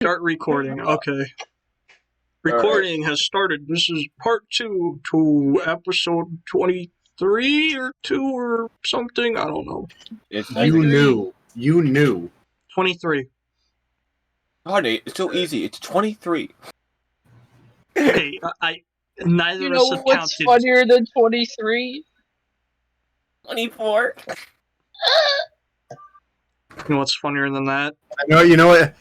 Start recording. Okay. Recording has started. This is part 2 to episode 23 or 2 or something. I don't know. You knew. 23. Honey, it's so easy. It's 23. Okay, neither of us have what's counted. funnier than 23? 24. You know what's funnier than that? I know. You know what,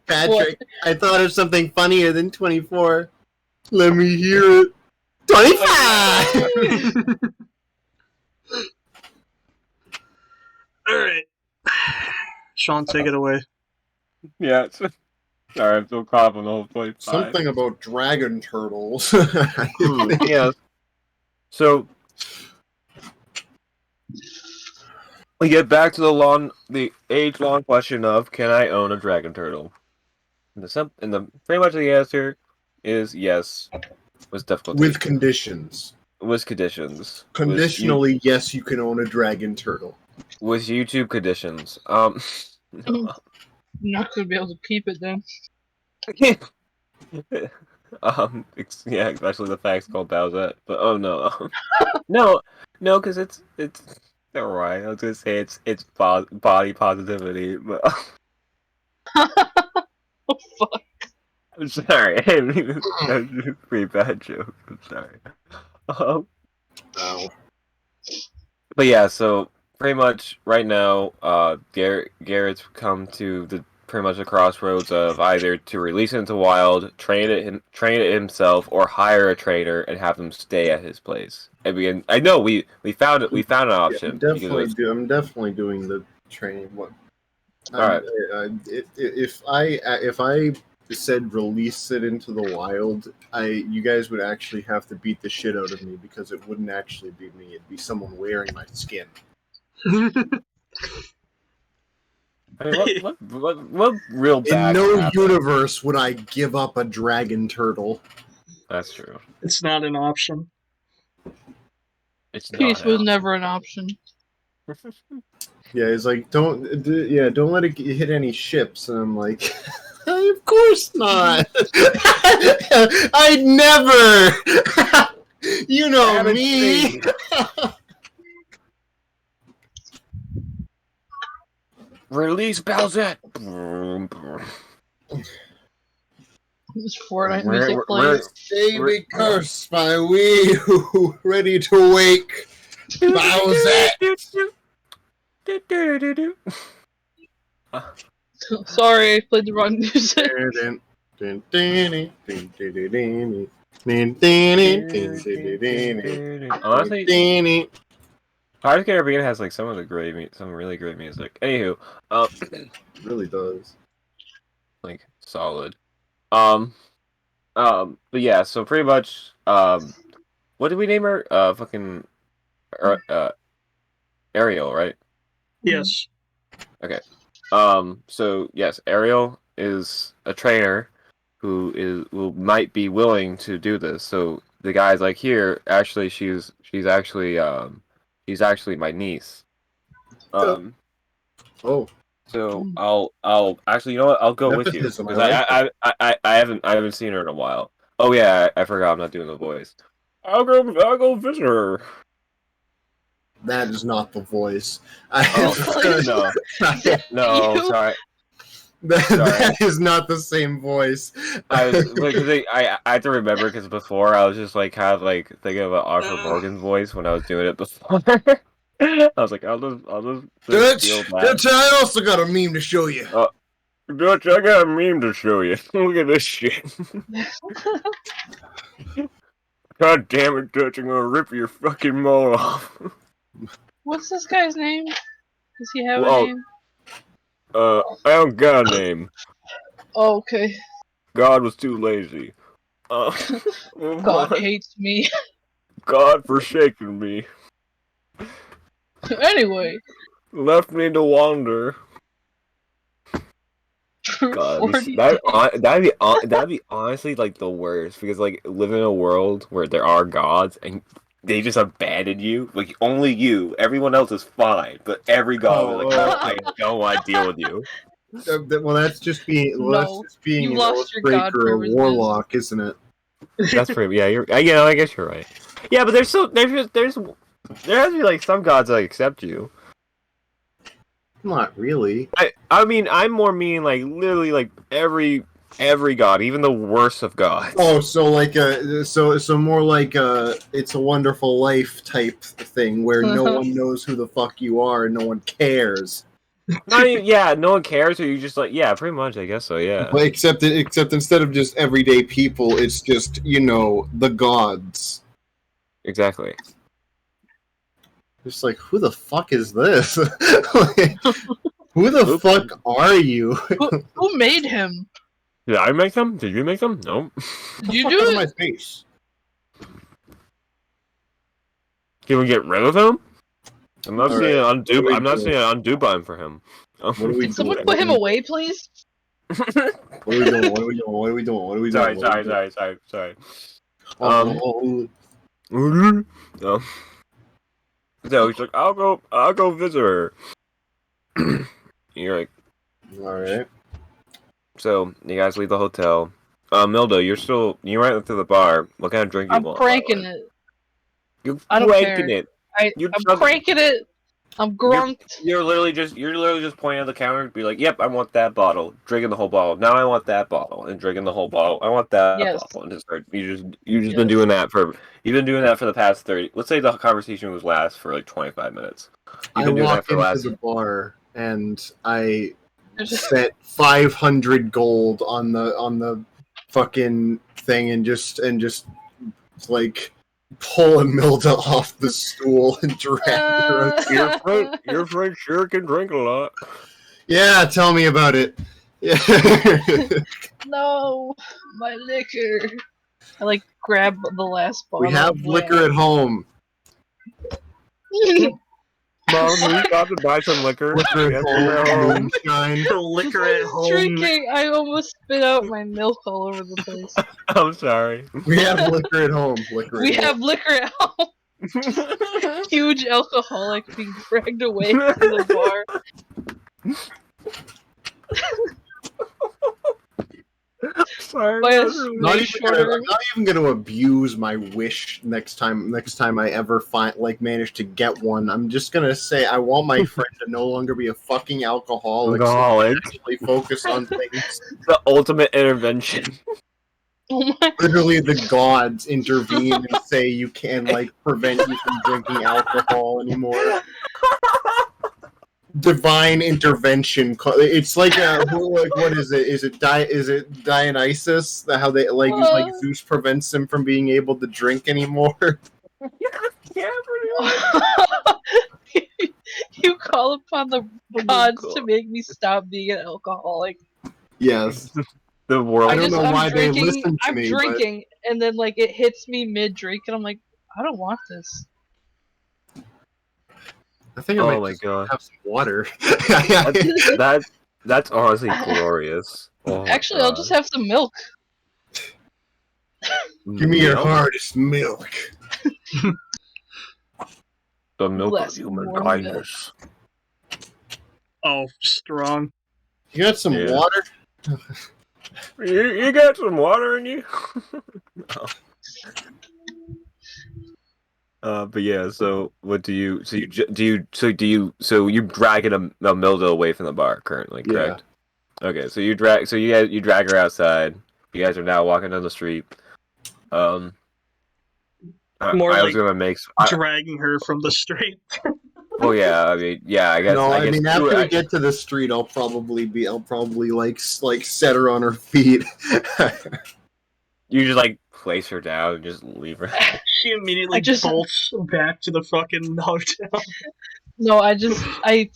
Patrick? I thought of something funnier than 24. Let me hear it. 25. All right, Sean, take it away. Yeah. Sorry, I'm still coughing the whole 25. Something about dragon turtles. Yes. So we get back to the age-long question of, can I own a dragon turtle? And the pretty much the answer is yes. With difficulty. With conditions. With conditions. Conditionally, yes, you can own a dragon turtle. With YouTube conditions. I'm not gonna be able to keep it then. Yeah, especially the facts called Bowsette. But oh no, no, because it's never mind. I was gonna say it's body positivity, but Oh fuck. I'm sorry. That's a pretty bad joke. I'm sorry. Ow. But yeah, so pretty much right now, Garrett's come to pretty much the crossroads of either to release it into wild, train it himself, or hire a trainer and have him stay at his place. I know we found it. We found an option. Yeah, I'm definitely doing the training. What? All right. If I said release it into the wild, you guys would actually have to beat the shit out of me because it wouldn't actually be me. It'd be someone wearing my skin. I mean, what real bad? In no universe would I give up a dragon turtle. That's true. It's not an option. It's Peace was never an option. Yeah, he's like, don't let it hit any ships, and I'm like, of course not. I'd never. You know me. Release Bowsette! This Fortnite music plays. They be cursed by we who ready to wake. Bowsette! Sorry, I played the wrong music. Honestly, Pirates of the Caribbean has like some really great music. Anywho, it really does. Like solid. But yeah, so pretty much, what did we name her? Fucking, Ariel, right? Yes. Okay. So yes, Ariel is a trainer who might be willing to do this. So the guy's like, here, actually, she's actually my niece. Oh. So I'll actually, you know what? I'll go with you Nepotism, because I haven't seen her in a while. Oh yeah, I forgot I'm not doing the voice. I'll go visit her. That is not the voice. No, sorry. That is not the same voice. I had to remember because before I was just like kind of like thinking about Arthur Morgan's voice when I was doing it before. I was like, I'll just steal that. Dutch, I also got a meme to show you. Dutch, I got a meme to show you. Look at this shit. God damn it, Dutch, I'm gonna rip your fucking mole off. What's this guy's name? Does he have a name? I don't got a name. Oh, okay. God was too lazy. God hates me. God forsaken me. Anyway. Left me to wander. God, that'd be honestly like the worst, because like living in a world where there are gods and they just abandon you, like only you, everyone else is fine, but every god is like, no, I don't want to deal with you. Well, that's just being. Well, that's No, just being you an lost your Oathbreaker god or a privileges. warlock, isn't it? That's pretty. Yeah, I guess you're right. Yeah, but there's still there has to be like some gods that accept you. Not really. I mean, I'm more meaning like literally like every god, even the worst of gods. Oh, so like so more like It's a Wonderful Life type thing where no one knows who the fuck you are and no one cares. Not even, yeah, no one cares, or you just like, yeah, pretty much, I guess so, yeah. But except instead of just everyday people, it's just the gods. Exactly. Just like, who the fuck is this? Like, who the fuck are you? Who made him? Did I make them? Did you make them? No. Did you Fuck do out of it? my face. Can we get rid of him? I'm not All seeing right. an undo. What are we I'm not doing? seeing an undo button for him. What are we Can someone doing? put him away, please? What are we doing? What are we doing? What are we doing? What are we doing? Sorry. Oh, So he's like, I'll go visit her. You're like, all right. so you guys leave the hotel. Mildo, you went up to the bar. What kind of drink you I'm want? cranking it. You're I don't cranking care. it. I'm cranking it. I'm grunked. You're literally just pointing at the counter and be like, "Yep, I want that bottle." Drinking the whole bottle. Now I want that bottle and drinking the whole bottle. I want that Yes. bottle and just start. You've been doing that for the past 30. Let's say the conversation was last for like 25 minutes. You've been doing that for the last. The bar and I set 500 gold on the fucking thing and just like pull Milda off the stool and drag her. Your friend sure can drink a lot. Yeah, tell me about it. Yeah. No, my liquor. I like grab the last bottle. We have liquor at home. Mom, can we stop to buy some liquor? Liquor at home. Moonshine. Liquor at home. Drinking, I almost spit out my milk all over the place. I'm sorry. We have liquor at home. We have liquor at home. Huge alcoholic being dragged away from the bar. Sorry. By a I'm not even gonna abuse my wish next time I ever manage to get one. I'm just gonna say I want my friend to no longer be a fucking alcoholic. So actually focus on things. The ultimate intervention. Oh my. Literally, the gods intervene and say you can prevent you from drinking alcohol anymore. Divine intervention. It's like what is it? Is it Dionysus? How they Zeus prevents him from being able to drink anymore. Yeah, pretty much. You call upon the gods to make me stop being an alcoholic. Yes. The world. I don't know why they drinking, listen to me. I'm drinking, and then it hits me mid drink, and I'm like, I don't want this. I think I might have some water. That's honestly glorious. Oh Actually, I'll just have some milk. Give me your hardest milk. The milk Less of human warm kindness. Oh, strong. You got some water? You got some water in you? No. But yeah. So what do you? So you're dragging a Milda away from the bar currently, correct? Yeah. Okay. So you drag her outside. You guys are now walking down the street. More I was gonna make dragging her from the street. Well, yeah. I mean, yeah. I guess. No, I mean after we get to the street, I'll probably set her on her feet. You just place her down and just leave her. She immediately bolts back to the fucking hotel. No, I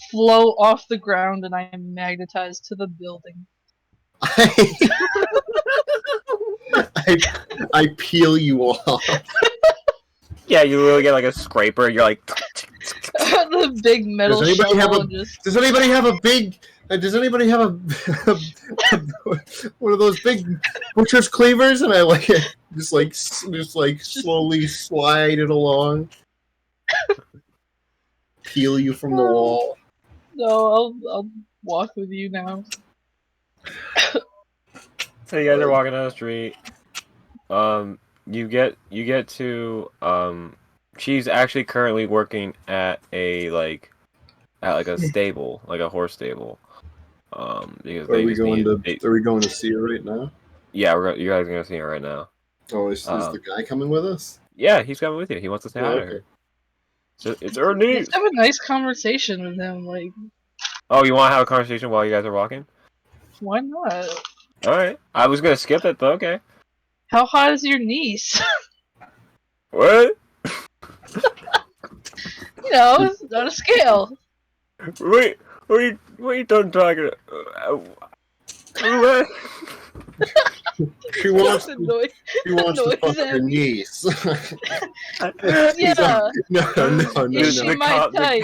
flow off the ground and I am magnetized to the building. I peel you off. Yeah, you really get a scraper. You're like. The big metal. Does anybody have a big? Does anybody have a one of those big butcher's cleavers? And I just slowly slide it along, peel you from the wall. No, I'll walk with you now. So you guys are walking down the street. You get to she's actually currently working at a stable, like a horse stable. Because Are they we just going need. to? Are we going to see her right now? Yeah, you guys are gonna see her right now. Oh, is the guy coming with us? Yeah, he's coming with you. He wants to say hi to her. So it's her niece. Let's have a nice conversation with him. Like, Oh, you want to have a conversation while you guys are walking? why not? All right. I was gonna skip it, but okay. How hot is your niece? What? You know, on a scale. Wait, what are you done talking? What? She wants The to, noise- she wants to noise fuck her at me. niece. Yeah. No. Is she my type?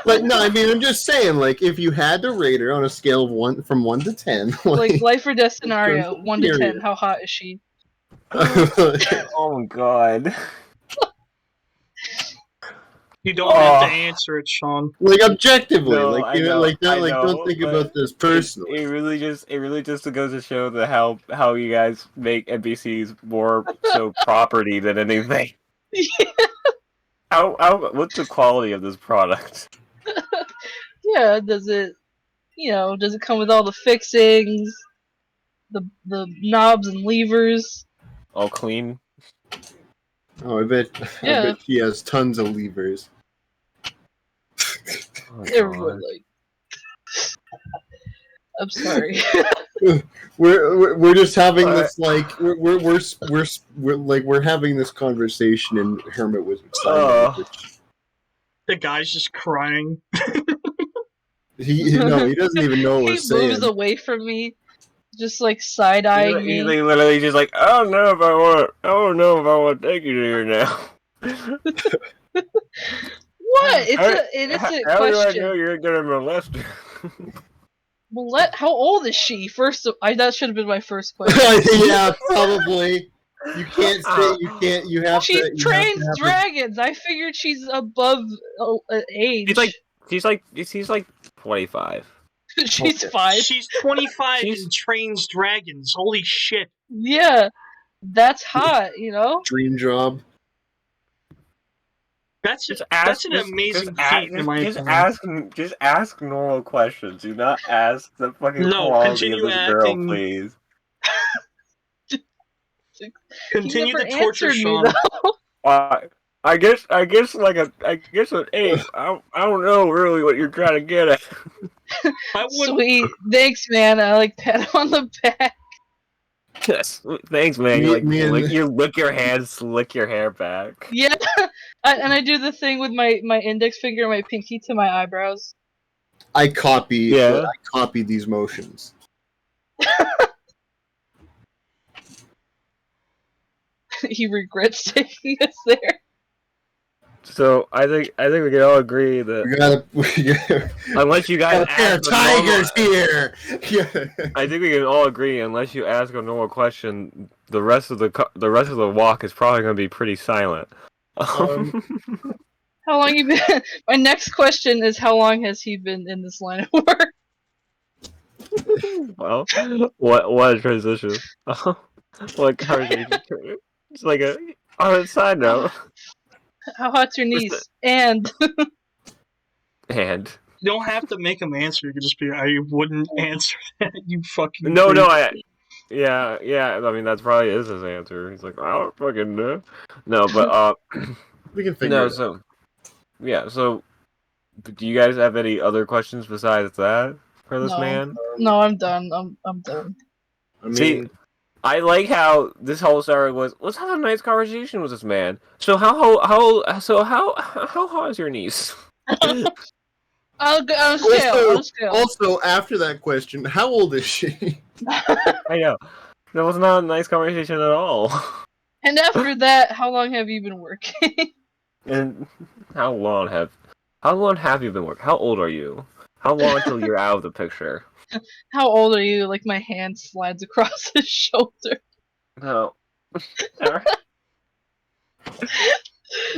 But no, I mean, I'm just saying, like, if you had to rate her on a scale of from 1 to 10, Like life or death scenario, terms of 1 to 10. period. How hot is she? Oh my god. You don't have to answer it, Sean. like objectively, No, like I you know, know, like not, I like know, don't think but about this personally. It really just goes to show how you guys make NPCs more so property than anything. Yeah. What's the quality of this product? Yeah, does it come with all the fixings, the knobs and levers? All clean? Oh, I bet she has tons of levers. Oh, Everyone God. like. I'm sorry. We're just having Alright. this like we're having this conversation in Hermit Wizard sign language. The guy's just crying. He doesn't even know what He we're saying. moves away from me, just like side eyeing He's me. like literally just like, I don't know if I want to take you to here now. What? It's an innocent How do I know question. you're gonna molest her? Well, how old is she? That should have been my first question. Yeah, probably. You can't say you can't. You have She to. You trains have to have dragons. I figured she's above age. She's like 25. She's Okay. 5. She's 25 She's- and trains dragons. Holy shit. Yeah, that's hot. You know. dream job. That's Just an amazing feat, in my opinion. Just ask normal questions. Do not ask the fucking No, quality of continue this girl, acting. please. Continue He never to torture answered me, Sean. I guess an 8. I don't know really what you're trying to get at. I would. Sweet, thanks, man. I like pat him on the back. Yes, thanks, man. Me You lick your hands, slick your hair back. Yeah, and I do the thing with my index finger and my pinky to my eyebrows. I copy. Yeah. I copy these motions. He regrets taking us there. So I think we can all agree that We gotta unless you guys there are ask a normal, tigers here. Yeah. I think we can all agree unless you ask a normal question, the rest of the walk is probably going to be pretty silent. How long you been? My next question is, how long has he been in this line of work? Well, what a transition. What conversation? It's like on a side note. How hot's your niece? And And You don't have to make him answer. You could just be, I wouldn't answer that, you fucking. no, creep. yeah. I mean, that's probably is his answer. He's like, I don't fucking know. No, but We can figure no. it out. So, do you guys have any other questions besides that for this No. man? no, I'm done. I'm done. I mean, See, I like how this whole story was. Let's have a nice conversation with this man. So how hot is your niece? I'll go on scale. also, after that question, how old is she? I know that was not a nice conversation at all. And after that, how long have you been working? And how long have you been working? How old are you? How long until you're out of the picture? How old are you? Like my hand slides across his shoulder. No.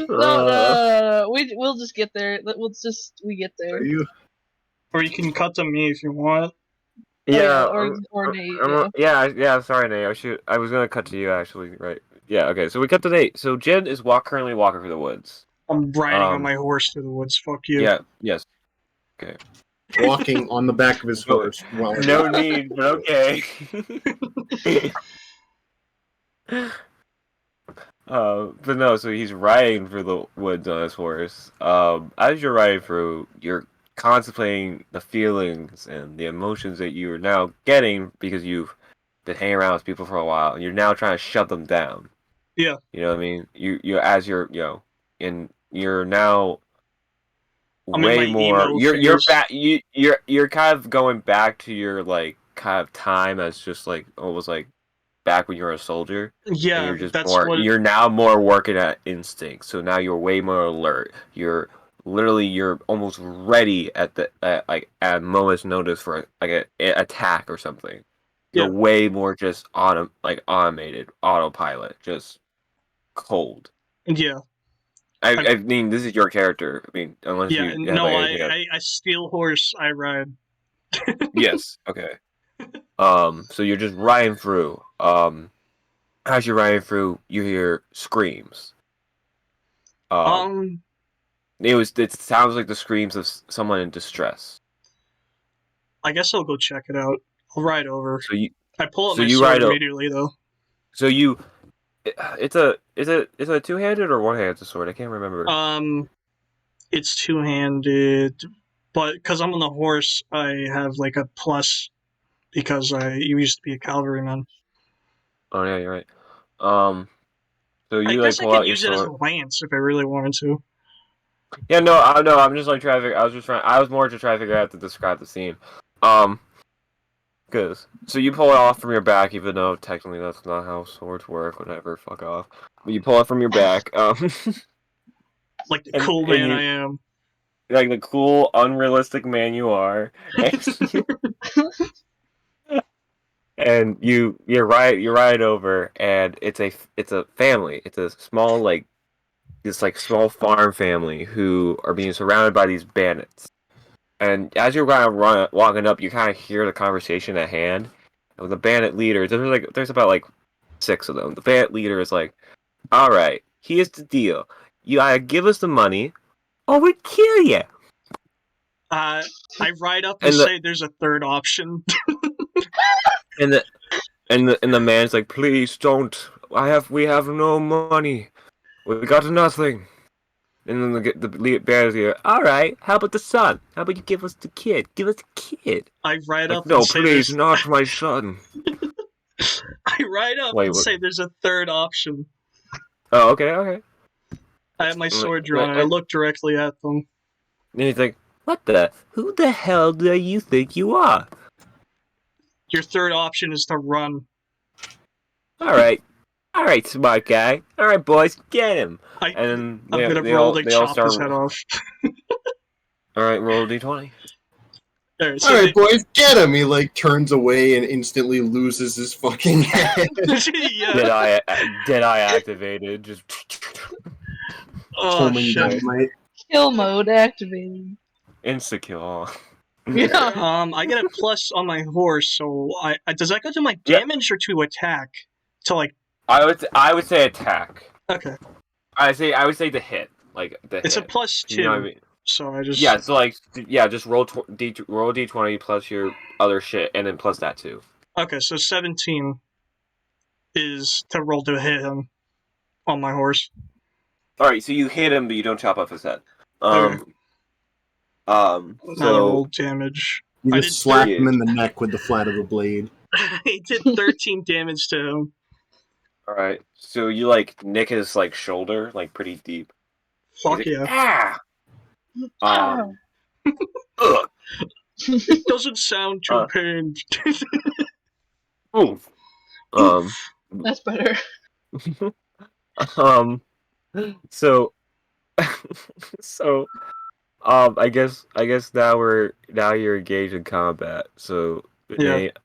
No. We'll just get there. We get there. Are you? Or you can cut to me if you want. Yeah, or Nate. yeah. Sorry, Nate. I was gonna cut to you actually. Right. Yeah. Okay. So we cut to Nate. So Jen is currently walking through the woods. I'm riding on my horse through the woods. Fuck you. Yeah. Yes. Okay. Walking on the back of his No- horse. Well, No need, but okay. But no. So he's riding through the woods on his horse. As you're riding through, you're contemplating the feelings and the emotions that you are now getting because you've been hanging around with people for a while, and you're now trying to shut them down. Yeah. You know what I mean? And you're now I'm in way my more. emo You're phase. back. You're kind of going back to your like kind of time as just like almost like back when you were a soldier. And Yeah, you're just that's more. what. You're now more working at instinct. So now you're way more alert. You're almost ready at at a moment's notice for like a attack or something. You're Yeah. way more just automated autopilot, just cold. Yeah. I mean, this is your character. I mean, unless Yeah. you have No, anything else. I steal horse. I ride. Yes. Okay. So you're just riding through. As you're riding through, you hear screams. It sounds like the screams of someone in distress. I guess I'll go check it out. I'll ride over. I pull up so my you sword ride immediately, though. So you, it's a two-handed or one-handed sword? I can't remember. It's two-handed, but because I'm on the horse, I have like a plus because I used to be a cavalryman. Oh yeah, you're right. So you I guess I pull could out your use it as a sword. lance if I really wanted to. Yeah, no, I'm just like trying to figure. I was more just trying to figure out to describe the scene. Cause so you pull it off from your back, even though technically that's not how swords work. Whatever, fuck off. But you pull it from your back. Like the And- cool and man you- I am. like the cool, unrealistic man you are, and you ride over, and it's a family. It's a small small farm family who are being surrounded by these bandits. And as you're walking up, you kind of hear the conversation at hand. And the bandit leader, there's about like 6 of them. The bandit leader is like, "All right, here's the deal. You either give us the money, or we kill you." I ride up and say there's a third option. And the man's like, "Please don't. We have no money. We got nothing." And then the bandit's like, "All right, how about the son? How about you give us the kid? Give us the kid." I ride Like, up no, and say please, there's... not my son. I ride up Wait, and what? say there's a third option. Oh, okay. I have my sword drawn and I look directly at them. And he's like, who the hell do you think you are? Your third option is to run. Alright, smart guy. Alright, boys, get him. And I'm gonna roll to chop his head off. Alright, roll a d20. Alright, boys, get him! He like turns away and instantly loses his fucking head. Yeah. Deadeye activated. Just. Oh shit. Kill mode activated. Insta kill. Yeah. I get a plus on my horse, so does that go to my damage or to attack? To like. I would say attack. Okay. I would say the hit, like the. It's hit. a +2. You know what I mean? So I just. Yeah, so just roll roll d20 plus your other shit, and then plus that too. Okay, so 17 is to roll to hit him on my horse. All right, so you hit him, but you don't chop off his head. Okay. Now I So roll damage. You I just did slap him in the neck with the flat of the blade. I did 13 damage to him. all right, so you like nick his like shoulder, like pretty deep. Fuck He's like, yeah. Ah. Ugh. It doesn't sound too pained. Oof. That's better. So I guess now you're engaged in combat. So Yeah. Nate,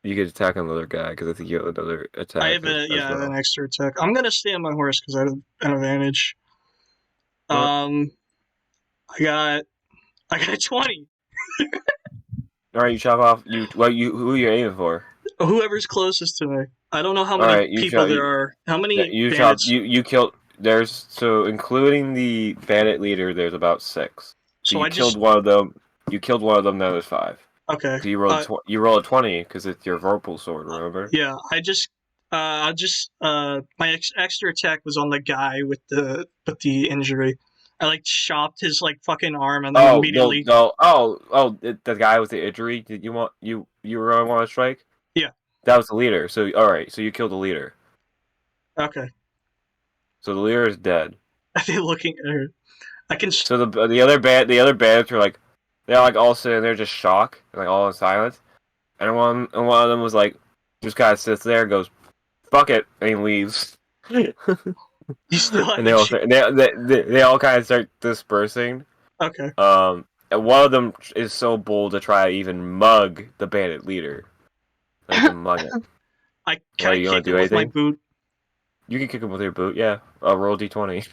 you could attack another guy because I think you have another attack. I have an extra attack. I'm gonna stay on my horse because I have an advantage. I got a 20. All right, you chop off. Who are you aiming for? Whoever's closest to me. I don't know how All many right, people there are. How many you chop. bandits? You killed. There's so including the bandit leader. There's about 6. So So you I killed just one of them. You killed one of them. Now there's 5. okay. So you rolled a 20 because it's your vorpal sword. Remember? Yeah, my extra attack was on the guy with the injury. I like chopped his like fucking arm and then Oh immediately. no! The guy with the injury. Did you want you really want to strike? Yeah. That was the leader. So all right. So you killed the leader. Okay. So the leader is dead. Are they looking at her? I can. So the other bandits were like, they're like all sitting there just shocked, like all in silence. And one of them was like, just kind of sits there, and goes, "Fuck it," and he leaves. You still have And to they all kind of start dispersing. Okay. And one of them is so bold to try to even mug the bandit leader. Like to mug it. Can I you wanna kick him with my boot? You can kick him with your boot, yeah. Roll d20. See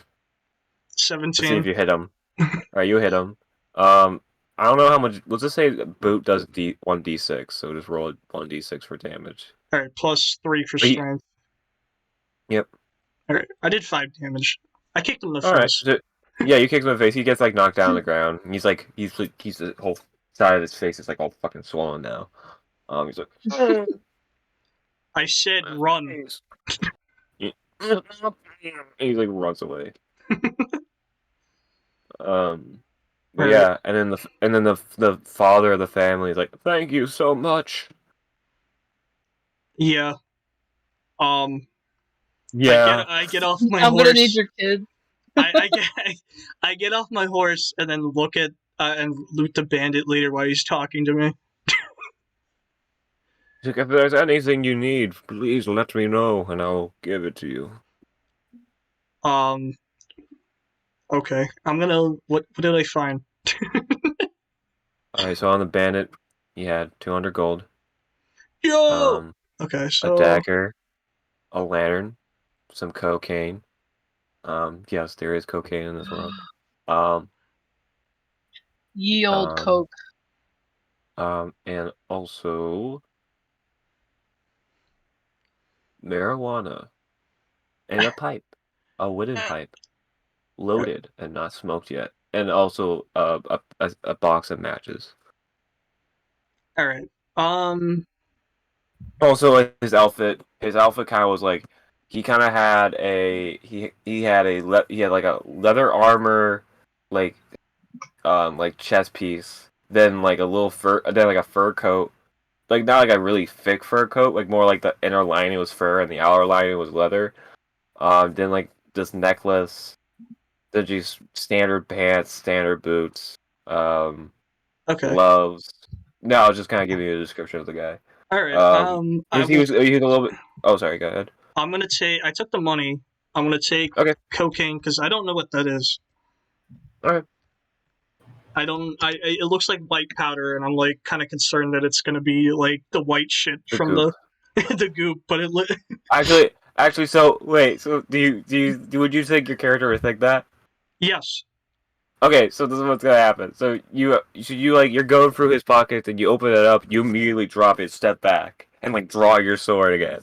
17. if you hit him. Alright, you hit him. I don't know how much. Let's just say boot does 1d6, so just roll 1d6 for damage. All right, plus 3 for But strength. Yep. All right, I did 5 damage. I kicked him in the All right. face. So, yeah, you kick him in the face. He gets like knocked down on the ground. He's the whole side of his face is like all fucking swollen now. He's like. I said run. He like runs away. But yeah, and then the father of the family is like, "Thank you so much." Yeah. Yeah. I get off my I'm horse. gonna need your kid. I get off my horse and then look at and loot the bandit leader while he's talking to me. Like, if there's anything you need, please let me know, and I'll give it to you. Okay. I'm gonna. What did I find? Alright, so on the bandit, you had 200 gold. Yo. Okay. So. A dagger, a lantern, some cocaine. Yes, there is cocaine in this world. Ye old coke. And also marijuana and a pipe, a wooden pipe, loaded and not smoked yet, and also a box of matches. All right. Also, like, his outfit kind of was like he kind of had he had like a leather armor, like chest piece, then like a little fur, then like a fur coat, like not like a really thick fur coat, like more like the inner lining was fur and the outer lining was leather. Then like this necklace, then just standard pants, standard boots, Okay. gloves. No, I was just kind of giving you a description of the guy. All right. He was a little bit. Oh, sorry. Go ahead. I'm gonna take. I took the money. I'm gonna take cocaine because I don't know what that is. All right. I don't. It looks like white powder, and I'm like kind of concerned that it's gonna be like the white shit from goop. the goop. But it actually. So wait. So would you think your character would think that? Yes. Okay, so this is what's gonna happen. So you're going through his pockets and you open it up. You immediately drop it, step back, and like draw your sword again.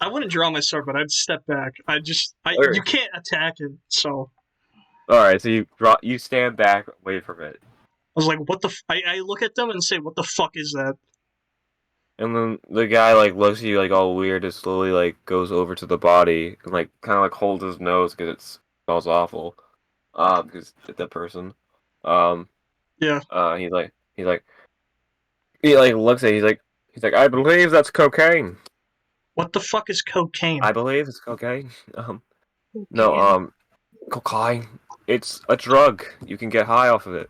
I wouldn't draw my sword, but I'd step back. You can't attack it, so. All right, so you stand back, wait for it. I was like, "What the?" I look at them and say, "What the fuck is that?" And then the guy like looks at you like all weird and slowly like goes over to the body and like kind of like holds his nose because it smells awful. Because the person, Yeah. He looks at it, he's like, I believe that's cocaine. What the fuck is cocaine? I believe it's cocaine. No, cocaine. It's a drug. You can get high off of it.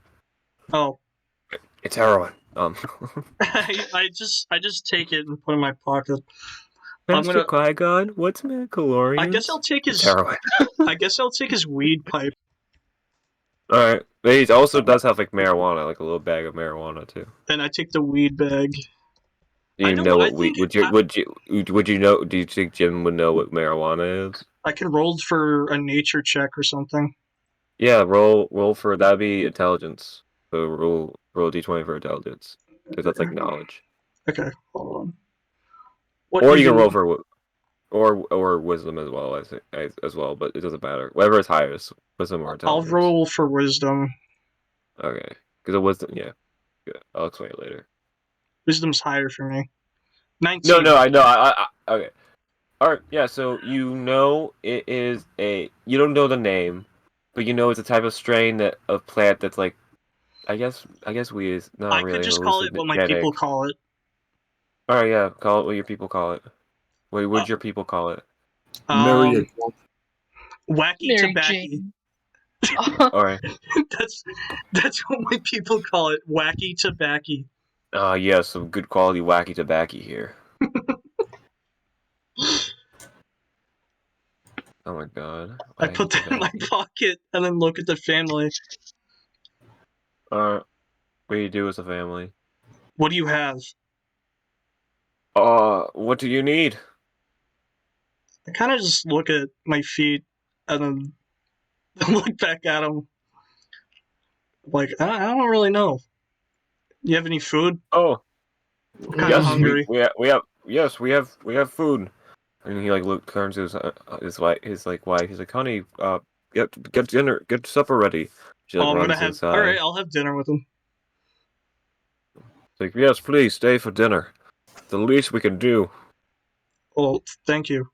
Oh. It's heroin. I just take it and put it in my pocket. Master Qui-Gon, what's midichlorians? I guess I'll take his heroin. I guess I'll take his weed pipe. Alright. But he also does have like marijuana, like a little bag of marijuana too. And I take the weed bag. Do you know what weed? Would you know? Do you think Jim would know what marijuana is? I can roll for a nature check or something. Yeah, roll for that'd be intelligence. So roll d20 for intelligence. because that's like knowledge. Okay, hold on. What Or you can even- roll for or wisdom as well as well, but it doesn't matter. Whatever is highest, wisdom or I'll intelligence. roll for wisdom. Okay, because it wisdom. Yeah, good. I'll explain it later. Wisdom's higher for me. 19. No, I know. Okay. All right. Yeah. So you know it is a. You don't know the name, but you know it's a type of strain of plant that's like. I guess weed is not I really could just call it what my hallucinogenic. people call it. All right. Yeah. Call it what your people call it. What would your people call it? Marry Wacky Mary tobacco. Jane. All right. that's what my people call it. Wacky tobacco. Yeah. Some good quality wacky tobacco here. Oh my god. I put that in my pocket and then look at the family. What do you do as a family? What do you have? What do you need? I kind of just look at my feet and then look back at them. Like, I don't really know. You have any food? Oh, I'm kind of yes, hungry. we have food. And he like turns to his wife, wife. He's like, honey, get dinner, get supper ready. She like I'm gonna runs have. inside. All right, I'll have dinner with him. It's like, yes, please stay for dinner. The least we can do. Well, thank you.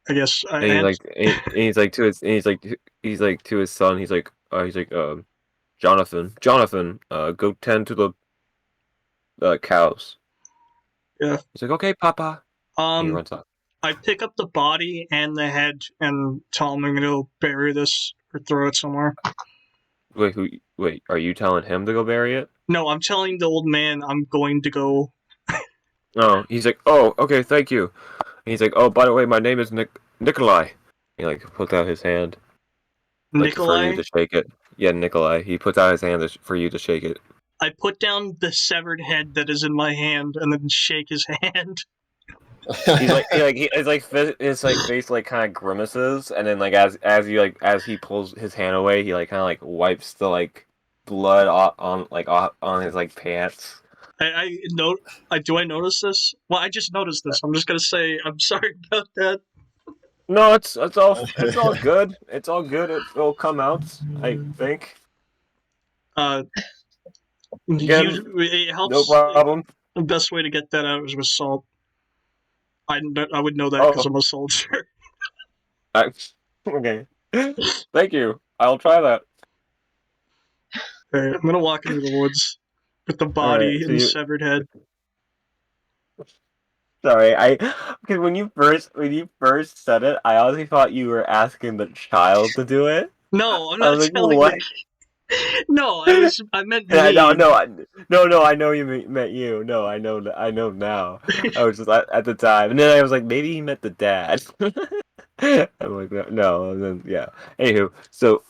I guess I. And he's had- like, and he's like to his, and he's like to his son. He's like, Jonathan, go tend to the cows. Yeah. He's like, okay, Papa. And he runs off. I pick up the body and the head and tell him I'm gonna go bury this or throw it somewhere. Wait, are you telling him to go bury it? No, I'm telling the old man I'm going to go. Oh, he's like, oh, okay, thank you. And he's like, oh, by the way, my name is Nikolai. He like puts out his hand, like for Nikolai. you to shake it. Yeah, Nikolai. He puts out his hand for you to shake it. I put down the severed head that is in my hand and then shake his hand. He's like, his face like kind of grimaces, and then like as he pulls his hand away, he like kind of like wipes the like blood on his like pants. Do I notice this? Well, I just noticed this. I'm just gonna say I'm sorry about that. No, it's all good. It's all good. It'll come out, I think. It helps. No problem. The best way to get that out is with salt. I would know that because I'm a soldier. Okay. Thank you. I'll try that. Okay, I'm gonna walk into the woods with the body and the severed head. Sorry, because when you first said it, I honestly thought you were asking the child to do it. No, I'm I not was like, telling what? you. No, I meant me. No, I know you meant you. No, I know now. I was just at the time, and then I was like, maybe he meant the dad. I'm like, no, and then yeah. Anywho, so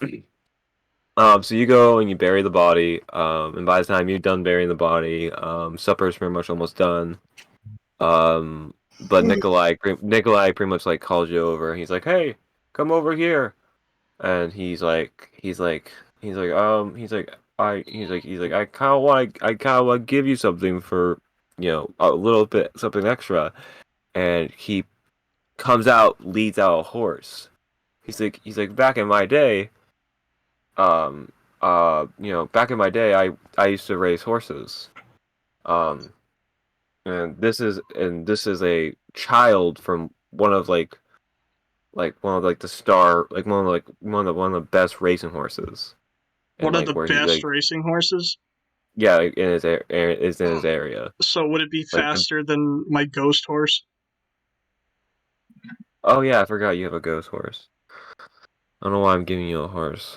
so you go and you bury the body, and by the time you're done burying the body, supper's pretty much almost done. But Nikolai pretty much like calls you over. He's like, hey, come over here, and he's like, I kind of want to give you something for, a little bit, something extra. And he leads out a horse. He's like, back in my day, I used to raise horses. And this is a child from one of the star, like one of the best racing horses. One of the best racing horses. Yeah, is in his area. So would it be faster than my ghost horse? Oh yeah, I forgot you have a ghost horse. I don't know why I'm giving you a horse.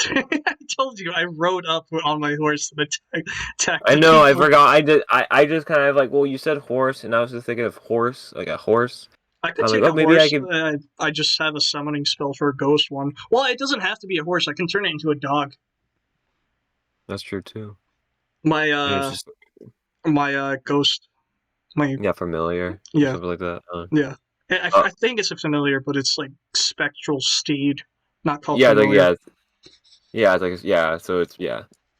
I told you I rode up on my horse and attacked. I know, I forgot. I just kind of like, well, you said horse, and I was just thinking of horse, like a horse. I could take a horse. I just have a summoning spell for a ghost one. Well, it doesn't have to be a horse. I can turn it into a dog. That's true too. My ghost. Familiar. Yeah, something like that. Yeah, I think it's a familiar, but it's like spectral steed, not called. Yeah, familiar. yeah. So it's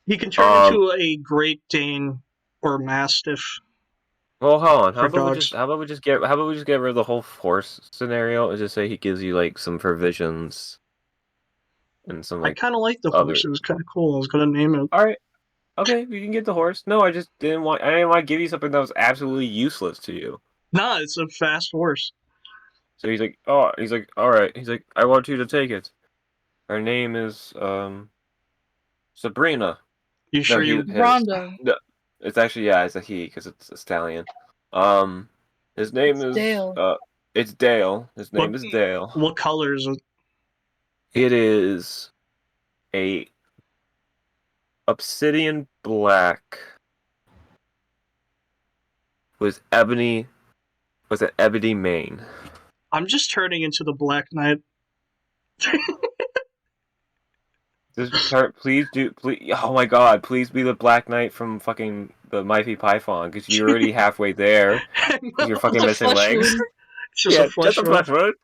He can turn into a Great Dane or Mastiff Well, hold on. for dogs. How about we just get rid of the whole horse scenario and just say he gives you like some provisions and some I like kind of like the other. horse. It was kind of cool. I was gonna name it. All right, okay, you can get the horse. No, I just didn't want. I didn't want to give you something that was absolutely useless to you. Nah, it's a fast horse. So he's like, oh, he's like, all right. He's like, I want you to take it. Her name is Sabrina. You No, sure he you? his, Rhonda. no, it's actually it's a he because it's a stallion. His name It's is Dale. it's Dale. His What name is Dale. what color is it? It is a obsidian black with an ebony mane. I'm just turning into the Black Knight. Please do, please. Oh my God! Please be the Black Knight from fucking the Mighty Python, because you're already halfway there. Because you're fucking It's a missing flesh legs. wound. It's just Yeah, a flesh just a wound. flesh wound.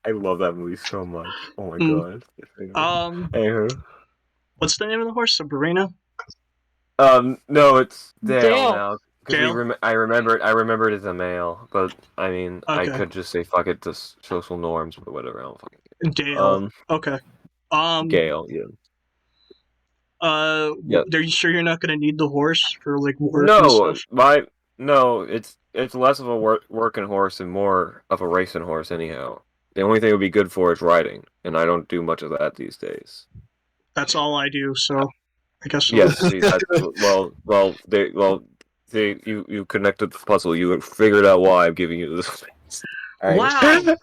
I love that movie so much. Oh my Mm. God. Anywho. What's the name of the horse? Sabrina? No, it's Dale, Dale. now. Because Dale? I remembered as a male, but I mean, I Okay. could just say fuck it to social norms, but whatever. I don't fucking care. Dale. Okay. Gale, yeah. Are you sure you're not gonna need the horse for like work and stuff? It's less of a working horse and more of a racing horse anyhow. The only thing it would be good for is riding, and I don't do much of that these days. That's all I do, so I guess so. Yes, see, you connected the puzzle. You figured out why I'm giving you this. All right. Wow!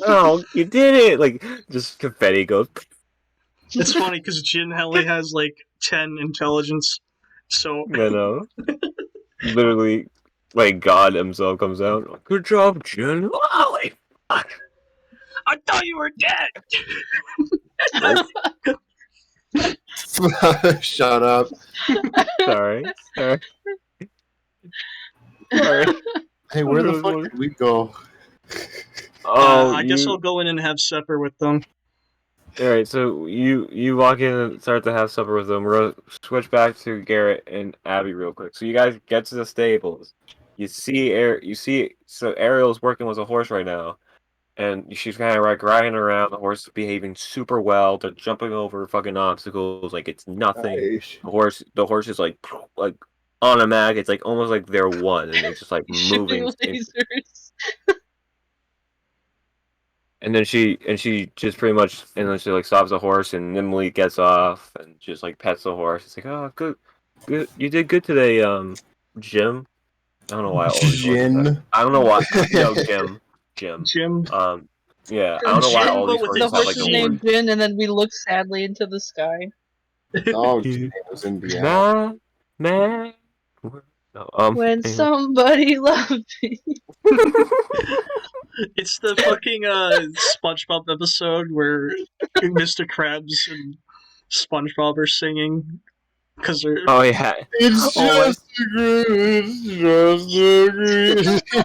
Oh, you did it! Like, just confetti goes. It's funny because Jin Helly has like 10 intelligence, so You know, literally, like God himself comes out. Good job, Jin. Holy fuck! I thought you were dead. Shut up. Sorry. Sorry. Hey, where the fuck did we go? Oh, I guess I'll go in and have supper with them. All right, so you walk in and start to have supper with them. We're gonna switch back to Garrett and Abby real quick. So you guys get to the stables. You see so Ariel's working with a horse right now, and she's kind of like riding around. The horse is behaving super well. They're jumping over fucking obstacles like it's nothing. Nice. The horse is like automatic. It's like almost like they're one, and it's just like Shooting moving. lasers. And then she just pretty much, and then she like stops the horse and nimbly gets off and just like pets the horse. It's like, oh, good, you did good today, Jim. I don't know why I always Jin. I don't know why. No, Jim. Jim. Yeah, I don't know why Jim, all but these with The horses have horse like is the named word. Jin, and then we look sadly into the sky. Oh, Jin was in the app. Man. No, When anyway. somebody loved me. It's the fucking SpongeBob episode where Mr. Krabs and SpongeBob are singing because they're Oh yeah. It's Oh, just a grill. It's just a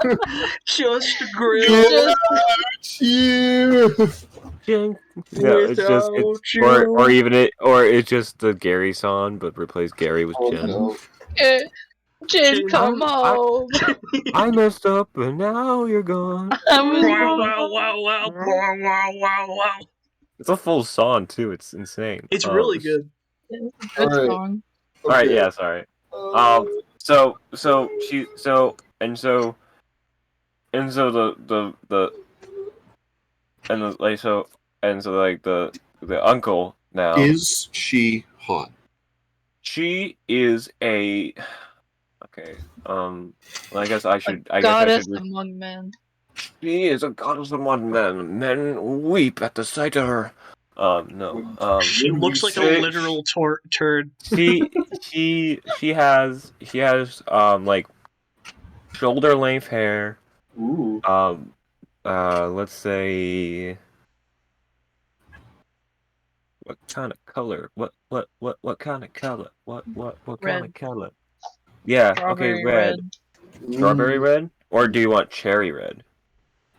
grill. just a grill Without you. Jim. No, it's just without or you. even it's just the Gary song, but replace Gary with Oh, Jim. no. Jin, come home. I messed up, and now you're gone. I was Wow, wrong. wow. It's a full song too. It's insane. It's really good. It's a good Alright. song. All right, Okay. yeah, sorry. So the uncle now. Is she hot? She is a okay. Well, I guess I should. Goddess among men. She is a goddess among men. Men weep at the sight of her. No. She looks like a literal turd. She has like shoulder length hair. Ooh. Let's say what kind of color? What kind of color? What kind Red. of color? Yeah. Strawberry Okay, red. Strawberry red, or do you want cherry red?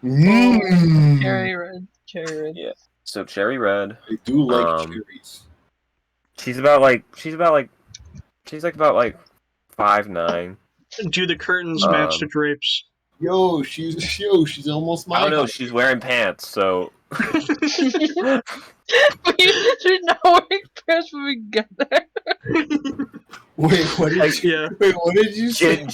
Mm. Cherry red. Cherry red. Yeah. So cherry red. I do like Um, cherries. She's about like She's like about like 5'9". Do the curtains match the Um, drapes? She's almost my I don't know. height. She's wearing pants, so. She's not wearing pants when we get there. Wait, what did you? Yeah. Wait, what did you say?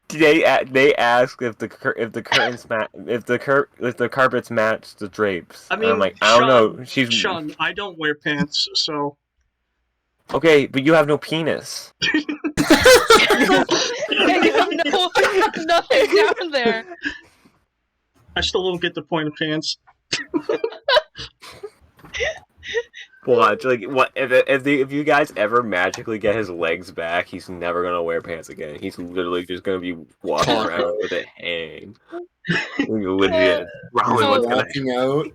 They ask if the curtains if the carpets match the drapes. I And I'm mean, like, I don't know. She's Sean, I don't wear pants, so okay, but you have no penis. And you have nothing down there. I still don't get the point of pants. Watch, like, what if you guys ever magically get his legs back, he's never gonna wear pants again. He's literally just gonna be walking around with it hanging. Legit. Probably Oh. what's gonna Walking out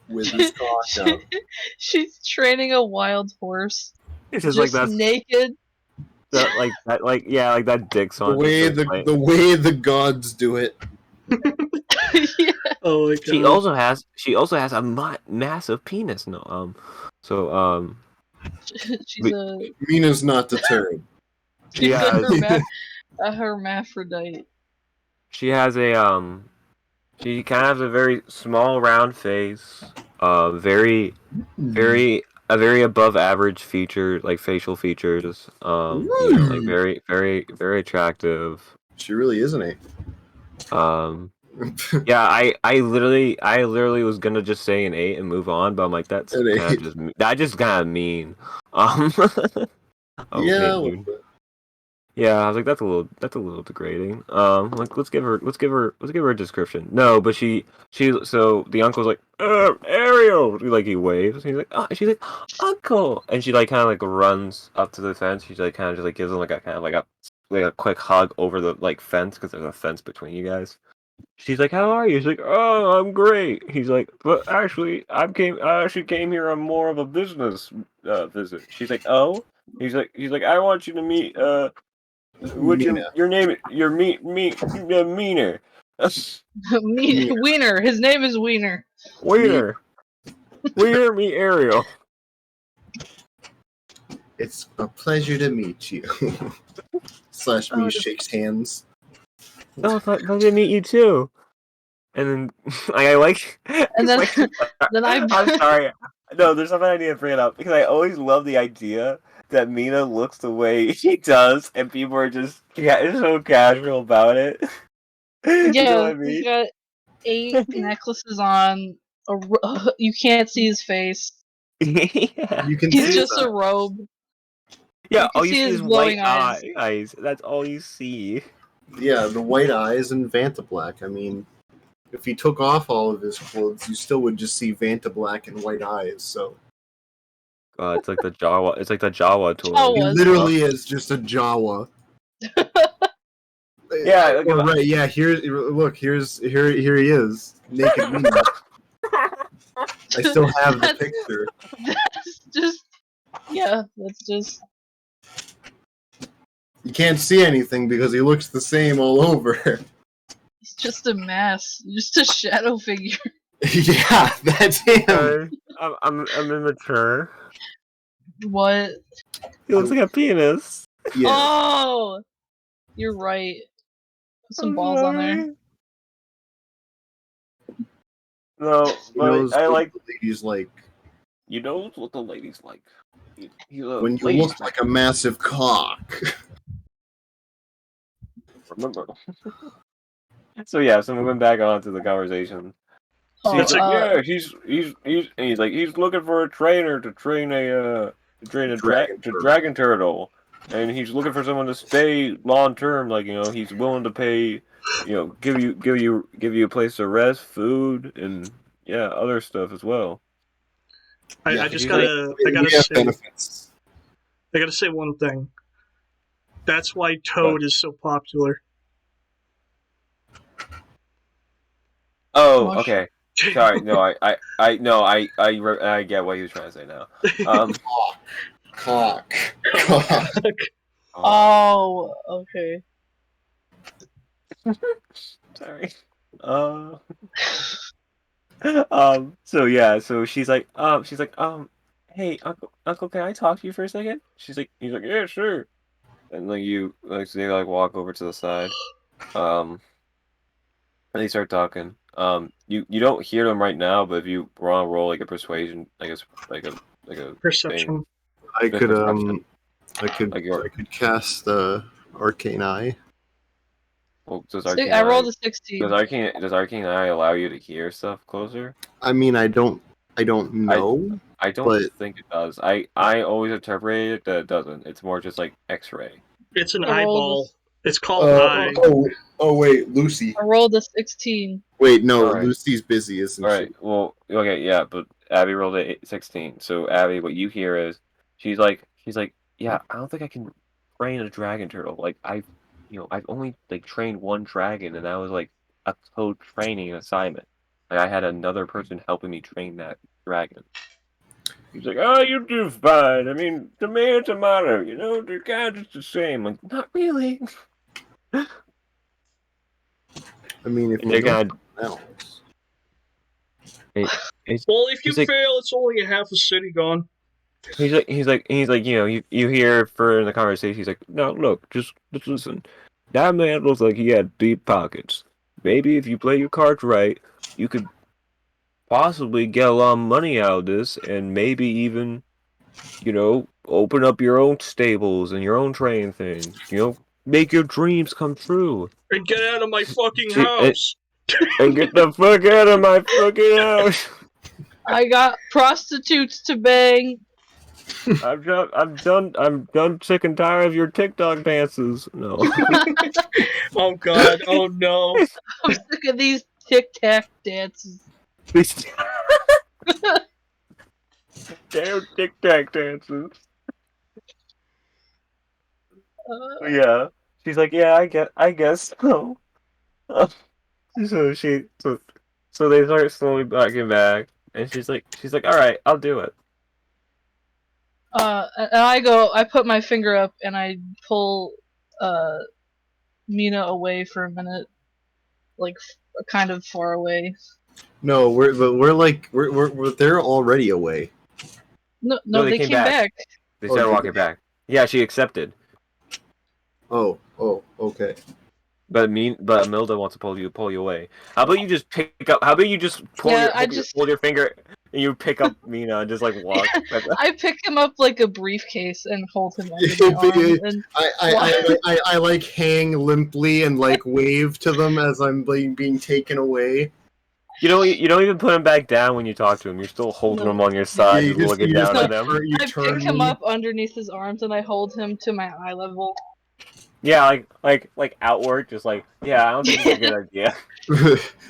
with his cock out. She's training a wild horse. It's Just just like that, naked. that dick The song. way the way the gods do it. Yeah. Oh my god. She also has a massive penis. No, She's a Mina's not deterred. she has a hermaphrodite. she has a she kind of has a very small round face, very a very above average feature, like facial features, like very very very attractive. She really isn't it? Yeah, I literally was gonna just say an 8 and move on, but I'm like that's An kind of 8. just kind of mean. Oh, Yeah, okay, dude. Yeah, I was like that's a little degrading. Like let's give her a description. No, but she so the uncle's like Ariel. Like he waves. He's like she's like uncle, and she like kind of like runs up to the fence. She's like kind of just like gives him like a kind of like a quick hug over the like fence because there's a fence between you guys. She's like, "How are you?" He's like, "Oh, I'm great." He's like, "But actually, I actually came here on more of a business visit." She's like, "Oh." He's like, "I want you to meet what's Mina. your name? Your Meaner." Wiener. His name is Wiener. Wiener. Wiener, meet Ariel. It's a pleasure to meet you. Slash me shakes hands. Oh, it's like, pleasure to meet you too. And then I like. And then, then I'm sorry. No, there's something I need to bring it up because I always love the idea that Mina looks the way she does, and people are just so casual about it. You know what I mean? he's got 8 necklaces on. You can't see his face. Yeah. You can He's see just that. a robe. Yeah, You can all you see see his is glowing white eyes. eyes. That's all you see. Yeah, the white eyes and Vanta Black. I mean, if he took off all of his clothes, you still would just see Vanta Black and white eyes. So It's like the Jawa. It's like the Jawa tour. he Jawas. literally is just a Jawa. Yeah, look Oh, at right. Yeah, here he is, naked Mina. I still have the picture. That's just. Yeah, that's just. You can't see anything because he looks the same all over. He's just a mass. Just a shadow figure. Yeah, that's him. I'm immature. What? He looks like a penis. Yeah. Oh! You're right. Put some balls on there. No, He knows but I what like. the ladies like. You know what the ladies like. When you look like a massive cock. Remember. So yeah, so moving back on to the conversation. Oh, He's like, yeah, he's looking for a trainer to train a dragon turtle, and he's looking for someone to stay long term. Like he's willing to pay, give you a place to rest, food, and yeah, other stuff as well. Yeah, I just he's gotta we have say benefits. I gotta say one thing. That's why Toad is so popular. Oh, Mush. okay. Sorry, no, I get what he was trying to say now. Cock. Oh, okay. Sorry. So yeah, so she's like, hey, uncle, can I talk to you for a second? He's like, yeah, sure. and so they like walk over to the side, and they start talking. You don't hear them right now, but if you want to roll like a persuasion, I guess like a thing, Perception. I just could perception, like I could cast Arcane Eye. well, I rolled a 16. Does Arcane Eye allow you to hear stuff closer? I mean, I don't know, I don't but think it does. I always interpreted it that it doesn't. It's more just like X-ray. It's an I rolled eyeball. It's called eye. wait, Lucy. I rolled a 16. Wait, no, All right. Lucy's busy, isn't All she? right. Well, okay, yeah, but Abby rolled a 16. So Abby, what you hear is she's like, yeah, I don't think I can train a dragon turtle. Like I've only like trained one dragon, and that was like a co-training assignment. Like I had another person helping me train that dragon. He's like, oh, you do fine. I mean, tomato, tomato. You know, they're kind of just the same. Like, not really. I mean, if And you they're know kind else. Well, if you He's like- fail, it's only half a city gone. He's like, you hear further in the conversation, he's like, no, look, just listen. That man looks like he had deep pockets. Maybe if you play your cards right, you could possibly get a lot of money out of this, and maybe even, open up your own stables and your own training thing. Make your dreams come true. And get out of my fucking See, house. And get the fuck out of my fucking house. I got prostitutes to bang. I'm done sick and tired of your TikTok dances. No. Oh god, oh no. I'm sick of these tic tac dances. These damn tic-tac dances. Yeah. She's like, yeah, I guess so. So so they start slowly backing back, and she's like, all right, I'll do it. And I put my finger up and I pull Mina away for a minute, like kind of far away. No, we're they're already away. No, they came back. They Oh, started did walking back. Yeah, she accepted. Oh, okay. But Milda wants to pull you away. How about you just pick up? How about you just pull pull your finger and you pick up Mina and just like walk? I pick him up like a briefcase and hold him under my arm. And I like hang limply and like wave to them as I'm like being taken away. You don't even put him back down when you talk to him. You're still holding him on your side, Yeah, just looking down at him. I pick him up underneath his arms and I hold him to my eye level. Yeah, like outward, just like, yeah, I don't think it's a good idea.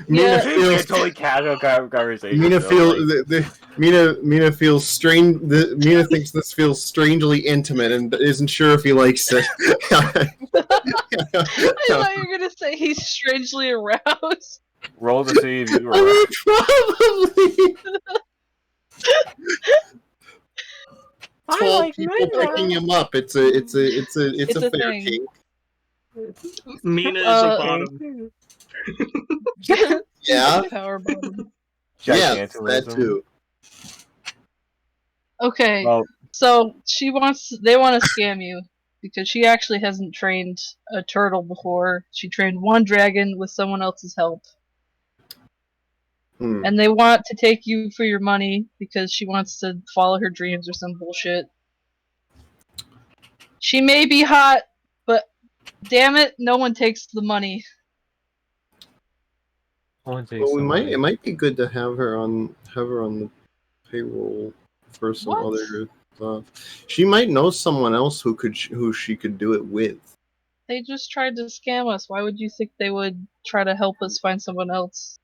Mina Yeah. feels Totally casual conversation. Mina Mina feels strange. Mina thinks this feels strangely intimate and isn't sure if he likes it. I thought you were gonna say he's strangely aroused. roll to see if you I were. mean, probably. Tall people picking him up. It's a fair thing. kink. Mina is a bottom. Yeah. Power bottom. Yes, that too. Okay, Well, so they want to scam you because she actually hasn't trained a turtle before. She trained one dragon with someone else's help. And they want to take you for your money because she wants to follow her dreams or some bullshit. She may be hot, but damn it, no one takes the money. Well, it might be good to have her on the payroll for some other stuff. She might know someone else who she could do it with. They just tried to scam us. Why would you think they would try to help us find someone else?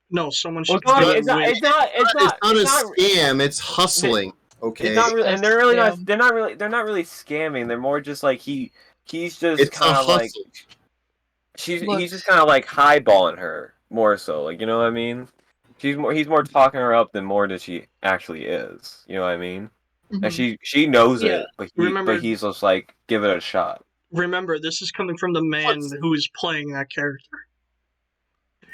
No, someone Well, should do it it's not with. a scam. It's hustling. Okay. It's not really, and they're really That's not. They're not really scamming. They're more just like he's just It's a kind of like hustle. he's just kind of like highballing her more so. Like, you know what I mean? He's more talking her up than more than she actually is. You know what I mean? And she knows Yeah. it, but Remember- he's just like, give it a shot. Remember, this is coming from the man who is playing that character.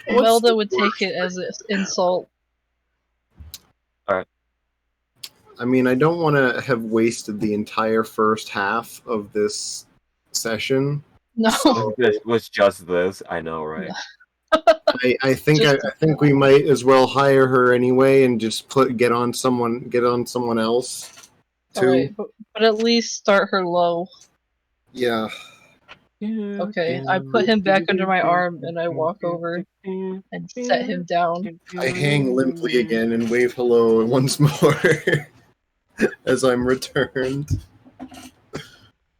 Imelda would take it as an insult. I mean, I don't want to have wasted the entire first half of this session. No. So This was just this. I know, right? I think I think we might as well hire her anyway and just get on someone else too. Alright, but at least start her low. Yeah. Okay, I put him back under my arm and I walk over and set him down. I hang limply again and wave hello once more as I'm returned.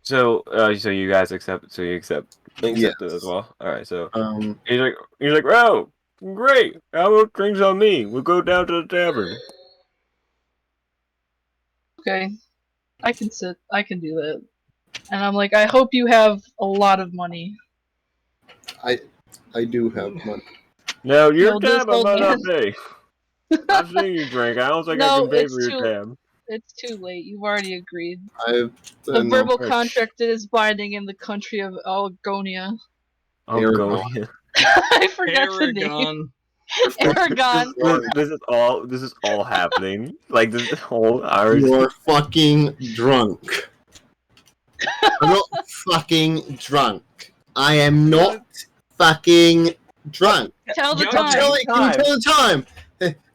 So you guys accept it as well. All right, so he's like, "Oh, great! How about drinks on me? We'll go down to the tavern." Okay, I can do that. And I'm like, I hope you have a lot of money. I do have money. No, your No, this tab I old might not man- pay. I've seen you drink. I don't think I No, can pay it's for your too- tab. It's too late. You've already agreed. The The verbal Rich. contract is binding in the country of Algonia. I'm going. I forgot the name. Aragon. Aragon. This is all happening. Like this whole Irish. You're fucking drunk. I'm not fucking drunk. I am not fucking drunk. Tell the Yo, time. Can you tell the time?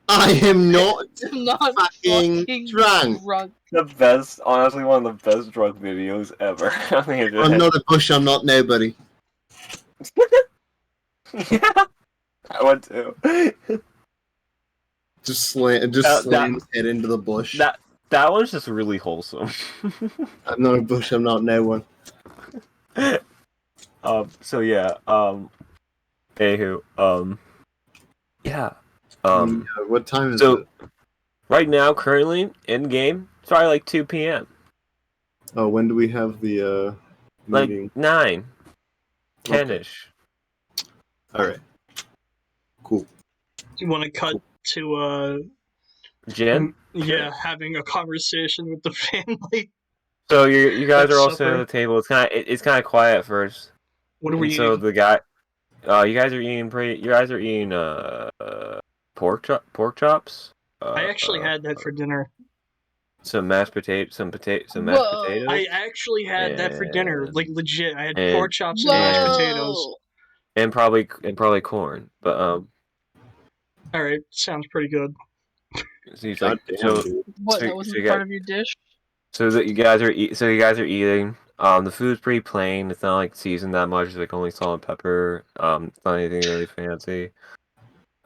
I am not I'm not fucking drunk. The best, honestly, one of the best drunk videos ever. I'm not a bush, I'm not nobody. Yeah, I went to. Just slam his head into the bush. That one's just really wholesome. I'm not a bush, I'm not no one. So yeah, anywho, yeah, what time is so it? right now, currently, in game, it's probably like 2 p.m. Oh, when do we have the meeting? Like 9, 10-ish. Alright. Cool. You want to cut to Jen? yeah, having a conversation with the family. So you guys are all sitting Supper. at the table. It's kind of quiet at first. What are we And so eating? the guy, you guys are eating pork chops. I actually had that for dinner. Some mashed potatoes. I actually had that for dinner, like legit. I had pork chops and mashed potatoes. and probably corn. But All right, sounds pretty good. so he's like, Goddamn, so dude. What? So- That so wasn't you part got- of your dish? so that you guys are eating. The food's pretty plain. It's not like seasoned that much. It's like only salt and pepper. It's not anything really fancy.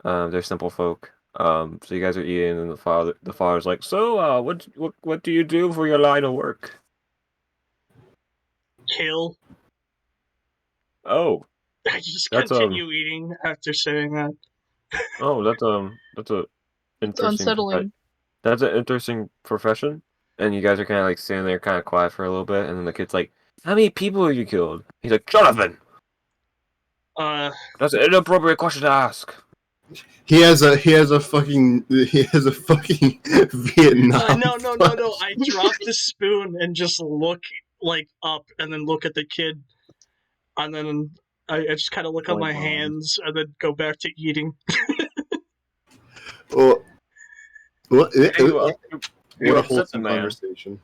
They're simple folk. So you guys are eating, and the father's like, so what do you do for your line of work? Kill. Oh, I just That's, continue eating after saying that. that's a It's interesting. unsettling. That's an interesting profession. And you guys are kind of like standing there, kind of quiet for a little bit, and then the kid's like, "How many people have you killed?" He's like, "Jonathan, that's an inappropriate question to ask." He has a fucking Vietnam. No. I drop the spoon and just look like up, and then look at the kid, and then I just kind of look at my hands, and then go back to eating. Oh, what? You What a upset the wholesome man. conversation.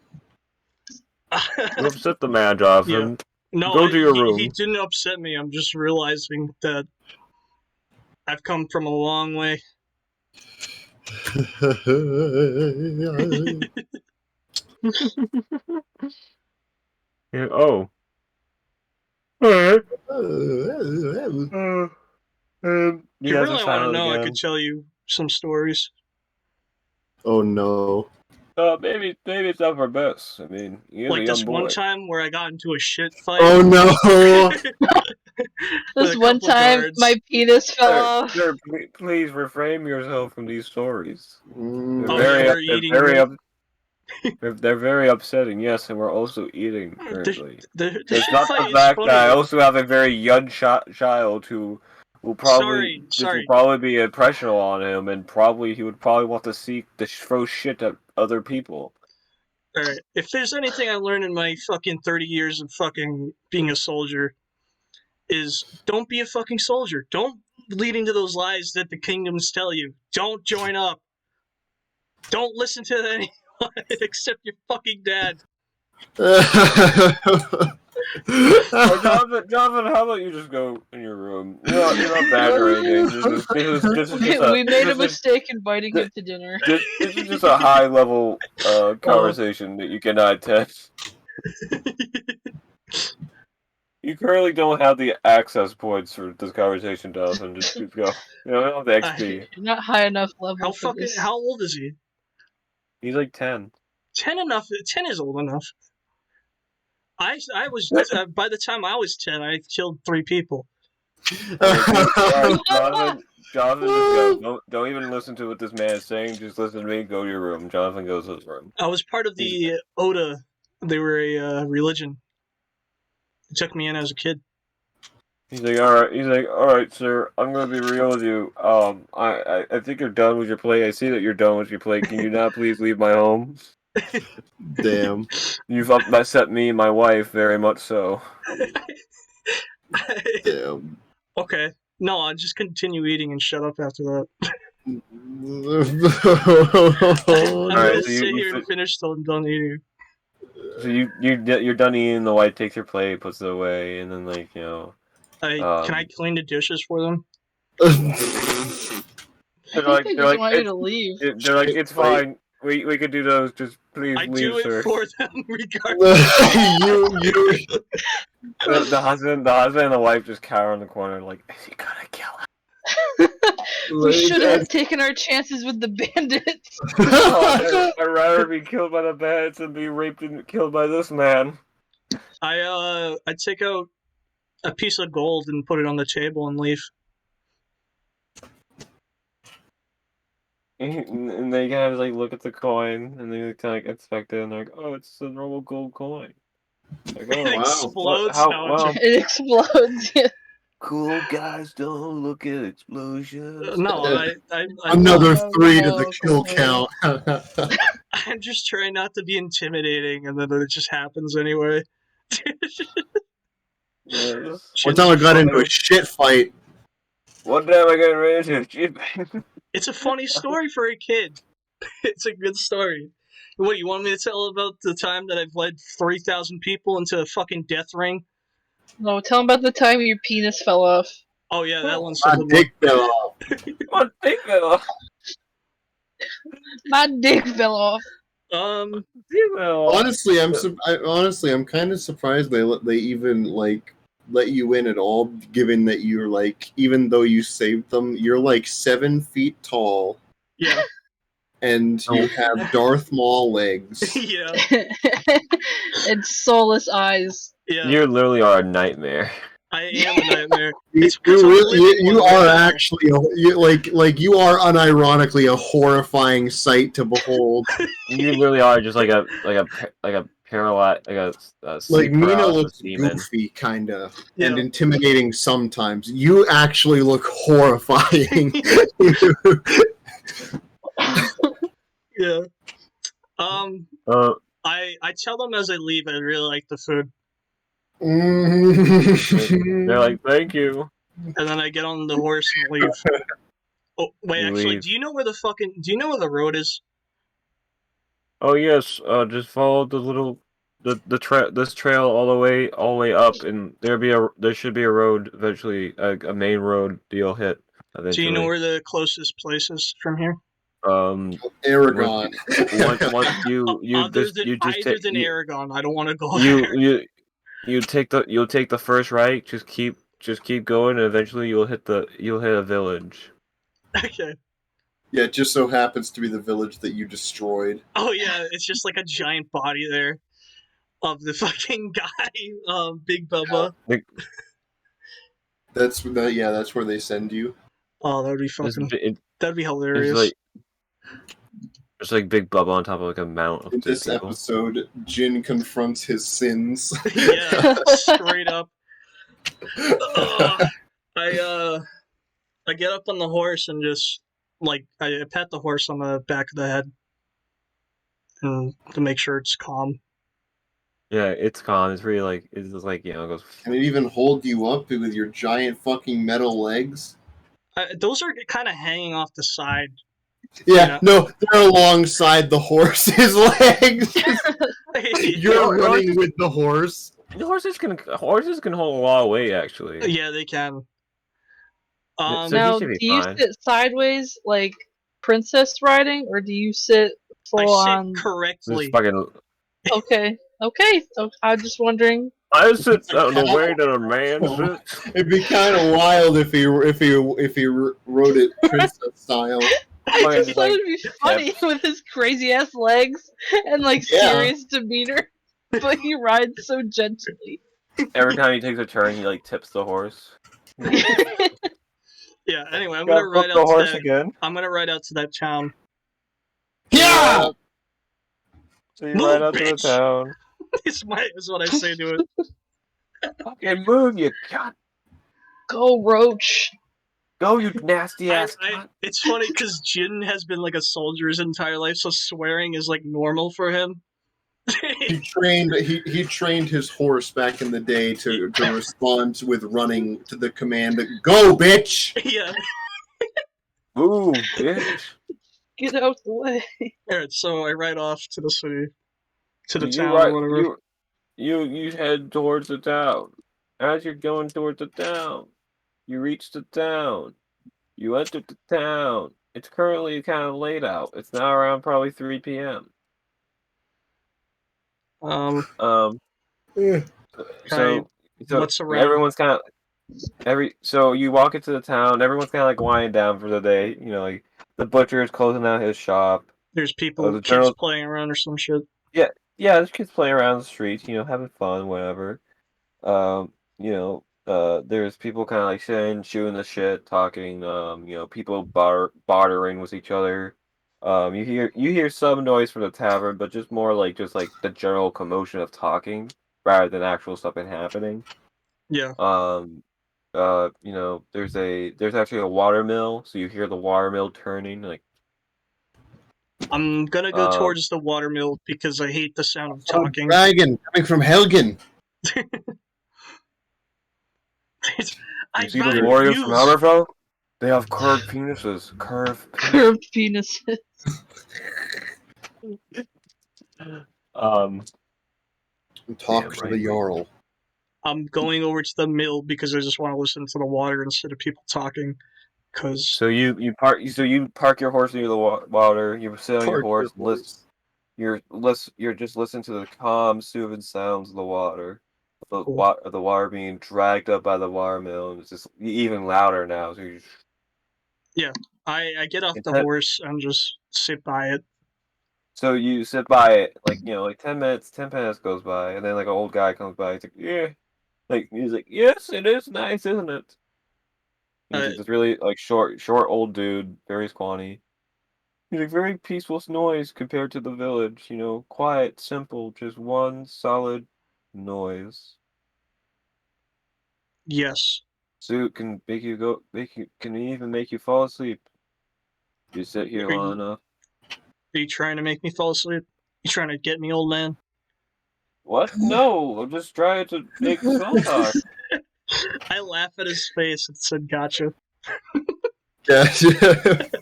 You upset the man, Jonathan. No, Go to your room. He didn't upset me. I'm just realizing that I've come from a long way. Yeah, oh. Alright. If you guys really are want to silent know, I again. could tell you some stories. Oh no. Maybe it's not for best. I mean, you're Like a young this boy. one time where I got into a shit fight. Oh no. With This a one couple time, guards. my penis fell off. Sir, please refrain yourself from these stories. Mm. Oh, yeah, we're eating, They're very upsetting, yes, and we're also eating currently. The It's shit not fight the is fact funny. that I also have a very young child who will probably Sorry. will probably be impressionable on him, and he would probably want to throw shit at other people. Alright, if there's anything I learned in my fucking 30 years of fucking being a soldier, is don't be a fucking soldier. Don't lead into those lies that the kingdoms tell you. Don't join up. Don't listen to Except your fucking dad. Oh, Jonathan, how about you just go in your room? You're not bad or anything. This is just a We made a this is mistake inviting him to dinner. this is just a high level conversation that you cannot test. You currently don't have the access points for this conversation, Jonathan. Just go. You don't have the XP. You're not high enough level for this. How old is he? He's like 10. 10 enough. 10 is old enough. I was by the time I was 10, I killed 3 people. Alright, Jonathan, just go. Don't even listen to what this man is saying. Just listen to me. Go to your room. Jonathan goes to his room. I was part of the Oda. They were a religion. They took me in as a kid. He's like, all right, sir. I'm gonna be real with you. I think you're done with your play. I see that you're done with your play. Can you not please leave my home? Damn. You've upset me and my wife very much so. Damn. Okay. No, I'll just continue eating and shut up after that. I'm gonna sit here and finish till I'm done eating. So you're done eating. The wife takes your plate, puts it away, and then Can I clean the dishes for them? I think they just want you to leave. They're like, it's fine. We could do those. Just please leave, do sir. it for them regardless. The husband and the wife just cower in the corner, like, is he gonna kill him? We should have taken our chances with the bandits. I'd rather be killed by the bandits than be raped and killed by this man. I'd take out a piece of gold and put it on the table and leave. And they kind of like look at the coin and they kind of inspect it and they're like, oh, it's a normal gold coin. Like, oh, It wow. explodes. Wow. It explodes. Yeah. Cool guys don't look at explosions. No, I Another 3 to the kill count. I'm just trying not to be intimidating, and then it just happens anyway. Yes. One time I got into a shit fight. One time I got ready to shit. It's a funny story for a kid. It's a good story. What, you want me to tell about the time that I've led 3,000 people into a fucking death ring? No, tell him about the time your penis fell off. Oh yeah, that one's My a good dick fell off. My dick fell off. My dick fell off. one. Honestly, I'm kind of surprised they even like let you in at all, given that you're like, even though you saved them, you're like 7 feet tall. Yeah. And you have Darth Maul legs. Yeah. And soulless eyes. Yeah. You literally are a nightmare. I am a nightmare. You are actually you are unironically a horrifying sight to behold. You literally are just like a paralyzed, Like Mina looks demon. goofy, kinda, Yeah. and intimidating sometimes. You actually look horrifying. Yeah. I tell them as I leave I really like the food, They're like, thank you. and then I get on the horse and leave. Oh wait, You actually, leave. do you know where the road is? Oh yes, just follow this trail all the way up, and there should be a road eventually, a main road that you'll hit eventually. Do you know where the closest place is from here? Aragon. Once you Other than Aragon, I don't want to go there. you'll take the first right. Just keep going, and eventually you'll hit a village. Okay. Yeah, it just so happens to be the village that you destroyed. Oh yeah, it's just like a giant body there of the fucking guy, Big Bubba. That's where they send you. Oh, that would be that'd be hilarious. It's like Big Bubba on top of like a mount of In this people. episode, Jin confronts his sins. Yeah, straight up. I get up on the horse and just like I pat the horse on the back of the head, and to make sure it's calm. Yeah, it's calm. It's really like it's just like, it goes. Can it even hold you up with your giant fucking metal legs? Those are kind of hanging off the side. Yeah, no, they're alongside the horse's legs. You're running with the horse. Horses can hold a lot of weight, actually. Yeah, they can. So he Now, should be do you fine. sit sideways like princess riding, or do you sit I full sit on? Just correctly. fucking. Okay, so I'm just wondering. I sit the way that a man sits. It'd be kind of wild if he wrote it princess style. I Fucking just thought it'd be funny with his crazy ass legs and like Yeah. serious demeanor, but he rides so gently. Every time he takes a turn, he like tips the horse. Yeah. Anyway, I'm Gotta gonna ride flip the out to horse that. again. I'm gonna ride out to that town. Yeah. So you Move, ride out to the bitch! town. is what I say to it. Fucking move, you cunt! Go, Roach. Go, you nasty ass cunt! It's funny because Jin has been like a soldier his entire life, so swearing is like normal for him. He trained his horse back in the day to respond with running to the command "Go, bitch!" Yeah. Move, bitch! Get out the way. Alright, so I ride off to the city, to the You town right, or whatever. you head towards the town. As you're going towards the town, you reach the town. You enter the town. It's currently kind of late out. It's now around probably 3 p.m. Yeah. So what's around? everyone's kind of so you walk into the town. Everyone's kind of like winding down for the day. You know, like the butcher is closing down his shop. There's people, the kids journal- playing around or some shit. Yeah, there's kids playing around the streets. You know, having fun, whatever. There's people kind of like saying, shooting the shit, talking. People bartering with each other. You hear some noise from the tavern, but just more like the general commotion of talking rather than actual stuff happening. Yeah. There's actually a water mill, so you hear the water mill turning. Like, I'm gonna go towards the watermill because I hate the sound of Oh, talking. dragon coming from Helgen. you see those warriors from Hammerfell? They have curved penises. Curved penises. Talk to the Jarl. I'm going over to the mill because I just want to listen to the water instead of people talking. So you park your horse near the water. You sit on your horse. You're just listening to the calm, soothing sounds of the water. The water being dragged up by the water mill, and it's just even louder now. So yeah, I get off the horse and just sit by it. So you sit by it, like 10 minutes. 10 minutes goes by, and then like an old guy comes by. He's like, yeah, he's like, yes, it is nice, isn't it? He's like this really like short old dude, very scrawny. He's like, very peaceful noise compared to the village. Quiet, simple, just one solid noise. Yes. So it can can even make you fall asleep. You sit here long enough. Are you trying to make me fall asleep? You trying to get me, old man? What? No, I'm just trying to make small talk. I laugh at his face and said, "Gotcha." Gotcha.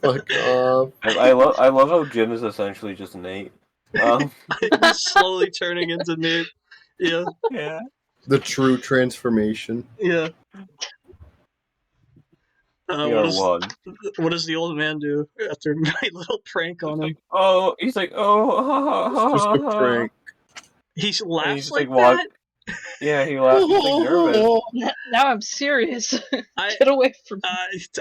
Fuck off. I love how Jim is essentially just Nate. He's slowly turning into Nate. Yeah. Yeah. The true transformation. Yeah. What does the old man do after my little prank on him? He's like, oh, It's just a prank. He laughs like that? that? Yeah, he laughs. He's like nervous. Now I'm serious. Get away from me.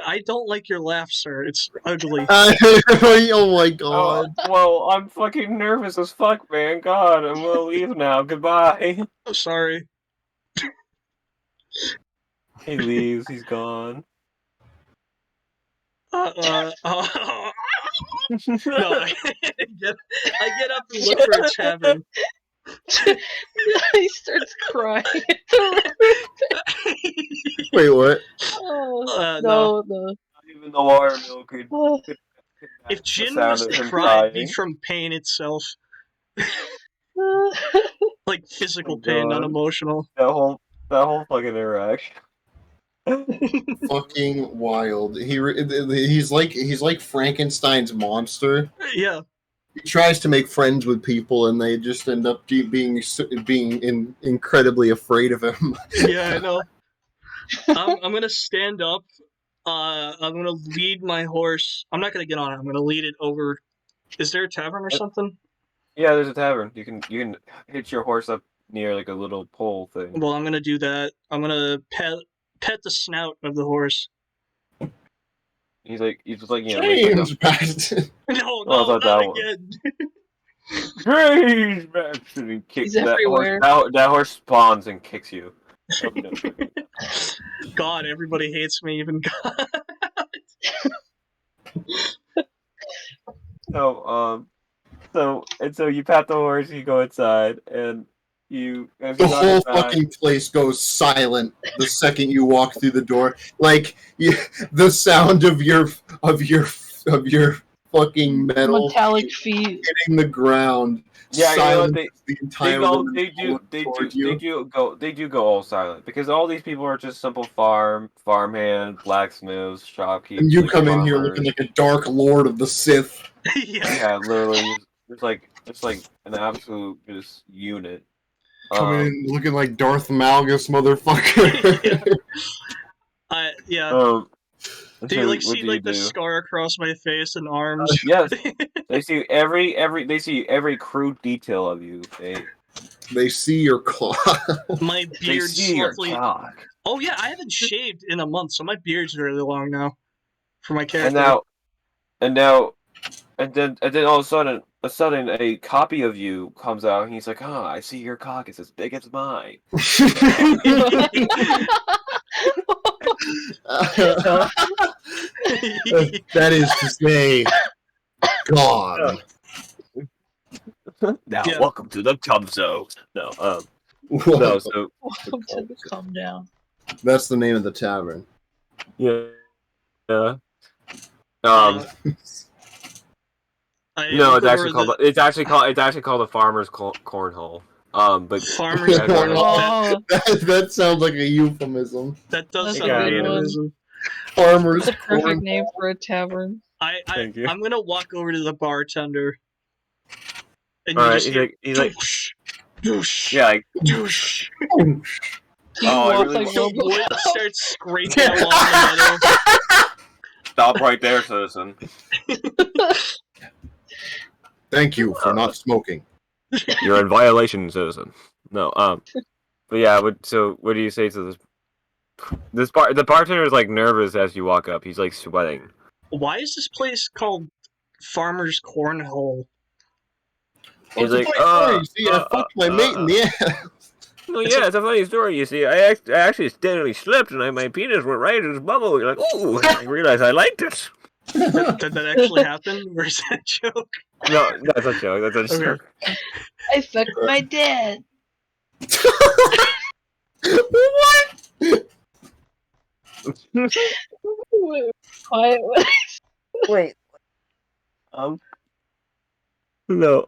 I don't like your laugh, sir. It's ugly. Oh my god. Well, I'm fucking nervous as fuck, man. God, I'm gonna leave now. Goodbye. Oh, sorry. He leaves. He's gone. No, I get up and look for a tavern. He starts crying. Wait, what? Oh, no. Not even the water mill could if Jin was to cry, it'd be from pain itself. Like physical pain, not emotional. That whole fucking interaction. Fucking wild. He's like Frankenstein's monster. Yeah. He tries to make friends with people, and they just end up being incredibly afraid of him. Yeah, I know. I'm gonna stand up. I'm gonna lead my horse. I'm not gonna get on it. I'm gonna lead it over. Is there a tavern or something? Yeah, there's a tavern. You can hitch your horse up near like a little pole thing. Well, I'm gonna do that. I'm gonna pet the snout of the horse. He's just like James Paxton. No, Oh, I thought that not one. again. James Paxton and kicks He's that everywhere. horse. That horse spawns and kicks you. Oh, no. God, everybody hates me, even God. So you pat the horse, you go inside, and as The you go whole inside, fucking place goes silent the second you walk through the door. Like the sound of your fucking metal Metallic feet. hitting the ground. Yeah, you know what, silent the entire room they do go all silent because all these people are just simple farmhands, blacksmiths, shopkeepers. And you like come in here farmers. looking like a dark lord of the Sith. Yeah. Yeah, literally, it's like an absolute just unit. Coming in looking like Darth Malgus, motherfucker. Yeah. Do you so like what see do like you the do? scar across my face and arms? Yes, they see every crude detail of you. They see your claw. My They beard's see your lovely. cock. Oh yeah, I haven't shaved in a month, so my beard's really long now. For my character. And then all of a sudden a copy of you comes out and he's like, "Oh, I see your cock is as big as mine." That is to say, God. Now, Yeah. welcome to the Chum Zone. No, so Welcome to the calm down. That's the name of the tavern. yeah. Uh, No, it's actually called the Farmer's Cornhole. But Farmer's Yeah, Cornhole. Oh, That sounds like a euphemism. That does That's sound a like good an one. euphemism. Farmer's that's a perfect corn. name for a tavern. Thank you. I'm gonna walk over to the bartender. And All you right, just hear, he's like, "Doosh, doosh, yeah, like, doosh." You Oh, I walk really like The Robo. wood starts scraping along the metal. stop right there, citizen. Thank you for not smoking. You're in violation, citizen. No, but yeah, so what do you say to the bartender is like nervous as you walk up. He's like sweating. Why is this place called Farmer's Cornhole? He's It's a like, funny story. See, I fucked my mate in the ass. Well, yeah, it's a funny story. You see, I actually accidentally slipped, and my penis went right in his bubble. You're like, ooh, I realized I liked it. Did that actually happen? Or is that a joke? No, that's a joke. That's a Okay. joke. I fucked my dad. What? Quiet. Wait. No.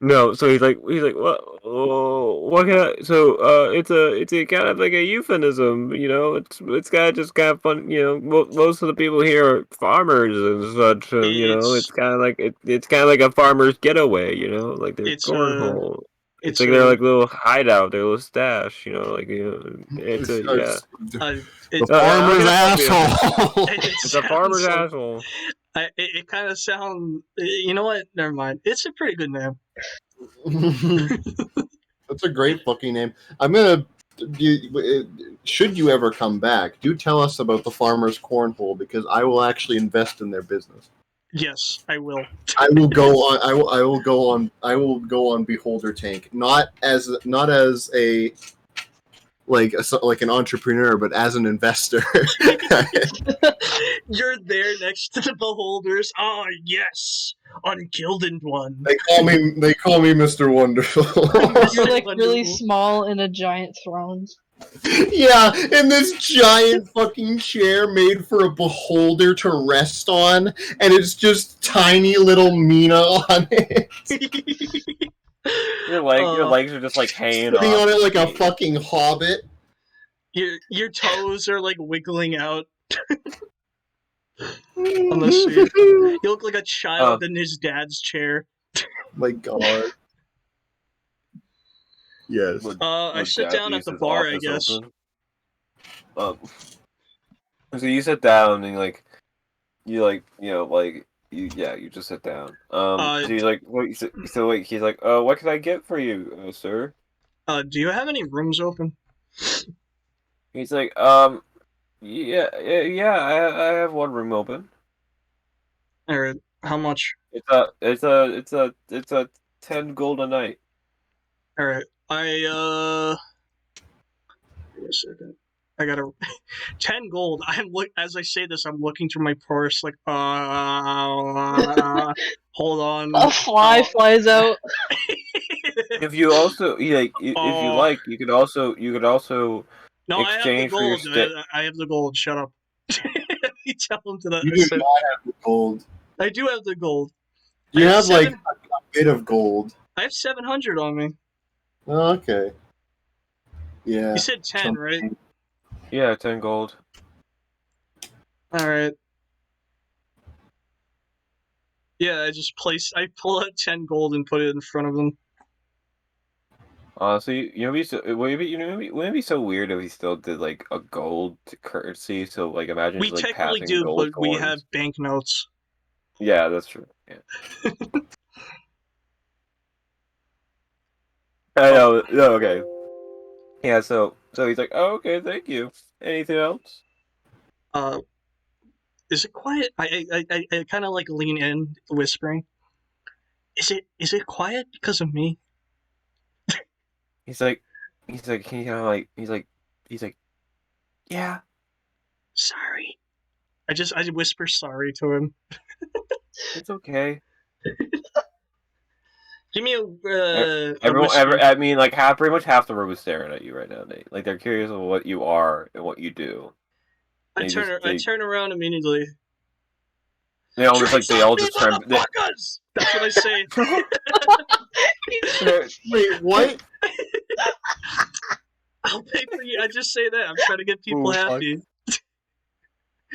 No. So he's like, what? Oh, what can I? So, it's a kind of like a euphemism, you know. It's kind of fun, you know. Most of the people here are farmers and such, and you know, it's kind of like it's kind of like a farmer's getaway, you know, like their It's cornhole. It's it's like a- their like little hideout, their little stash, you know, like it's a yeah. The It, farmer's yeah. asshole. It's a farmer's asshole. It kind of sounds. You know what? Never mind. It's a pretty good name. That's a great fucking name. I'm gonna. Should you ever come back, do tell us about the farmer's cornhole because I will actually invest in their business. Yes, I will. I will go on. I will go on. I will go on Beholder Tank, not as a like an entrepreneur, but as an investor. You're there next to the beholders. Oh yes, Unkilled one. They call me Mr. Wonderful. You're like really Wonderful. small in a giant throne. Yeah, in this giant fucking chair made for a beholder to rest on, and it's just tiny little Mina on it. Your legs are just like hanging Sitting off on it the like a seat. fucking hobbit. Your toes are like wiggling out on the seat. You look like a child in his dad's chair. My God. Yes. I sit down at the bar, I guess. So you sit down and you just sit down. So he's like, wait, he's like, what can I get for you, sir? Do you have any rooms open? He's like, yeah, I have one room open. Alright, how much? It's a 10 gold a night. Alright, wait a second. I got 10 gold. As I say this, I'm looking through my purse, like, hold on. A fly flies out. If you also if you like, you could also No, I have the exchange for your gold. stick. I have the gold. Shut up. You tell him to that. You do not have the gold. I do have the gold. You I have like seven- a bit of gold. I have 700 on me. Oh, okay. Yeah. You said 10, right? Yeah, 10 gold. Alright. Yeah, I pull out 10 gold and put it in front of them. Honestly, wouldn't it be so weird if he still did like a gold currency? So like, imagine We just, like, technically passing do, gold but we coins. have banknotes. Yeah, that's true. Yeah. I know. No, okay. Yeah. So he's like, oh, okay, thank you. Anything else? Is it quiet? I kind of like lean in, whispering. Is it quiet because of me? He's like, yeah. Sorry. I whisper sorry to him. It's okay. Give me a I mean, like pretty much half the room is staring at you right now, Nate. Like they're curious of what you are and what you do. I turn around immediately. They all just Drinks they on all me, just turn. motherfuckers! That's what I say. Wait, what? I'll pay for you. I just say that. I'm trying to get people happy.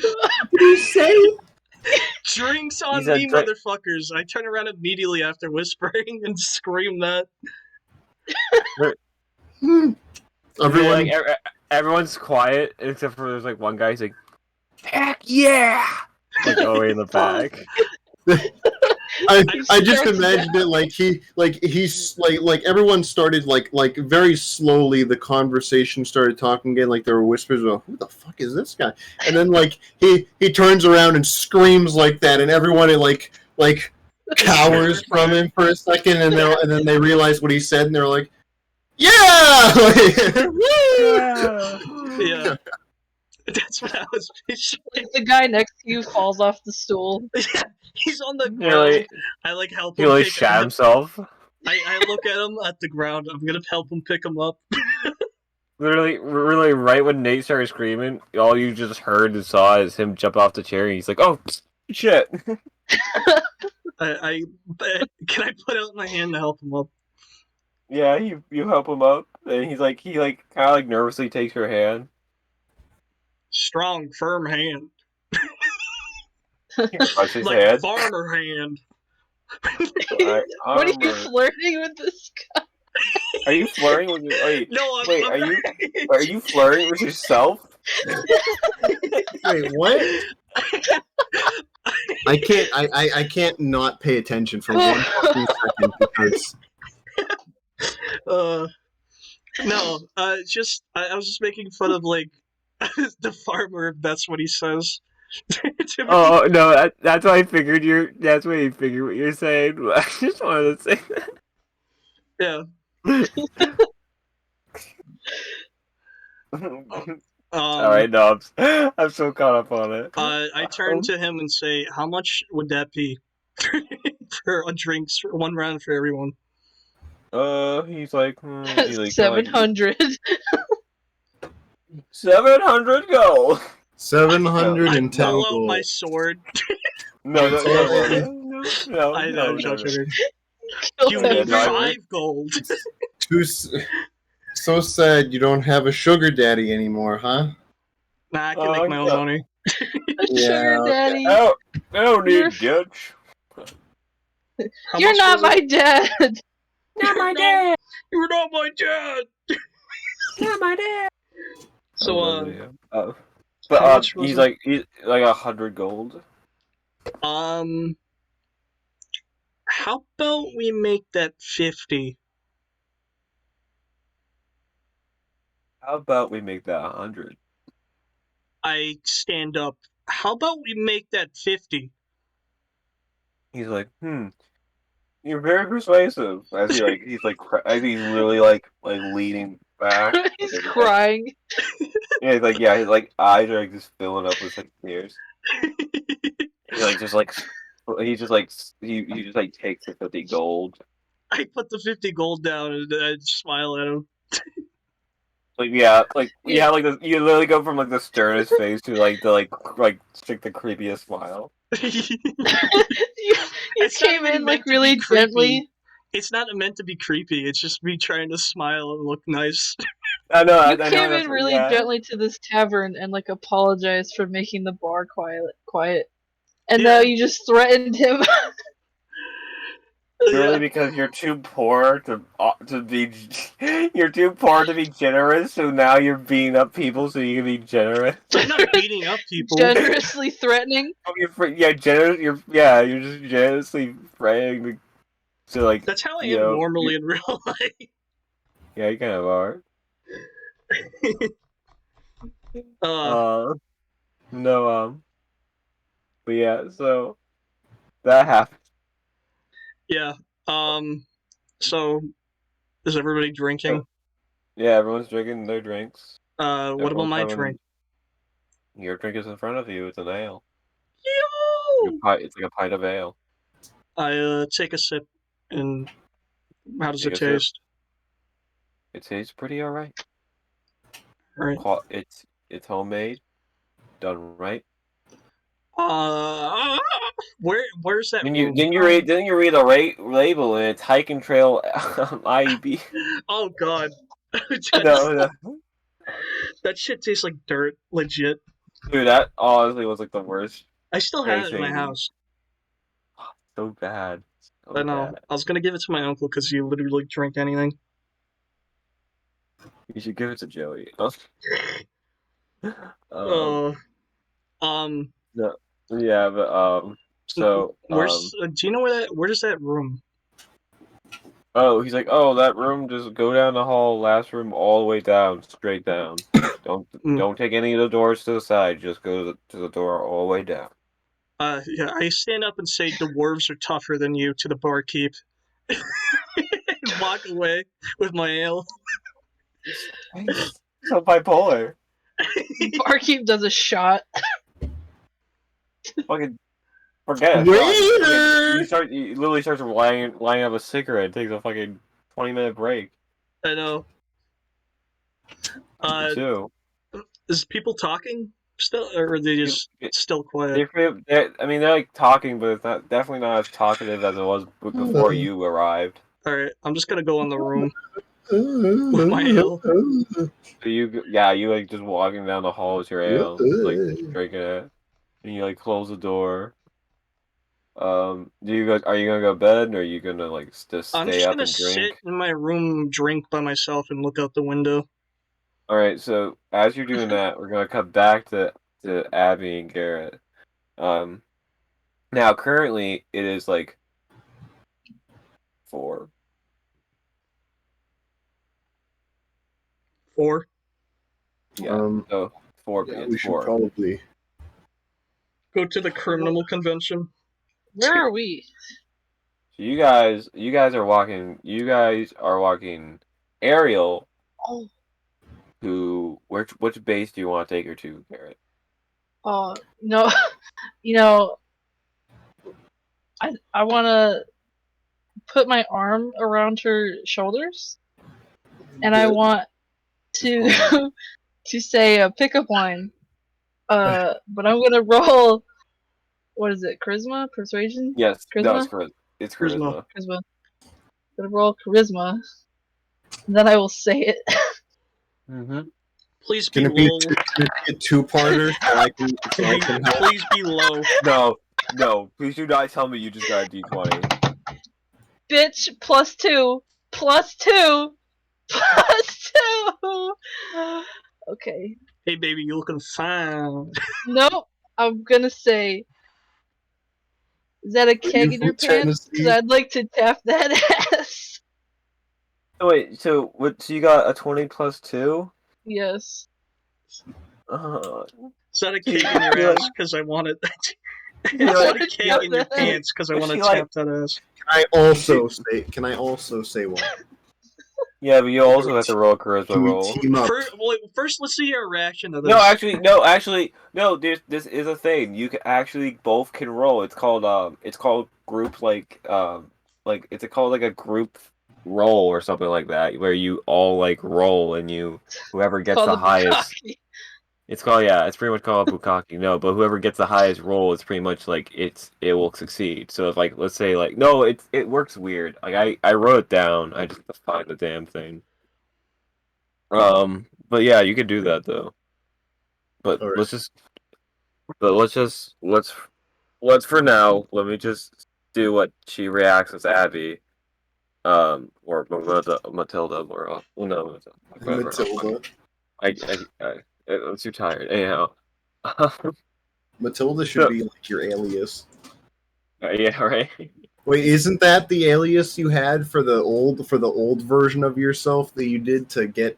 What did you say? Drinks on He said me, motherfuckers! I turn around immediately after whispering and scream that. Everyone, Like, everyone's quiet except for there's like one guy who's like, heck yeah! Like going in the back. I just imagined it like he's like everyone started like very slowly the conversation started talking again, like there were whispers about who the fuck is this guy, and then like he turns around and screams like that, and everyone like cowers from him for a second, and then they realize what he said, and they're like, yeah, Yeah. That's what I was picturing. Like the guy next to you falls off the stool. He's on the Yeah, ground. like, I like help he him like pick shat up. himself. I look at him at the ground. I'm gonna help him pick him up. Literally, right when Nate started screaming, all you just heard and saw is him jump off the chair, and he's like, "Oh, shit!" Can I put out my hand to help him up? Yeah, you help him up, and he kind of like nervously takes your hand. Strong, firm hand. He crushes his Like hand. farmer hand. Alright, What are you armor. flirting with this guy? Are you flirting with your? No, Wait, are you flirting with yourself? wait, what? I can't not pay attention for 1 fucking second because No, just I was just making fun of like the farmer if that's what he says. To me. Oh no, that's why I figured That's why you figured what you're saying. I just wanted to say that. Yeah. All right, no, I'm so caught up on it. I turn to him and say, "How much would that be for a drinks for 1 round for everyone?" He's like, he's like 700. 700 gold. 710 I pull out gold. my sword. No. I know, no. joking. You Yeah, need no, I 5 gold. So sad you don't have a sugar daddy anymore, huh? Nah, I can make my own money. A sugar Yeah. daddy. I don't You're- need Dutch. How You're much not was it? my dad. Not my dad. You're not my dad. Not my dad. So, but how much was he's it? like 100 gold. Um, how about we make that 50? How about we make that 100? I stand up. How about we make that 50? He's like, you're very persuasive. As he's really like leaning back. He's And, crying. yeah, his like eyes are like just filling up with like tears. He just like he just like he just like takes the 50 gold. I put the 50 gold down and I smile at him. Like you literally go from like the sternest face to like the like the creepiest smile. you It's not came even in meant like to be really creepy. gently. It's not meant to be creepy. It's just me trying to smile and look nice. I know. You I know. came That's in really yeah. gently to this tavern and like apologized for making the bar quiet. And Yeah. now you just threatened him. Purely Yeah. because you're too poor to be you're too poor to be generous, so now you're beating up people so you can be generous. I'm not beating up people. Generously threatening. You're just generously praying to like That's how I am normally in real life. Yeah, you kind of are. No, but yeah, so that happened. Yeah. So is everybody drinking? Yeah, everyone's drinking their drinks. What about my drink? Your drink is in front of you. It's an ale. Yo! It's like a pint of ale. I take a sip, and how does it Take a sip. taste? It tastes pretty alright. Right. It's homemade, done right. Where's that room? Didn't you read the label and it's hiking trail IEB? Oh God. No. That shit tastes like dirt, legit. Dude, that honestly was like the worst. I still have it in my Tasting. house. So bad. I know. I was gonna give it to my uncle because he literally drink anything. You should give it to Joey. No, yeah, but so do you know where's that room? oh, he's like, oh, that room, just go down the hall, last room, all the way down, straight down. Don't take any of the doors to the side. Just go to the door all the way down. Yeah, I stand up and say dwarves are tougher than you to the barkeep, and walk away with my ale. So bipolar. Barkeep does a shot. Fucking forget it. He literally starts lining up a cigarette. It takes a fucking 20-minute break. I know. Too. Is people talking still, or are they just still quiet? They're like talking, but it's definitely not as talkative as it was before you arrived. All right, I'm just gonna go in the room with my ale. So you like just walking down the hall with your ale, like drinking it, and you like close the door. Are you gonna go to bed, or are you gonna like just stay I'm just up gonna and drink? sit in my room, drink by myself, and look out the window. All right, so as you're doing that, we're gonna cut back to Abby and Garrett. Now currently it is like 4. 4. Yeah. So 4. Yeah, It's we should 4. probably Go to the criminal convention. Where are we? So you guys are walking. You guys are walking. Ariel. Oh. Which base do you want to take her to, Garrett? Oh no, I want to put my arm around her shoulders, and I want to to say a pickup line. But I'm gonna roll. What is it? Charisma? Persuasion? Yes, Charisma? no, it's charisma. Charisma. Charisma. gonna roll charisma. And then I will say it. Mm-hmm. Please be Can it be, low. can it be a two-parter so I can help? Please be low. No. Please do not tell me you just got a D20. Bitch, +2. +2. +2. Okay. Hey baby, you looking fine. Nope. I'm gonna say, is that a keg you in your from pants? Because Tennessee? I'd like to tap that ass. Oh, wait, so what? So you got a 20 plus 2? Yes. Is that a cake in your ass? Because I want it. Is You're that like- a cake in your that. pants? Because I Was want to she like- tap that ass. Can I also say one? Yeah, but you also have to roll a charisma Can we roll. team up? First, let's see your reaction to this. No. This is a thing. You can actually both can roll. It's called group it's called like a group roll or something like that, where you all like roll and whoever gets Called the highest. bukkake. It's pretty much called a bukkake. No, but whoever gets the highest roll, it's pretty much like it will succeed. So if like let's say like no, it works weird. Like I wrote it down. I just have to find the damn thing. But yeah, you could do that though. But All right. let's for now. Let me just do what she reacts as Abby. Or Matilda, or well, no, whatever. Matilda. I'm too tired. Anyhow. Matilda should be like your alias. Yeah, right. Wait, isn't that the alias you had for the old version of yourself that you did to get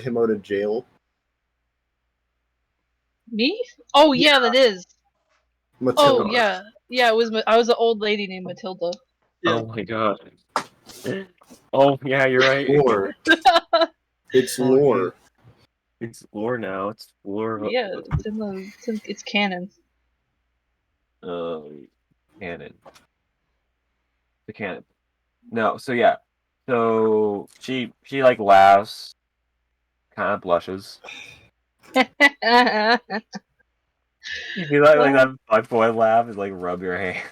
him out of jail? Me? Oh yeah, that is. Matilda. Oh yeah, yeah. It was. I was an old lady named Matilda. Yeah. Oh my god. Oh yeah, you're right. Lore. It's lore. It's lore now. It's lore. Yeah, it's canon. Canon. The canon. No, so yeah. So she like laughs, kind of blushes. You like that fuck boy laugh is like rub your hands.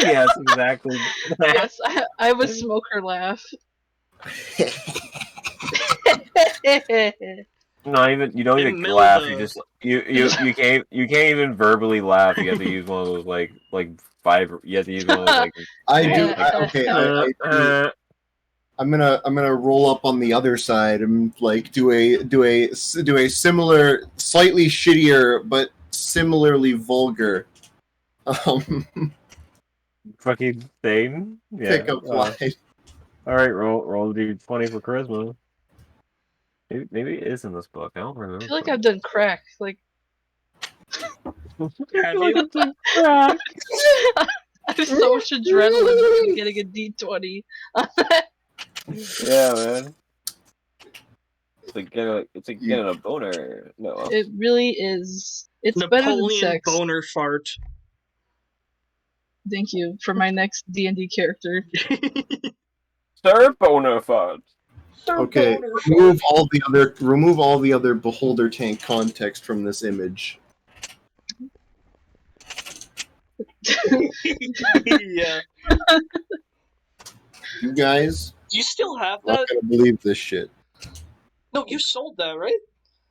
Yes, exactly. Yes, I have a smoker laugh. Not even you don't even laugh. You just you can't even verbally laugh. You have to use one of those like five. You have to use one of those like. I do. I'm gonna roll up on the other side and like do a similar, slightly shittier but similarly vulgar Fucking thing. Yeah. pickup line. All right, roll D20 for charisma. Maybe it is in this book. I don't I remember. feel like I've done crack. Like Have you? I have so much adrenaline from getting a D20. Yeah, man. It's like getting a boner. No. It really is. It's better than Napoleon sex. boner fart. Thank you for my next D&D character. Sir Bonafide. Okay, remove all the other beholder tank context from this image. Yeah. You guys Do you still have are not that? gonna believe this shit. No, you sold that, right?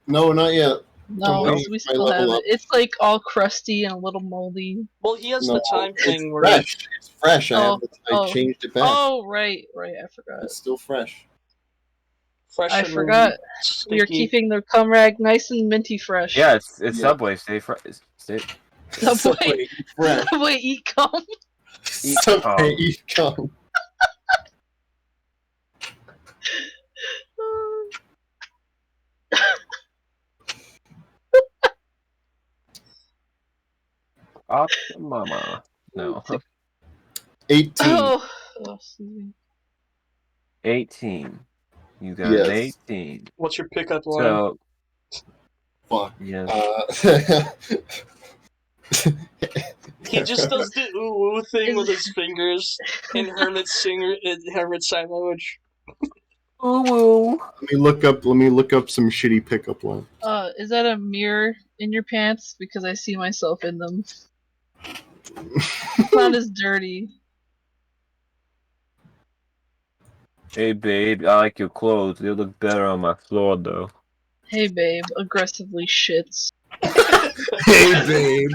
No, not yet. No, waiting we for my still have level it. up. It's like all crusty and a little moldy. Well, he has No, the time it's thing where fresh. It's fresh. I Oh. changed it back. Oh, right, I forgot. It's still fresh. fresh I and forgot. sticky. You're keeping the cum rag nice and minty fresh. Yeah, it's Yeah. Subway. Stay fresh. Subway. fresh. Subway eat cum. Subway eat cum. Mama. No. 18. Oh, excuse me. 18. You got Yes. an 18. What's your pickup line? So Fuck. yeah. He just does the ooh ooh thing with his fingers in Hermit sign language. Ooh. Let me look up some shitty pickup line. Is that a mirror in your pants? Because I see myself in them. It's not as dirty. Hey babe, I like your clothes. They look better on my floor though. Hey babe, aggressively shits. Hey, babe.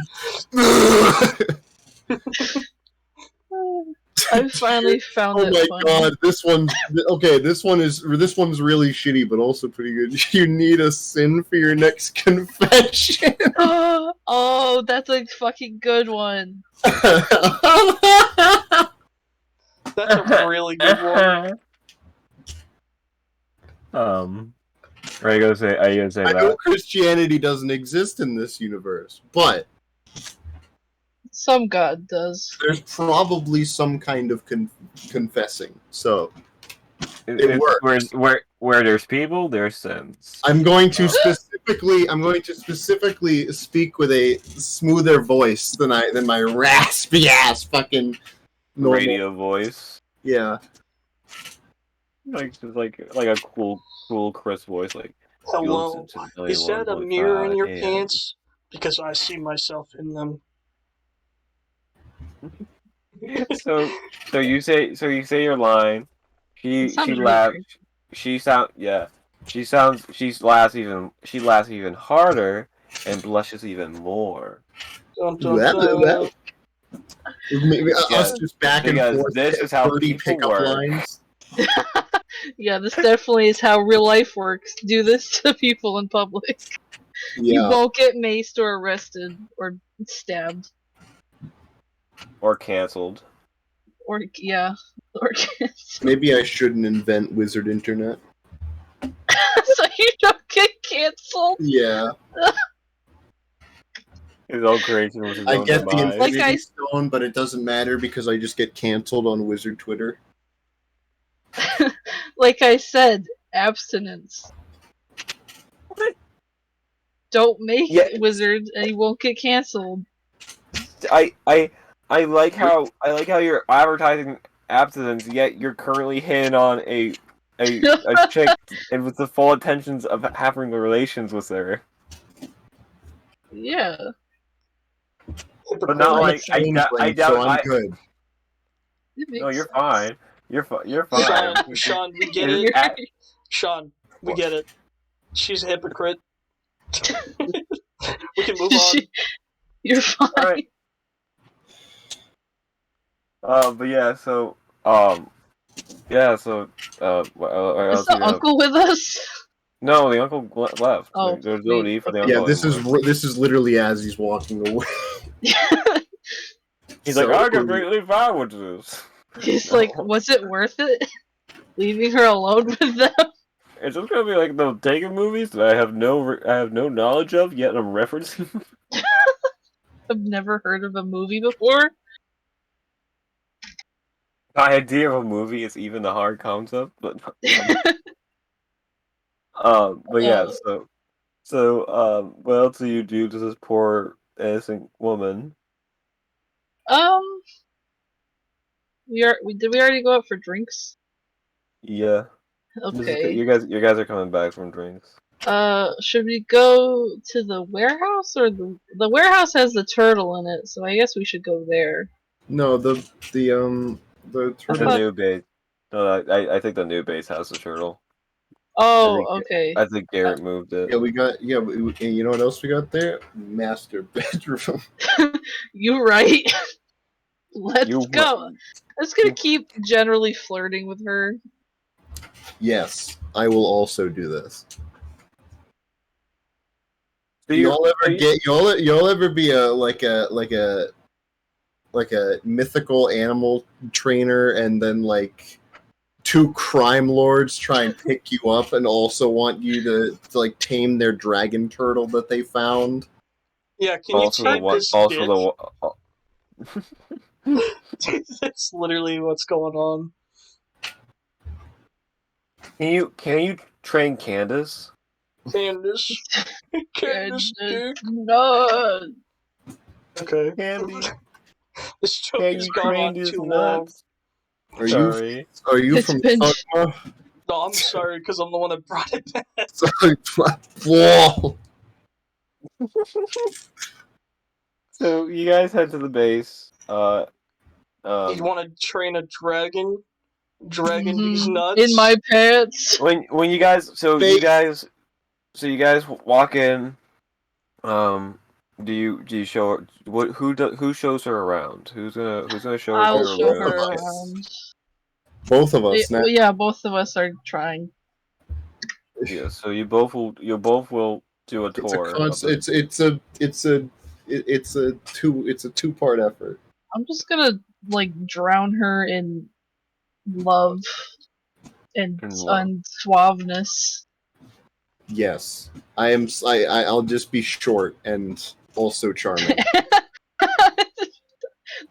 I finally found Oh it my funny. god, this one's okay. This one's really shitty, but also pretty good. You need a sin for your next confession. Oh, that's a fucking good one. That's a really good one. Are you gonna say I know that? Christianity doesn't exist in this universe, but Some god does. there's probably some kind of confessing. So it It's works. where there's people, there's sins. I'm going to specifically speak with a smoother voice than my raspy ass fucking normal. Radio voice. Yeah. Like just like a cool crisp voice like Hello. to Is that a mirror in your 91.5 AM. pants? Because I see myself in them. So you say your line. She Sounds really laughs. weird. She laughs even harder and blushes even more. Dun, dun, Well, dun. maybe us Because- just back and because forth. this is how 30 people pickup work. lines. Yeah, this definitely is how real life works. Do this to people in public. You Yeah. won't get maced or arrested or stabbed. Or canceled. Or, yeah. Or Maybe I shouldn't invent wizard internet. so you don't get canceled? Yeah. His own creation was his I own get the demise. Like Infinity Stone, but it doesn't matter because I just get canceled on wizard Twitter. Like I said, abstinence. Don't make Yeah. wizards and you won't get canceled. I like how you're advertising abstinence, yet you're currently hitting on a chick and with the full intentions of having relations with her. Yeah. But not like I Changeling, doubt so I'm good. It makes No, you're sense. fine. You're fine. Sean, we get It is it. Sean, we get it. She's a hypocrite. We can move on. You're fine. Alright. But yeah, so what Is else the do you have? uncle with us? No, the uncle left. Oh, There's no wait, need for the okay. uncle. Yeah, anymore. this is literally as he's walking away. He's So- like, I'm completely fine with this. He's No. like, was it worth it? Leaving her alone with them? Is this gonna be like the Taken movies that I have no knowledge of yet I'm referencing? I've never heard of a movie before. The idea of a movie is even a hard concept, but but yeah, what else do you do to this poor innocent woman? Did we already go out for drinks? Yeah, Okay. you guys are coming back from drinks. Should we go to the warehouse or the warehouse has the turtle in it, so I guess we should go there. No, the The turtle. new base. No, I think the new base has the turtle. Oh, I think- okay. I think Garrett moved it. Yeah, you know what else we got there? Master bedroom. You right. Let's You go. I'm just gonna keep generally flirting with her. Yes, I will also do this. So Y'all ever be like a mythical animal trainer and then like two crime lords try and pick you up and also want you to like tame their dragon turtle that they found? Yeah, can you take this bitch? That's literally what's going on. Can you train Candace? Candace. Candace, dude. No. Okay. Candy, This joke can has you gone on train these too long. nuts? Are Sorry. you It's from been- Sugma? No, I'm sorry, because I'm the one that brought it back. Whoa. So you guys head to the base. You want to train a dragon? Dragon these nuts? In my pants. when you guys you guys walk in. Do you show her who shows her around? Who's gonna show her I'll to show her her room? around. Both of us now. Well, yeah, both of us are trying. Yeah, so you both will do a It's a tour. it's a two-part effort. I'm just gonna drown her in love and In love. suaveness. Yes, I'll just be short and also charming.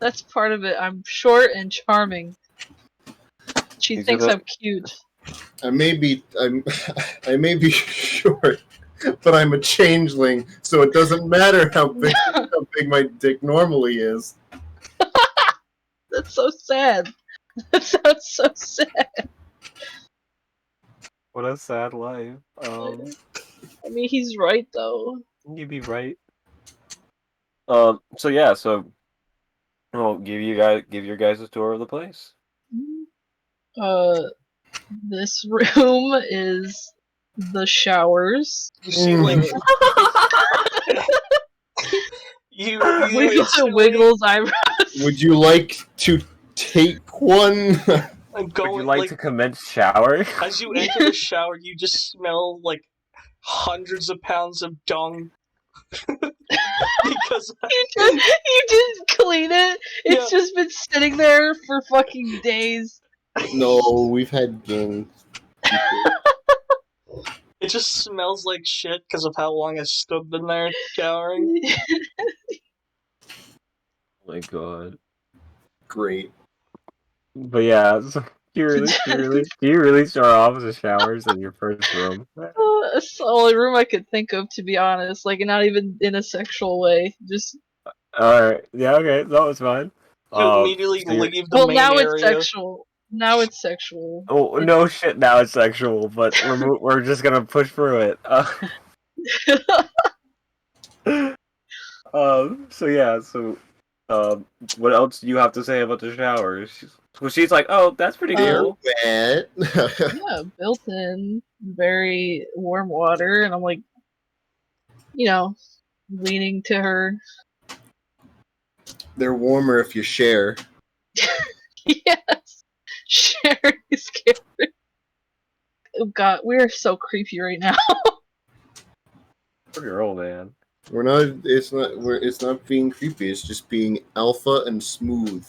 That's part of it. I'm short and charming. She He's thinks gonna- I'm cute. I may be short, but I'm a changeling, so it doesn't matter how big my dick normally is. That's so sad. That sounds so sad. What a sad life. I mean, he's right though. You'd be right. So yeah, I'll give your guys a tour of the place. This room is the showers. You see, like, you instantly Wiggles eyebrows. Would you like to take one? Would you like to commence shower? As you enter the shower, you just smell like hundreds of pounds of dung. Because You didn't clean it. It's Yeah. just been sitting there for fucking days. No, we've had games. it just smells like shit because of how long I stood in there showering. Oh my god. Great. But yeah, so you really start off with the showers in your first room. It's the only room I could think of, to be honest. Like, not even in a sexual way. Just Alright, yeah, okay, that was fine. You immediately so you're- leave the well, main now area. it's sexual. Now it's sexual. Oh no shit! Now it's sexual, but we're just gonna push through it. So yeah. So, what else do you have to say about the showers? She's like, oh, that's pretty They're cool. wet. Yeah, built in, very warm water, and I'm like, leaning to her. They're warmer if you share. Yes, sharing is scary. Oh god, we're so creepy right now. Girl, man. We're not. It's not. It's not being creepy. It's just being alpha and smooth.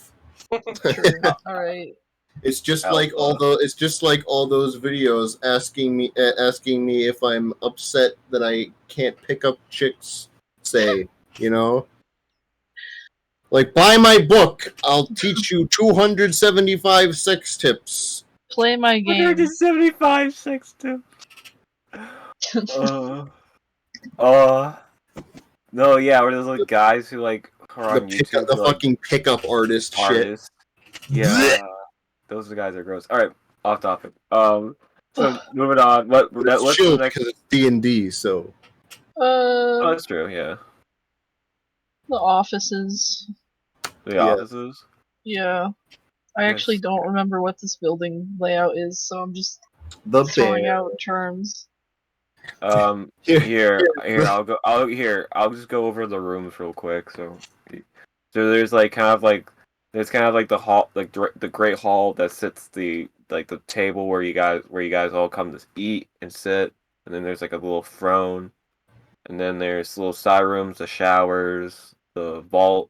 True. All right. It's just Alpha. like all those videos asking me if I'm upset that I can't pick up chicks. Say, like, buy my book. I'll teach you 275 sex tips. Play my game. 175 sex tips. No, yeah, where there's like guys who like are on YouTube. The fucking pickup artist shit. artists. Yeah, those guys are gross. All right, off topic. So moving on. What's Chill, the next? because it's D&D, so. Oh, that's true. Yeah, The offices. the Yeah. offices. Yeah. I actually don't remember what this building layout is, so I'm just The throwing bear. out terms. Here. I'll just go over the rooms real quick. So there's there's kind of like the hall, like the great hall that sits the table where you guys all come to eat and sit, and then there's like a little throne, and then there's little side rooms, the showers, the vault,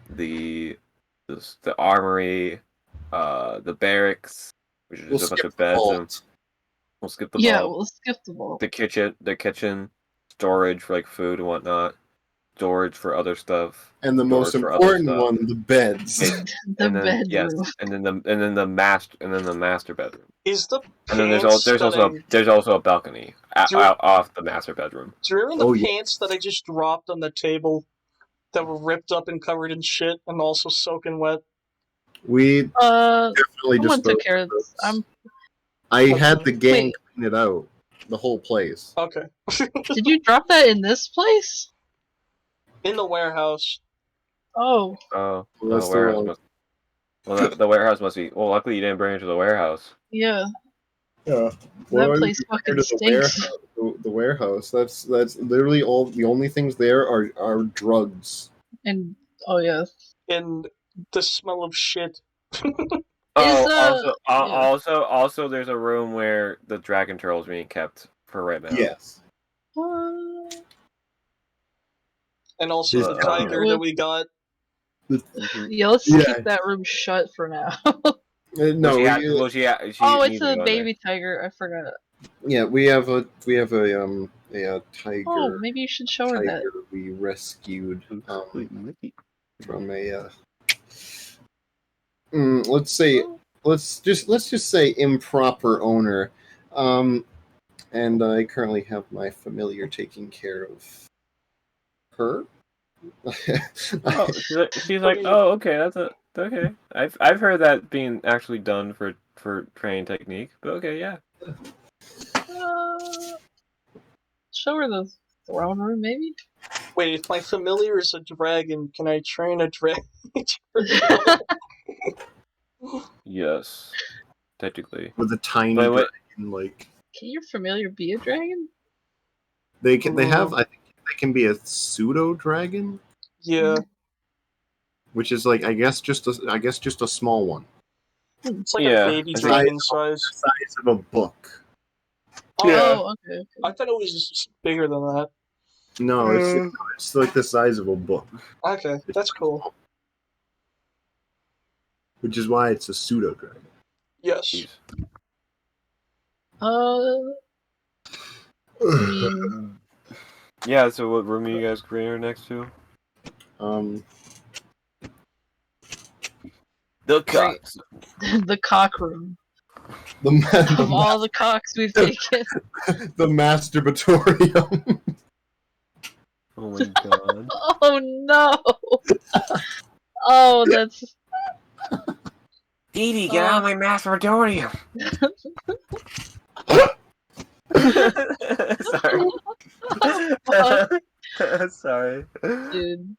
the armory, the barracks, which is We'll a bunch skip of the beds. vault. And we'll skip the Yeah, vault. we'll skip the vault. The kitchen, storage for like food and whatnot, storage for other stuff, And the most Storage for other important stuff. one, the beds. The and then, bedroom. yes, and then the master bedroom, Is the and then there's pants also a balcony out off the master bedroom. Do you remember the Oh, yeah. pants that I just dropped on the table that were ripped up and covered in shit and also soaking wet? We definitely Someone just. took care of this. I had the gang Wait. clean it out. The whole place. Okay. Did you drop that in this place? In the warehouse. Oh, Oh, Well, the that's the warehouse wrong. must. Well, the warehouse must be. Well, luckily you didn't bring it to the warehouse. yeah. Yeah. That Why would place you bring fucking her to the stinks. warehouse? The warehouse. That's literally all. The only things there are drugs. And oh yeah. And the smell of shit. Oh, Yeah. also, there's a room where the dragon turtle is being kept for right now. Yes. And also This the tiger that we got. Yeah, let's Yeah. keep that room shut for now. No, She Oh, needs it's to a go baby tiger. I forgot. yeah, we have a tiger. Oh, maybe you should show her that. Tiger we rescued from a let's say let's just say improper owner, and I currently have my familiar taking care of her. Oh, she's like, oh, okay, okay. I've heard that being actually done for training technique, but okay, yeah. Show her the throne room, maybe. Wait, if my familiar is a dragon, can I train a dragon? Yes, technically. With a tiny But wait, dragon, like Can your familiar be a dragon? they have. I think they can be a pseudo dragon, Yeah, which is like I guess just a small one, it's like Yeah, a baby I think- dragon size. the size of a book. Oh, okay. I thought it was bigger than that. No, it's like the size of a book, Okay, that's cool. which is why it's a pseudo dragon. Yes. Jeez. I mean, Yeah, so what room are you guys creating her next to? The cocks. the cock room. The Of all the cocks we've taken. the masturbatorium. Oh my god. Oh no! Oh, that's. Dee Dee, get out of my masturbatorium! Sorry. Sorry. Dude.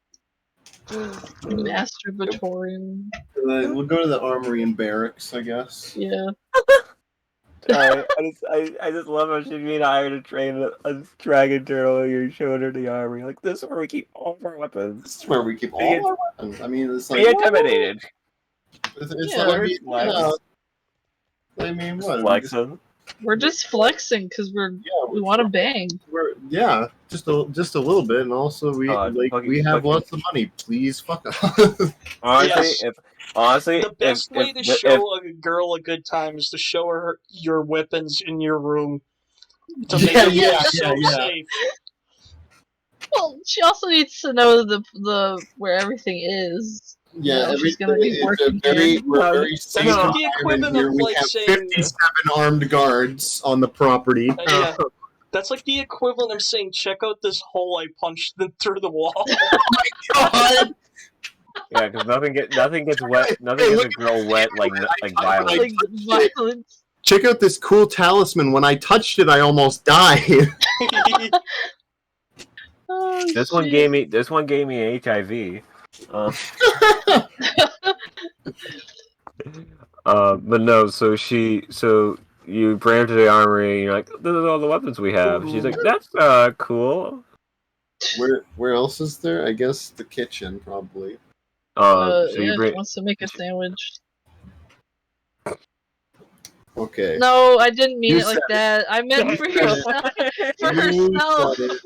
Masturbatorium. We'll go to the armory and barracks, I guess. Yeah. Sorry, I just love how she's being hired to train a dragon turtle. You're showing her the armory. Like, this is where we keep all of our weapons. This is where we keep all our weapons. I mean, it's like Be intimidated. it's Yeah. like, I mean, I mean, what? Flexing. We're just flexing because we want to bang. We're just a little bit, and also we have lots of money. Please fuck us. Honestly, Yes. The best way to show a girl a good time is to show her your weapons in your room. To make her feel so safe. Well, she also needs to know the where everything is. Yeah, she's gonna be working we're very safe That's the equivalent here. of We like have saying 57 armed guards on the property. yeah. That's like the equivalent of saying, check out this hole I punched through the wall. God. Yeah, because nothing gets wet. Nothing gets a girl wet like violence. Like violence. Check out this cool talisman. When I touched it, I almost died. Oh, This one gave me HIV. But no. So you bring her to the armory. And you're like, this is all the weapons we have. She's like, that's cool. Where else is there? I guess the kitchen, probably. So yeah, you bring. she wants to make a sandwich. Okay. No, I didn't mean You it like said that. I meant for yourself. For You herself. said it.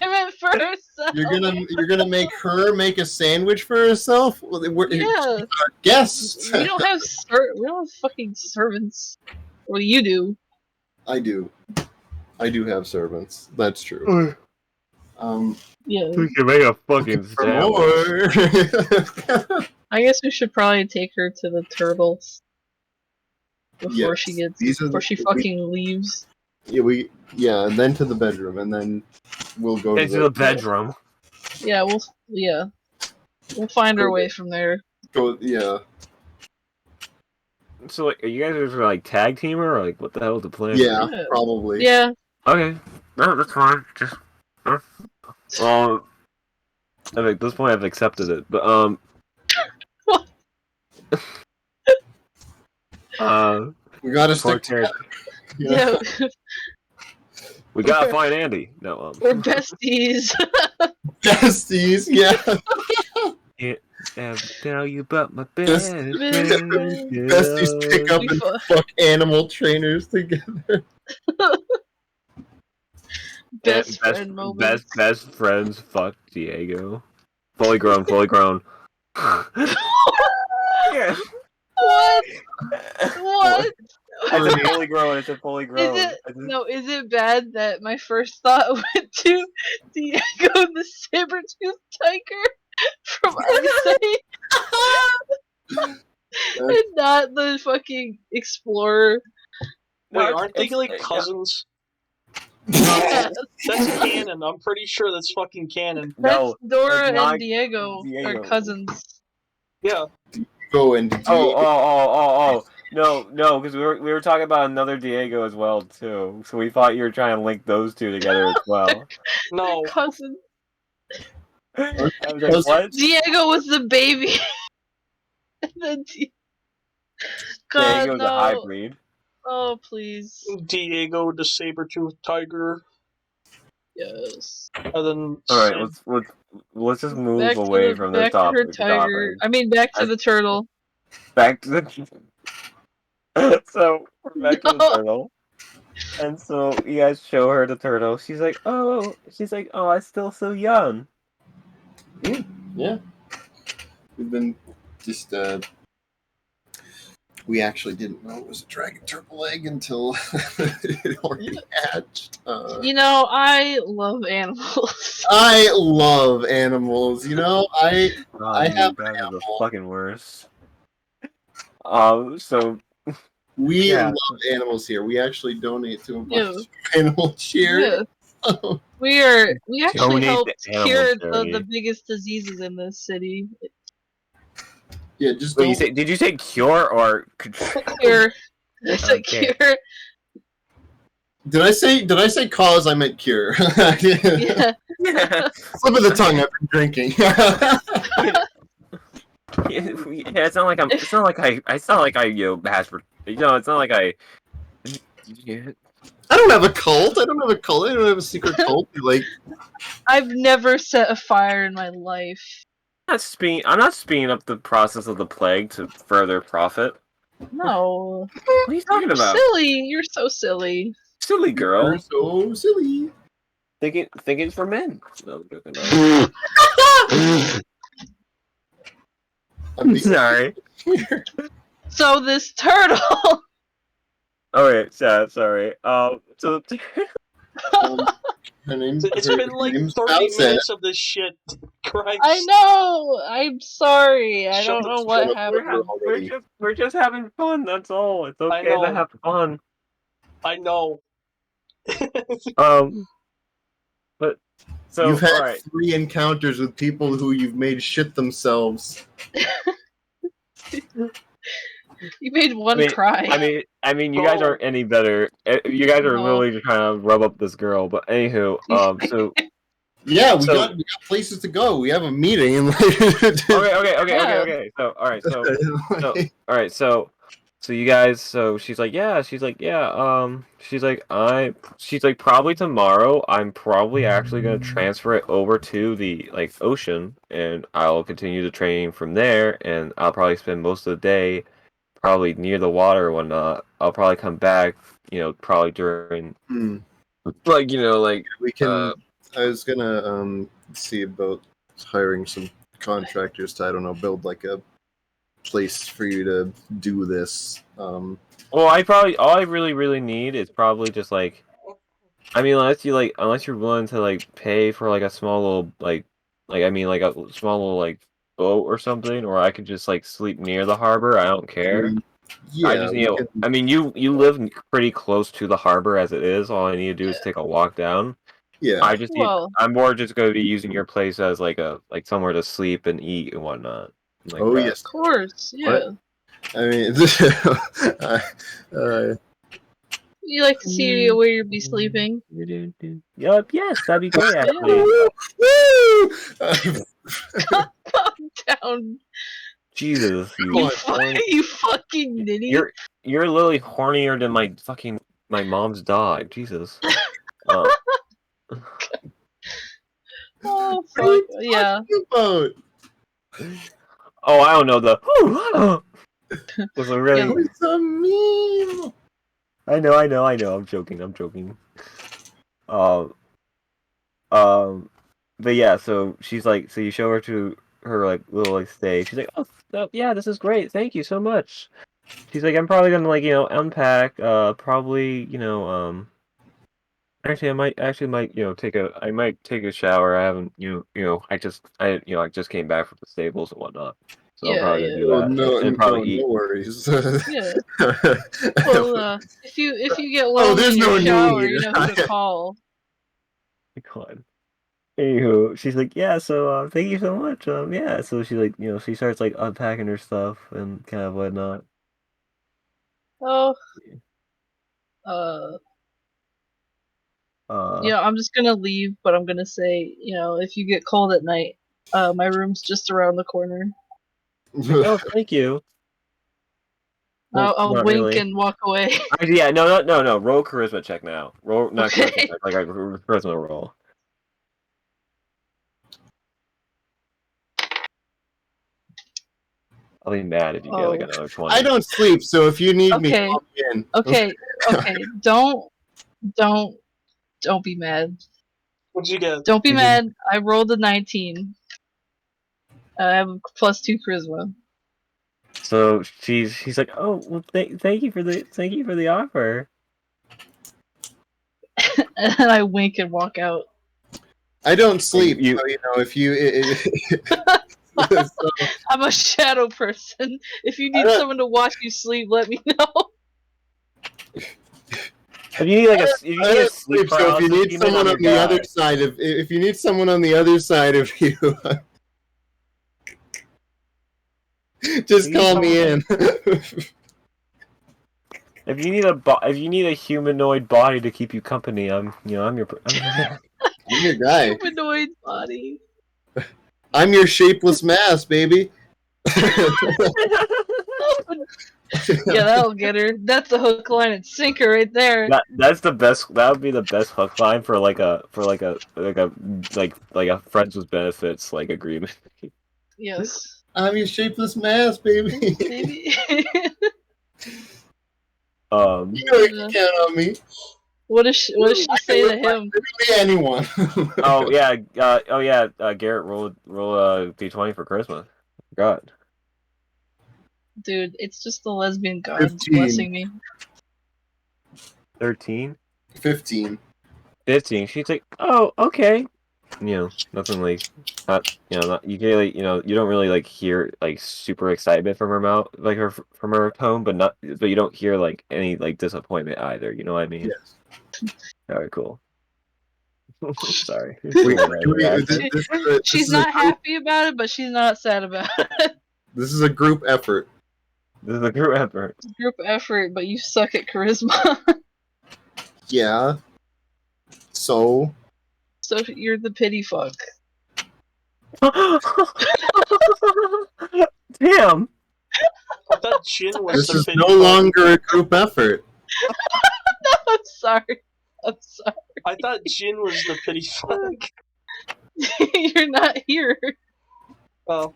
I meant for herself. You're gonna make her make a sandwich for herself? Well, Yeah. our guests. We don't have fucking servants. Well, you do. I do have servants. That's true. Yeah. We can make a fucking For sandwich. more. I guess we should probably take her to the turtles before Yes. she fucking leaves. Yeah, and then to the bedroom, and then we'll go Into the bedroom. Yeah, we'll find our way from there. Yeah. So, like, are you guys just like tag teamer, or like what the hell is the plan? Yeah, Yeah. probably. Yeah. Okay. No, that's fine. Just. At this point, I've accepted it. But What? We gotta poor stick together. character. Yeah. Yeah, We gotta find Andy. No, we're besties. Besties, yeah. can't ever tell you about my Best- best Best friend. friend. Besties pick up We and fu- fuck animal trainers together. Best friend moments. Best friends. Fuck Diego. Fully grown. Fully grown. Yeah. What? What? I said fully grown. I said fully grown. Is it bad that my first thought went to Diego the saber-toothed tiger from Arcade and not the fucking explorer? Wait, No, aren't they it's- like cousins? Yeah, That's canon. I'm pretty sure that's fucking canon. No. Dora that's not and Diego Diego. are cousins. Yeah. Go into Oh. No, because we were talking about another Diego as well too. So we thought you were trying to link those two together as well. No. Cousins. I was like, what? Diego was the baby. And then God, Diego's no. a hybrid. Oh, please. Diego the saber-toothed tiger. Yes. And then All right, let's just move Back to away the- from back this to her topic. tiger. I mean, back to the turtle. Back to the. So we're back to the No. turtle, and so you guys show her the turtle. She's like, oh, I'm still so young. Yeah. We've been just we actually didn't know it was a dragon turtle egg until it already hatched. You know, I love animals. I love animals, you know. I have you guys are the animal. fucking worst. So We Yeah. love animals here. We actually donate to a bunch Yeah. of animal charities. Yeah. We actually Donate helped to animal cure charity. the biggest diseases in this city. Yeah, just wait, don't. did you say cure or Cure. I said Okay. cure. Did I say cause? I meant cure. Yeah. Slip of the tongue. I've been drinking. Yeah, it's not like I it's not like I. I don't have a cult. I don't have a cult. I don't have a secret cult. Like, I've never set a fire in my life. I'm not speeding up the process of the plague to further profit. No. What are you talking You're about? silly. You're so silly. Silly girl. you're so silly. Thinking for men. No, I'm joking. I'm being Sorry. So this turtle. Okay, sorry. So her name. It's her been like name's 30 Bowser. minutes of this shit. Christ. I know. I'm sorry. I Shut don't the know fuck what up. happened. we're just having fun. That's all. It's okay know. to have fun. I know. But so You've had all right. 3 encounters with people who you've made shit themselves. You made one cry. I mean, you guys aren't any better. You guys are No. literally just trying to rub up this girl. But anywho, so Yeah, we So- got places to go. We have a meeting. And okay. So all right, so you guys, so she's like probably tomorrow I'm probably actually going to transfer it over to the ocean, and I'll continue the training from there, and I'll probably spend most of the day probably near the water or whatnot. I'll probably come back, probably during Hmm. we We can. I was gonna see about hiring some contractors to, I don't know, build like a place for you to do this. Well, all I really need is probably just unless you're willing to pay for a small little a small little boat or something, or I could just sleep near the harbor. I don't care. Yeah, I just we can- I mean, you live pretty close to the harbor as it is. All I need to do is take a walk down. yeah. I just need. Well- I'm more just going to be using your place as somewhere to sleep and eat and whatnot. Oh, that. yes. Of course, yeah. I mean, You like to see where you'd be sleeping. Yup, yes, that'd be great. Actually. woo! Calm down. Jesus, You, on, you fucking nitty. you're literally hornier than my mom's dog. Jesus. Uh, Oh What are you fuck. Yeah. talking about? oh, I don't know the. Was a really. Yeah. It's a meme. I know. I'm joking. Um, but yeah. So she's like, so you show her to her like little like stay. She's like, oh yeah, this is great. Thank you so much. She's like, I'm probably gonna like unpack. Probably Actually, I might I might take a shower. I haven't I just came back from the stables and whatnot. So I'm Yeah, probably gonna yeah. do Oh, that and probably no eat. worries. Yeah. Well, if you get Oh, lonely there's in your no shower, need. you know who to call. God. Anywho, she's like, yeah, so thank you so much. Yeah, so she like, she starts like unpacking her stuff and kind of whatnot. Oh, Uh, I'm just gonna leave, but I'm gonna say, if you get cold at night, my room's just around the corner. oh, thank you. Well, I'll not wink really. and walk away. Actually, yeah, no. Roll charisma check now. Roll not charisma Okay. check, like a charisma roll. I'll be mad if you get like Oh. another 20. I don't sleep, so if you need me, Okay. call me in. Okay. Don't be mad. What'd you get? Don't be Mhm. mad. I rolled a 19. I have a +2 charisma. So she's like, oh well, thank you for the offer. And I wink and walk out. I don't sleep, You- so if you. So, I'm a shadow person. If you need don't- someone to watch you sleep, let me know. If you need like a if you I need a don't sleep sleep, so if paralysis you need demon, someone I'm on your the guy. other side of, if you need someone on the other side of you, just You need call me in. If you need a humanoid body to keep you company, I'm your I'm your guy. Humanoid body. I'm your shapeless mass, baby. Yeah, that'll get her. That's a hook, line, and sinker right there. That's the best. That would be the best hook line for a friends with benefits like agreement. Yes. I'm your shapeless mass, baby. Maybe. Um. You know you can count on me. What does she say to him? Literally anyone. Oh yeah. Garrett roll a d20 for Christmas. God. Dude, it's just the lesbian gods 15. blessing me. 13. 15. 15. She's like, oh, okay. Nothing like, not you really, you don't really like hear like super excitement from her mouth, like from her tone, but you don't hear like any like disappointment either. You know what I mean? Yes. All right, cool. Sorry. She's not happy about it, but she's not sad about it. This is a group effort. This is a group effort. It's a group effort, but you suck at charisma. Yeah. So. So you're the pity fuck. Damn. I thought Jin was This the is pity no fuck. longer a group effort. I'm sorry. I thought Jin was the pity fuck. You're not here. Oh,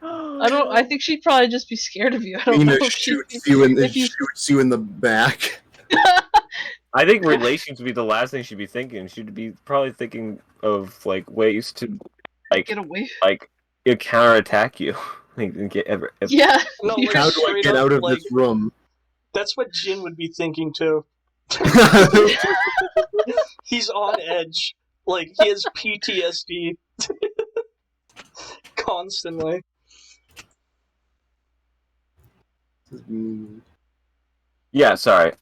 I think she'd probably just be scared of you. I don't know Nina if she'd be, shoots you in the if you- shoots you in the back. I think relations would be the last thing she'd be thinking. She'd be probably thinking of like ways to get away. counterattack you. Yeah. no, you're- like, How do I straight get up, out of like, this room? That's what Jin would be thinking too. He's on edge. Like, he has PTSD. Constantly. Yeah, sorry.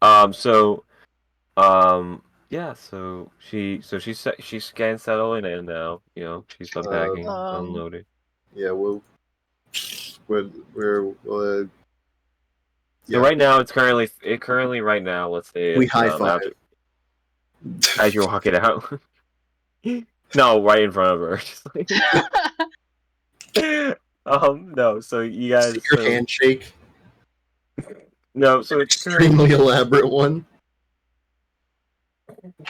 Yeah. So she's getting settling in now. She's unpacking, unloading. Yeah, we're So right now, it's currently right now. Let's say we it's, high five. as you're walking out. No, right in front of her. Just like- no. So you guys. Secret So, handshake. no. So it's Extremely elaborate one.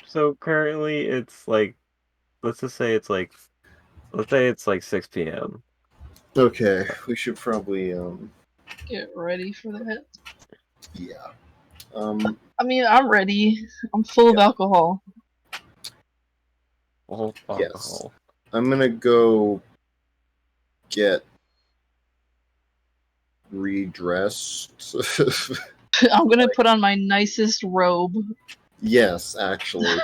So currently it's like, let's just say it's like, let's say it's like 6 p.m. Okay, we should probably Get ready for that. yeah. I mean, I'm ready. I'm full of alcohol. Oh, Yes. alcohol. I'm gonna go get redressed. I'm gonna put on my nicest robe. Yes, actually.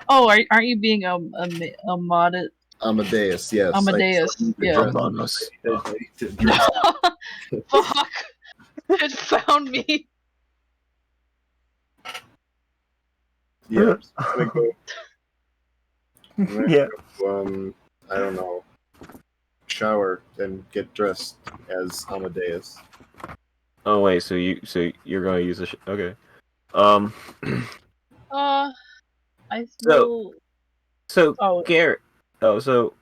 Oh, aren't you being a modded Amadeus, yes. Amadeus? Yeah. Amadeus. I need to dress. Fuck! It found me. Yeah, I'm gonna Yeah. go, I don't know, shower and get dressed as Amadeus. Oh wait, so you're gonna use the okay. I will. So Oh. Garrett. Oh, so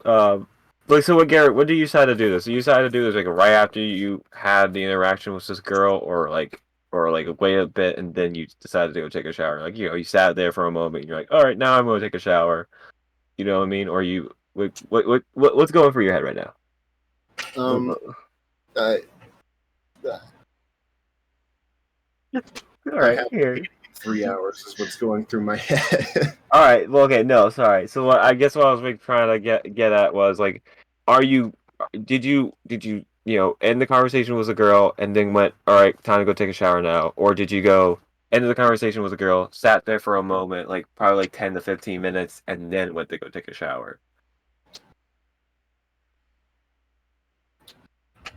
like so what Garrett? What do you decide to do this? You decided to do this like right after you had the interaction with this girl, or like wait a bit and then you decided to go take a shower. Like you sat there for a moment. And you're like, all right, now I'm gonna take a shower. You know what I mean? Or you what's going through your head right now? I, All right, here. 3 hours is what's going through my head. All right. Well, okay. No, sorry. So what I guess what I was like, trying to get at was like, did you end the conversation with a girl and then went, all right, time to go take a shower now, or did you go end the conversation with a girl, sat there for a moment, like probably like 10 to 15 minutes, and then went to go take a shower?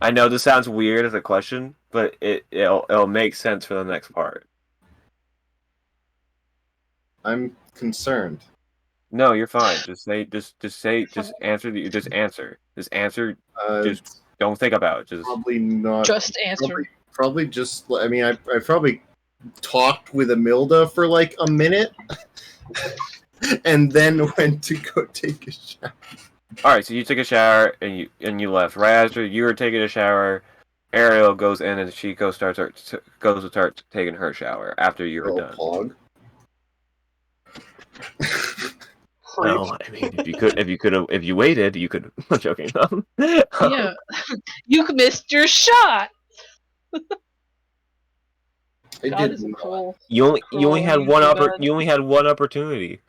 I know this sounds weird as a question, but it'll make sense for the next part. I'm concerned. No, you're fine. Just answer just answer. Just answer. Just don't think about it. Just probably not. Just answer. Probably just. I mean, I probably talked with Amilda for like a minute, and then went to go take a shower. All right, so you took a shower and you left. Right after you were taking a shower, Ariel goes in and she goes to start taking her shower after you were done. Pog. Well, I mean, if you waited, you could. I'm joking. Yeah, you missed your shot. I God did is not. cruel. You only had one God. you only had one opportunity.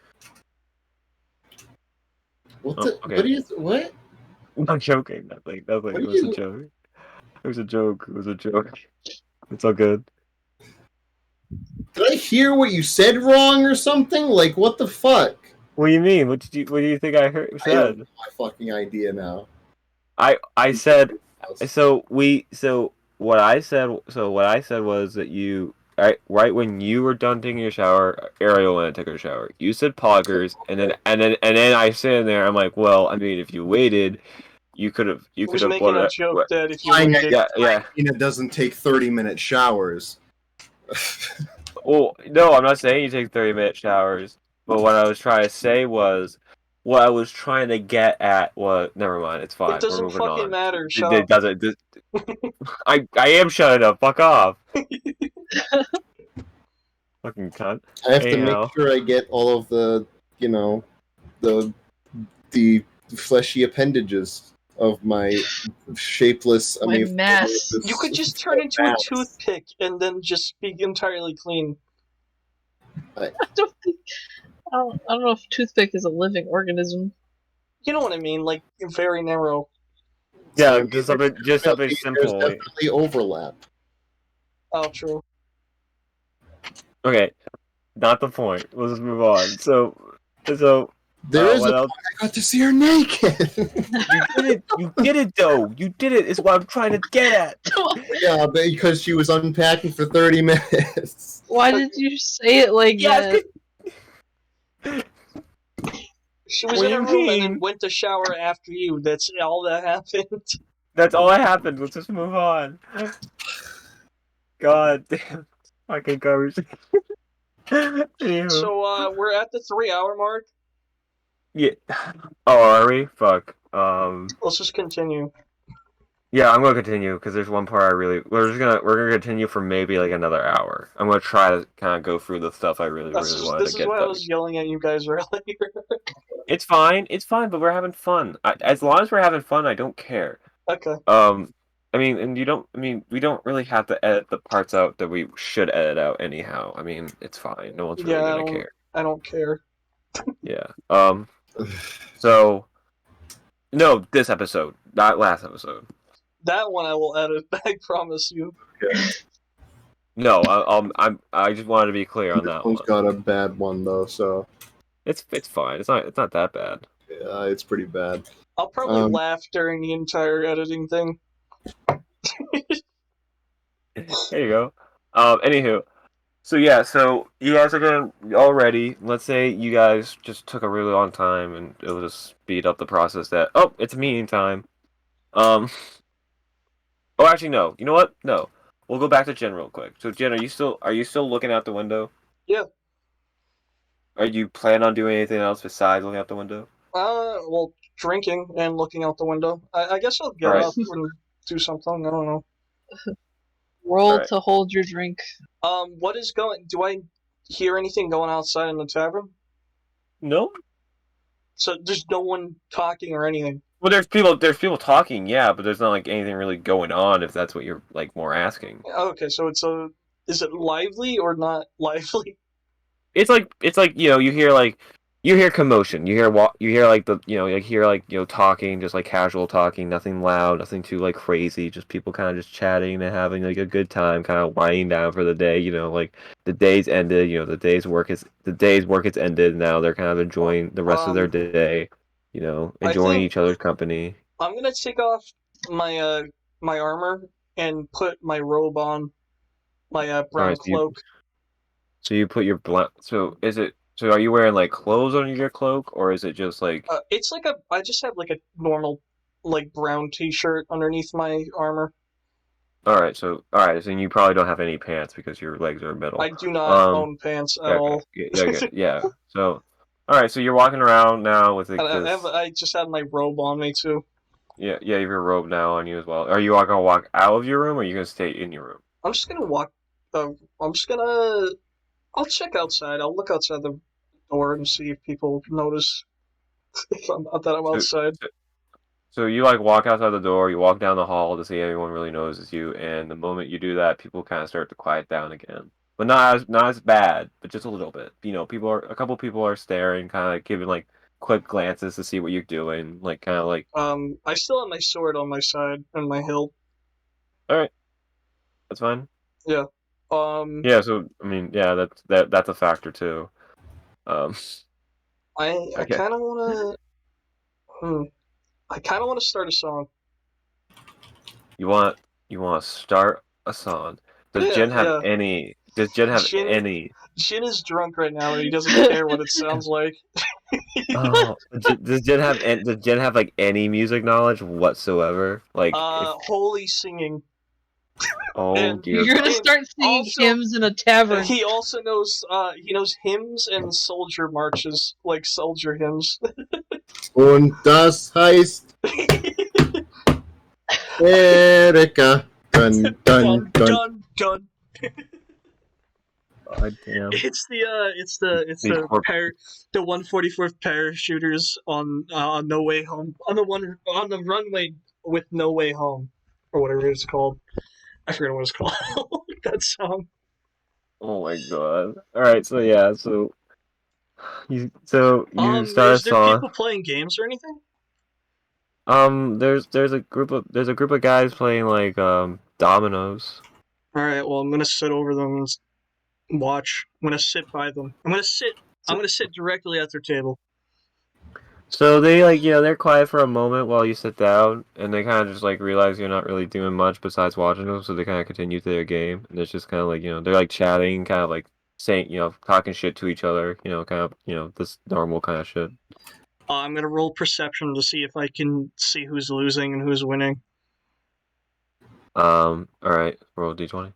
What Oh, the? okay. What is what? I'm joking. Nothing. It was a joke. It was a joke. It was a joke. It's all good. Did I hear what you said wrong or something? Like what the fuck? What do you mean? What do you think I said? I have no fucking idea now. I said so what I said was that you right when you were done taking your shower, Ariel went to take a shower. You said poggers, and then I sit in there. I'm like, well, I mean, if you waited, you could have making a joke that if you waited, yeah. It doesn't take 30-minute showers. Well, no, I'm not saying you take 30-minute showers, but what I was trying to say was, what I was trying to get at was, never mind, it's fine. it doesn't We're moving fucking on. matter. Shut It up. doesn't. I am shutting up. Fuck off. Fucking cunt. I have to Anyhow. make sure I get all of the, the fleshy appendages of my shapeless. My mess. You could just turn into a toothpick and then just be entirely clean. I don't know if toothpick is a living organism. You know what I mean? Like very narrow. Yeah, just something There's simple. definitely overlap. Oh, true. Okay, not the point. Let's just move on. So There is what a else? point I got to see her naked. You did it though. You did it. Is what I'm trying to get at. Yeah, because she was unpacking for 30 minutes. Why did you say it like that? She was in her room and then went to shower after you. That's all that happened. That's all that happened. Let's just move on. God damn. Fucking conversation. So, we're at the 3-hour mark. Yeah. Oh, are we? Fuck. Let's just continue. Yeah, I'm gonna continue because there's one part I really. We're gonna continue for maybe like another hour. I'm gonna try to kind of go through the stuff I really wanted to This is get why I done. was yelling at you guys earlier. It's fine. It's fine, but we're having fun. As long as we're having fun, I don't care. Okay. I mean, and you don't. I mean, we don't really have to edit the parts out that we should edit out anyhow. I mean, it's fine. No one's really Yeah, gonna care. I don't care. Yeah. So no, this episode, not last episode. That one I will edit. I promise you. No, I just wanted to be clear on This that one's one. got a bad one though, so It's fine. It's not that bad. yeah, it's pretty bad. I'll probably laugh during the entire editing thing. There you go. Anywho, so yeah, so you guys are gonna already. Let's say you guys just took a really long time, and it'll just speed up the process. That it's meeting time. Um. Oh, actually, no. You know what? No. We'll go back to Jen real quick. So, Jen, are you still looking out the window? Yeah. Are you planning on doing anything else besides looking out the window? Well, drinking and looking out the window. I guess I'll get Alright. up and do something. I don't know. Roll Alright. to hold your drink. What is going? Do I hear anything going outside in the tavern? No. So there's no one talking or anything. Well, there's people talking, yeah, but there's not like anything really going on. If that's what you're like more asking. Okay, so is it lively or not lively? It's like you hear commotion. You hear like talking, just like casual talking, nothing loud, nothing too like crazy. Just people kind of just chatting and having like a good time, kind of winding down for the day. Like the day's ended. The day's work has ended. Now they're kind of enjoying the rest of their day. Enjoying each other's company. I'm gonna take off my my armor and put my robe on, my brown cloak. So you put your So are you wearing like clothes under your cloak, or is it just like? It's like I just have like a normal, like brown T-shirt underneath my armor. All right, so you probably don't have any pants because your legs are metal. I do not own pants at all. Yeah. So, all right, so you're walking around now with like this. I just have my robe on me too. Yeah, you have your robe now on you as well. Are you all gonna walk out of your room, or are you gonna stay in your room? I'm just gonna walk. I'll check outside. I'll look outside the door and see if people notice that I'm outside. So you like walk outside the door, you walk down the hall to see if anyone really notices you, and the moment you do that, people kind of start to quiet down again. But not as bad, but just a little bit. A couple people are staring, kind of like giving like quick glances to see what you're doing, like kind of like. I still have my sword on my side and my hilt. All right, that's fine. Yeah. Yeah. So I mean, yeah, that's a factor too. I Okay. kind of wanna. I kind of want to start a song. You want to start a song? Does Jen have any? Does Jen have any? Jin is drunk right now and he doesn't care what it sounds like. Oh, does Jen have like any music knowledge whatsoever? Like, holy singing. Oh dear. You're gonna start singing hymns in a tavern. He also knows hymns and soldier marches, like soldier hymns. Und das heißt Erika. Dun dun dun. Dun. God damn. It's the 144th parachuters on No Way Home, on the runway with No Way Home, or whatever it's called. I forget what it's called. That song. Oh my god. All right, so yeah, so you start a Is there song. people playing games or anything? There's a group of guys playing like dominoes. All right, well, I'm gonna sit over them and watch. I'm gonna sit by them. I'm gonna sit directly at their table. So they they're quiet for a moment while you sit down, and they kind of just like realize you're not really doing much besides watching them, so they kind of continue to their game, and it's just kind of like they're like chatting, kind of like saying talking shit to each other, kind of this normal kind of shit. I'm gonna roll perception to see if I can see who's losing and who's winning. All right, roll d20.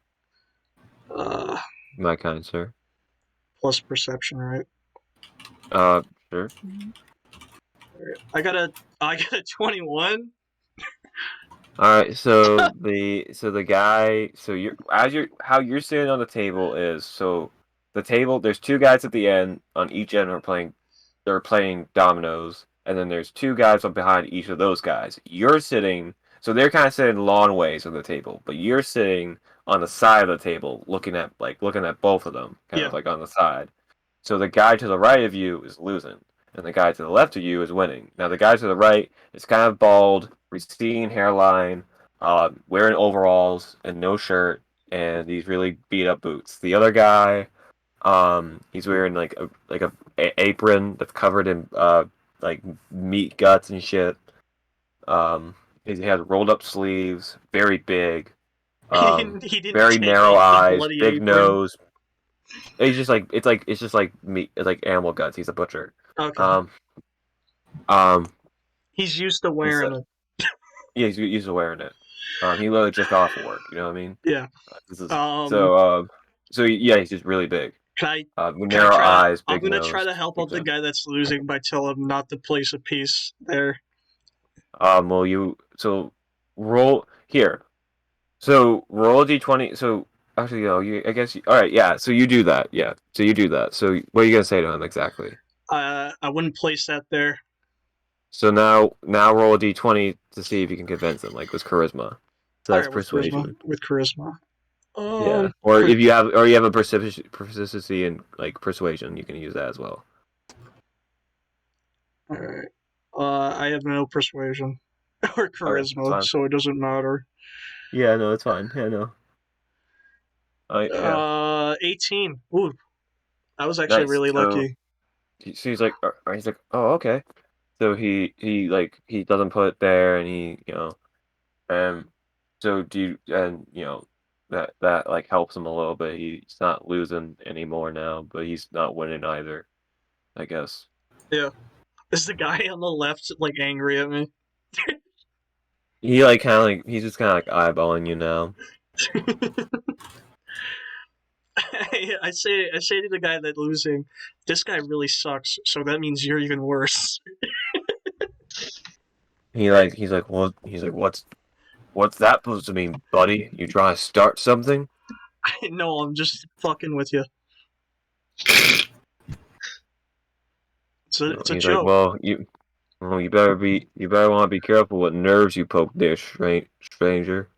My kind sir. Plus perception, right? Sure. I got a 21. All right, so the guy, so how you're sitting on the table is, so the table, there's two guys at the end, on each end they're playing dominoes, and then there's two guys up behind each of those guys. You're sitting, so they're kind of sitting long ways on the table, but you're sitting on the side of the table, looking at both of them, kind Yeah. of like on the side. So the guy to the right of you is losing, and the guy to the left of you is winning. Now the guy to the right is kind of bald, receding hairline, wearing overalls and no shirt, and these really beat up boots. The other guy, he's wearing like a apron that's covered in like meat guts and shit. Um, he has rolled up sleeves, very big, He didn't very take narrow off the eyes, bloody big apron. nose. It's just like meat. It's like animal guts. He's a butcher. Okay. Um, um, He's used to he's wearing it. yeah, he's wearing it. He literally just got off of work. You know what I mean? Yeah. This is Um. so. So yeah, he's just really big. Can I? With Can I narrow try to? eyes, I'm big gonna try nose. to help out What's the that? guy that's losing by telling him not to place a piece there. Well, roll here. So roll a d20. So actually, I guess. All right, yeah. So you do that. Yeah. So you do that. So what are you gonna say to him exactly? I wouldn't place that there. So now roll a d20 to see if you can convince him, like with charisma. So All that's right, with charisma. persuasion. With charisma. Yeah. Or if you have a persistency in like persuasion, you can use that as well. All right. I have no persuasion or Okay, that's charisma, fine. so it doesn't matter. Yeah, no, it's fine. Yeah, no. Yeah. 18. Ooh, I was actually Nice. really So lucky. he's like, oh, okay. So he doesn't put it there, and and so do you, and that like helps him a little bit. He's not losing anymore now, but he's not winning either, I guess. Yeah. Is the guy on the left like angry at me? He like kind of like he's just kind of like eyeballing you now. I say to the guy that losing, this guy really sucks. So that means you're even worse. He's like what's that supposed to mean, buddy? You trying to start something? No, I'm just fucking with you. It's a He's like, joke. well, you better want to be careful what nerves you poke there, stranger.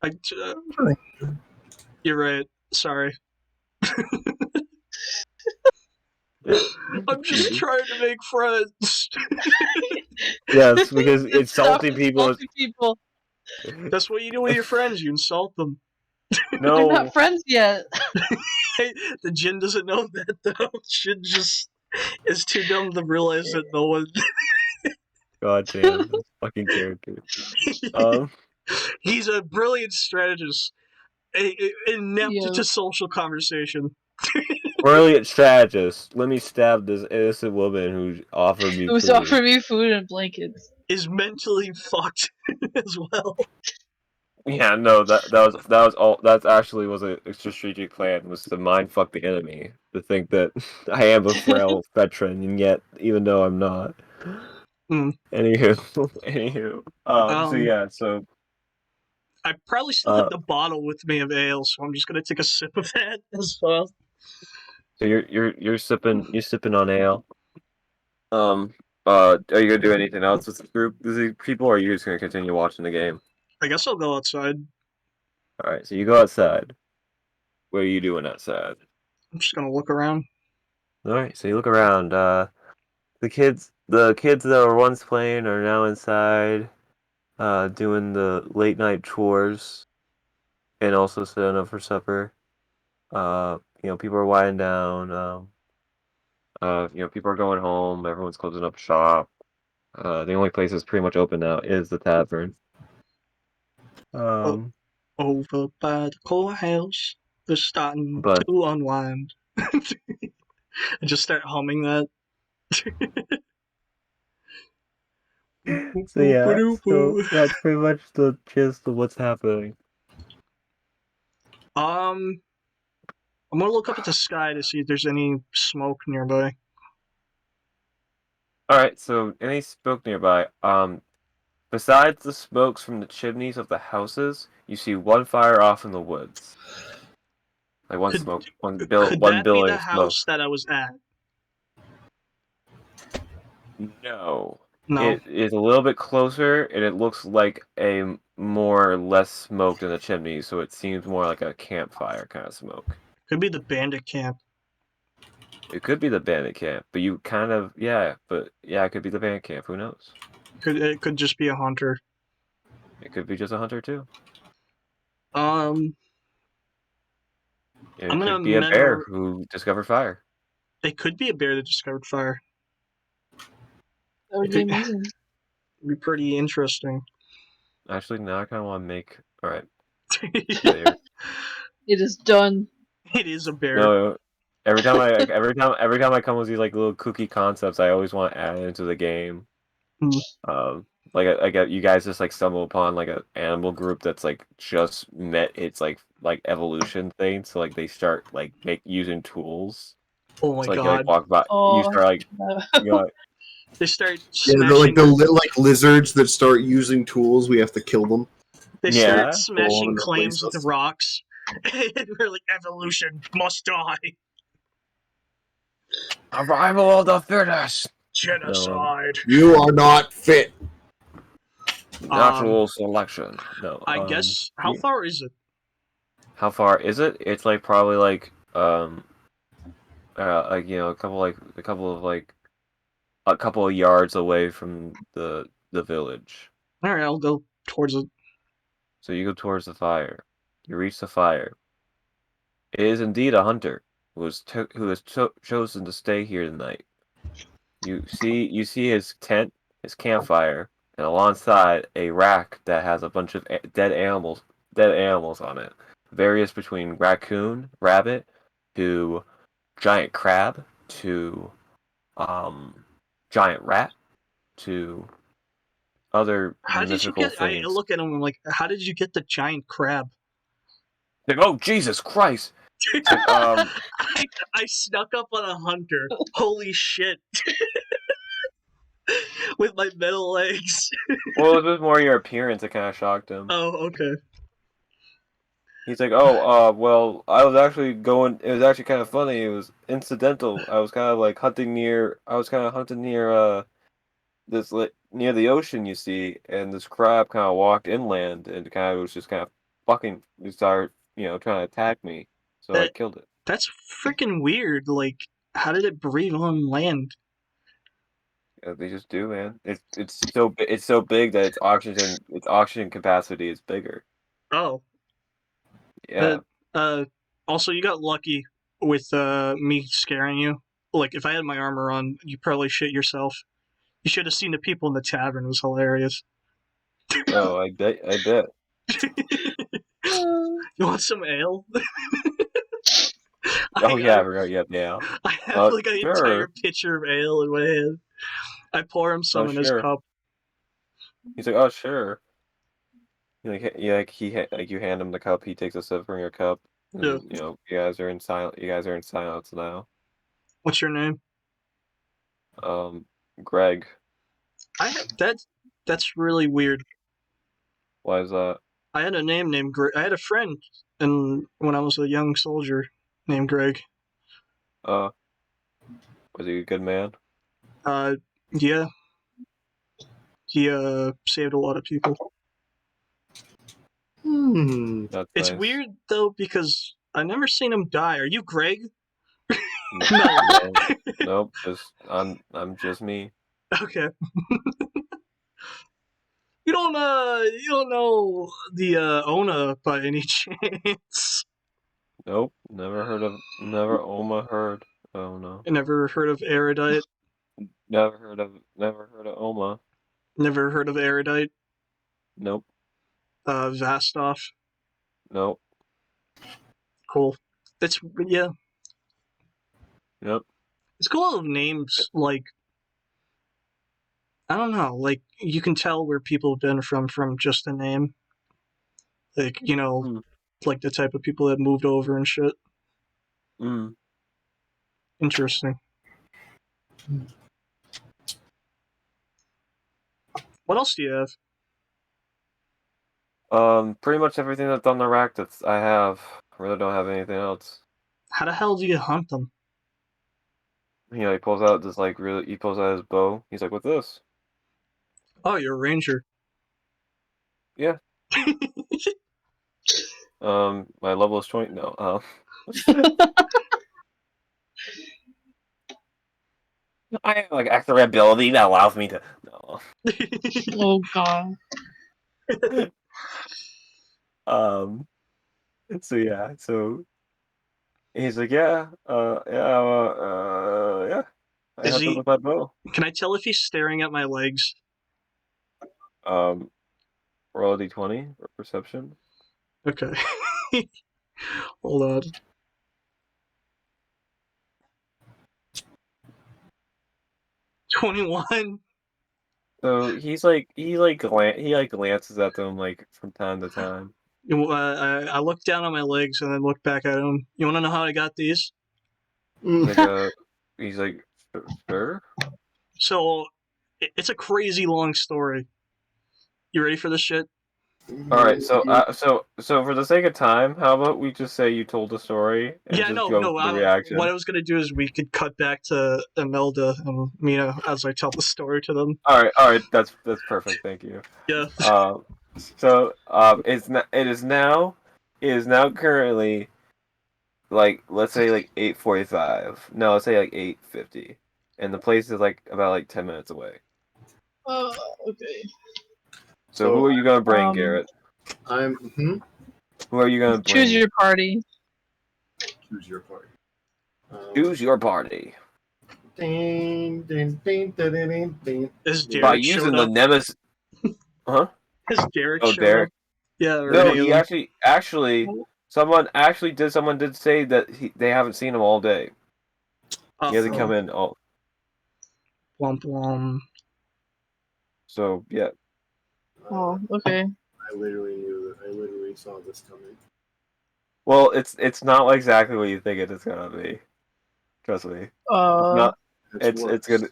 I, you're right. Sorry. I'm just trying to make friends. Yes, because Stop insulting people. people. That's what you do with your friends. You insult them. They're No, not friends yet. Hey, the Jin doesn't know that though. Jin just is too dumb to realize that no one. god damn, this fucking character. He's a brilliant strategist, inept Yeah. to social conversation. Brilliant strategist. Let me stab this innocent woman who offered me Who's food. offering me food and blankets? Is mentally fucked as well. Yeah, no, that was all. That actually was a strategic plan. Was to mind fuck the enemy. To think that I am a frail veteran, and yet even though I'm not. Mm. Anywho, anywho. So Um, yeah, so I probably still have the bottle with me of ale, so I'm just gonna take a sip of that as well. so you're sipping on ale. Are you gonna do anything else with the group, with the people, or are you just gonna continue watching the game? I guess I'll go outside. All right, so you go outside. What are you doing outside? I'm just gonna look around. All right, so you look around. The kids that were once playing are now inside, doing the late night chores, and also setting up for supper. People are winding down. People are going home. Everyone's closing up shop. The only place that's pretty much open now is the tavern. Oh, over by the courthouse, they're starting But to unwind. I just start humming that. so yeah, so that's pretty much the gist of what's happening. I'm gonna look up at the sky to see if there's any smoke nearby. All right. So any smoke nearby? Besides the smokes from the chimneys of the houses, you see one fire off in the woods. Like one Could smoke, could one that be the billowing smoke. house that I was at? No. No. It is a little bit closer, and it looks like a more or less smoke in the chimney, so it seems more like a campfire kind of smoke. Could be the bandit camp. It could be the bandit camp, but you kind of it could be the bandit camp. Who knows? It could just be a hunter. It could be just a hunter too. Um, It I'm gonna could be a bear who discovered fire. It could be a bear that discovered fire. That would be amazing. It'd be pretty interesting. Actually, now I kind of want to make. All right, It bear. It is done. is a bear. No, every time I come with these like little kooky concepts, I always want to add into the game. Like you guys just like stumble upon like an animal group that's like just met its like evolution thing, so like they start like using tools. Oh my So, like you god! like walk by, you start like you know, They start Yeah, they're smashing. like lizards that start using tools. We have to kill them. They Yeah. start smashing Well, claims with places. rocks. And we're like, evolution must die. Arrival of the fittest. Genocide. You are not fit. Natural selection. No. I guess. How far is it? How far is it? It's like probably like like a couple of yards away from the village. All right, I'll go towards it. So you go towards the fire. You reach the fire. It is indeed a hunter who has chosen to stay here tonight. You see his tent, his campfire, and alongside a rack that has a bunch of dead animals on it. Various between raccoon, rabbit, to giant crab, to giant rat, to other How did you mythical get? I things. look at him and I'm like, how did you get the giant crab? Like, oh Jesus Christ! Like, I snuck up on a hunter. Holy shit! With my metal legs. well, it was more your appearance that kind of shocked him. Oh, okay. He's like, oh, well, I was actually going. It was actually kind of funny. It was incidental. I was kind of like hunting near. This near the ocean, you see, and this crab kind of walked inland and kind of was just kind of fucking. He started, trying to attack me. So I killed it. That's freaking weird. Like, how did it breathe on land? Yeah, they just do, man. It's so big that its oxygen capacity is bigger. Oh. Yeah. Also, you got lucky with me scaring you. Like, if I had my armor on, you probably shit yourself. You should have seen the people in the tavern. It was hilarious. Oh, I bet. You want some ale? Oh yeah, I forgot you have the ale. I have like an sure. entire pitcher of ale in my hand. I pour him some in his sure. cup. He's like, oh sure. You hand him the cup. He takes a sip from your cup. And, Yeah. you guys are in silence now. What's your name? Greg. That's really weird. Why is that? I had a name named Greg. I had a friend, and when I was a young soldier, named Greg. Was he a good man? Yeah. He saved a lot of people. That's It's nice. weird though because I never seen him die. Are you Greg? No. Nope. I'm just me. Okay. You don't know the Ona by any chance? Nope. Never Oma heard. Oh no. I never heard of Erudite. Never heard of Oma. Never heard of Erudite. Nope. Vastov. Nope. Cool. Yeah. Yep. It's cool of names like I don't know, like you can tell where people have been from just the name. Like, like the type of people that moved over and shit. Interesting. What else do you have? Pretty much everything that's on the rack that's I have. I really don't have anything else. How the hell do you hunt them? He pulls out this he pulls out his bow. He's like, "What's this?" Oh, you're a ranger. Yeah. My level is 20. No. I have extra ability that allows me to. No. Oh god. Um. So yeah. So he's like, yeah. Yeah. I Is hunt them he? with my bow. Can I tell if he's staring at my legs? Um. Roll a d20 for perception. Okay. Hold on. 21. So he glances at them from time to time. I look down at my legs and then look back at him. You want to know how I got these? Like he's like, sure. So, it's a crazy long story. You ready for this shit? All right, so for the sake of time, how about we just say you told the story and Yeah, just no, go no. for the What I reaction? was gonna do is we could cut back to Imelda and Mina as I tell the story to them. All right, that's perfect. Thank you. Yeah. It is now currently let's say 8:45. No, let's say 8:50, and the place is about 10 minutes away. Okay. So who So are you gonna bring, Um, Garrett? I'm. Who are you gonna Choose bring? your party. Choose your party. Choose your party Ding, ding, ding, ding, ding, ding. Has by Derek showed using the up? Nemesis. Huh? Has Derek Oh, showed up? Derek. Yeah, or No, any of he them. actually someone did say that they haven't seen him all day. He hasn't come Uh-oh. in all. Blum blum. So yeah. Oh, okay. I literally knew that. I literally saw this coming. Well, it's not exactly what you think it is gonna be. Trust me. It's not. It's It's worse.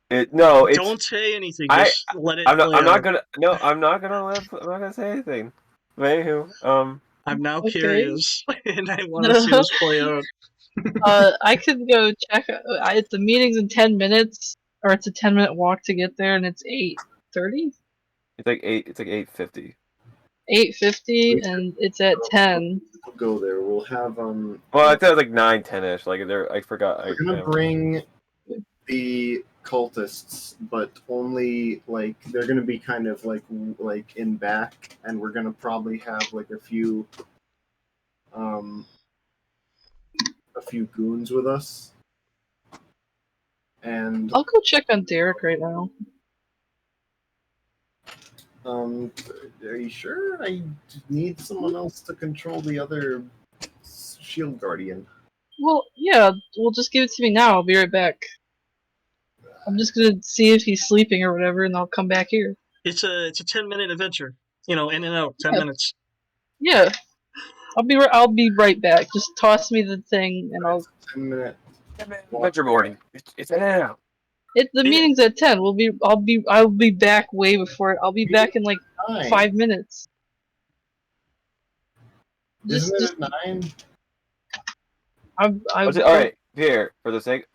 gonna. No. It's Don't say anything. I. Just let it play I'm not out. gonna. No, I'm not gonna live. I'm not gonna say anything. But anywho, I'm now Okay. curious, and I want to see this play out. I could go check. The meeting's in 10 minutes, or it's a 10-minute walk to get there, and it's 8:30, it's like 8. It's like 8:50. 8:50, We and it's at 10. We'll go there. We'll have Well, I thought it was like 9, 10ish. I forgot. We're gonna bring the cultists, but only they're gonna be kind of like in back, and we're gonna probably have a few goons with us. And I'll go check on Derek right now. are you sure? I need someone else to control the other shield guardian. Well, yeah, well, just give it to me now. I'll be right back. I'm just gonna see if he's sleeping or whatever, and I'll come back here. It's a 10-minute adventure. You know, in and out, 10 Yeah. minutes. Yeah, I'll be right back. Just toss me the thing, and I'll. 10-minute. Adventure morning. It's in and out. The meeting's at 10. I'll be back way before it. I'll be back in like 5 minutes. Isn't Just it at 9? All right, here for the sake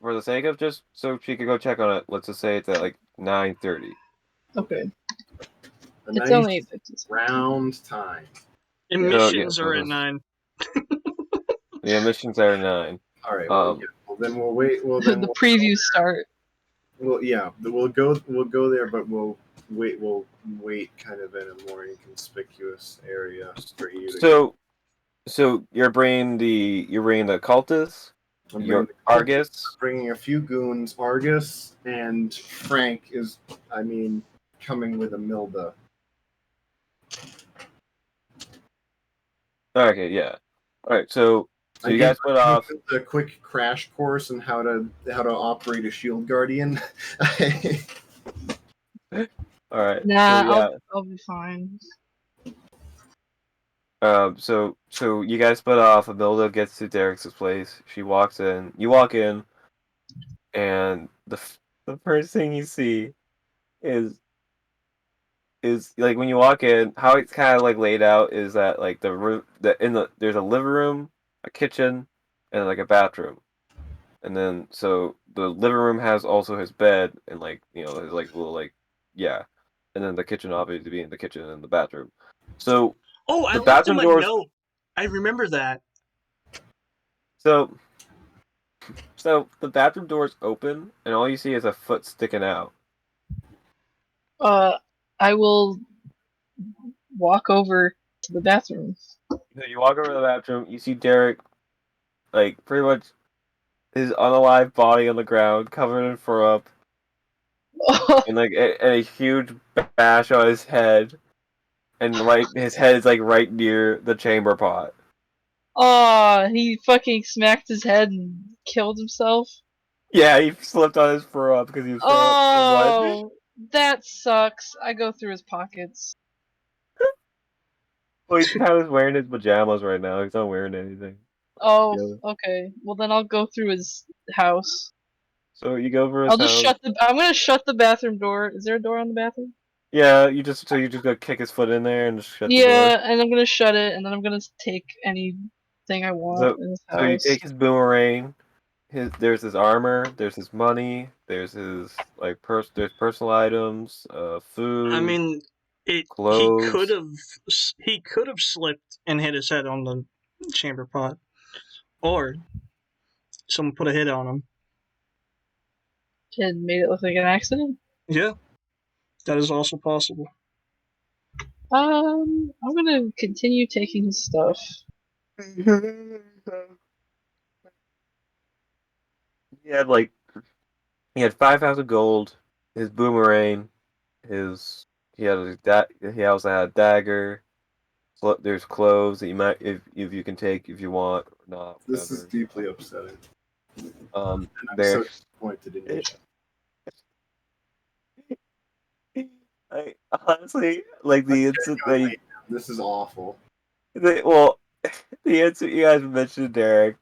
of just so she could go check on it. Let's just say it's at 9:30. Okay. A It's nice only 8:50. round time. Emissions So are at 9. the emissions are 9. All right. Well, then we'll wait. Well, then The previews start. We'll go there, but we'll wait kind of in a more inconspicuous area for you to. So you're bringing the cultists, your Argus, bringing a few goons. Argus and Frank is, coming with Amilda. Okay, yeah. All right, so you guys put off a quick crash course on how to operate a shield guardian. All right. Nah, so, yeah. I'll be fine. So you guys split off. Abilda gets to Derek's place. She walks in. You walk in, and the first thing you see is is like when you walk in, how it's kind of like laid out is that like the room there's a living room, a kitchen, and like a bathroom, and then so the living room has also his bed and like his like little like yeah, and then the kitchen obviously being the kitchen and the bathroom. So Oh, I the left him bathroom a doors. note. I remember that. So the bathroom doors open and all you see is a foot sticking out. I will walk over to the bathroom. So you walk over to the bathroom, you see Derek like pretty much his unalive body on the ground, covered in fur up, and like a huge bash on his head, and right his head is like right near the chamber pot. Oh, he fucking smacked his head and killed himself. Yeah, he slipped on his fur up because he was throwing up so much. Oh, that sucks. I go through his pockets. Well, he's kind of wearing his pajamas right now. He's not wearing anything. Oh, Yeah. okay. Well, then I'll go through his house. So you go over his I'll just house. I'm gonna shut the bathroom door. Is there a door on the bathroom? Yeah, you just go kick his foot in there and just shut the door. Yeah, and I'm gonna shut it, and then I'm gonna take anything I want So in his so you house. take his boomerang. There's his armor. There's his money. There's his like there's personal items, I food, mean, clothes. he could have slipped and hit his head on the chamber pot, or someone put a hit on him. And made it look like an accident. Yeah, that is also possible. I'm gonna continue taking his stuff. He had like he had 5,000 gold. His boomerang. His he had he also had a dagger. There's clothes that you might if you can take if you want or not. This is Whatever. deeply upsetting. Um, And I'm there. so disappointed in you. I honestly like the instant that he, This is awful. well, the instant you guys mentioned Derek,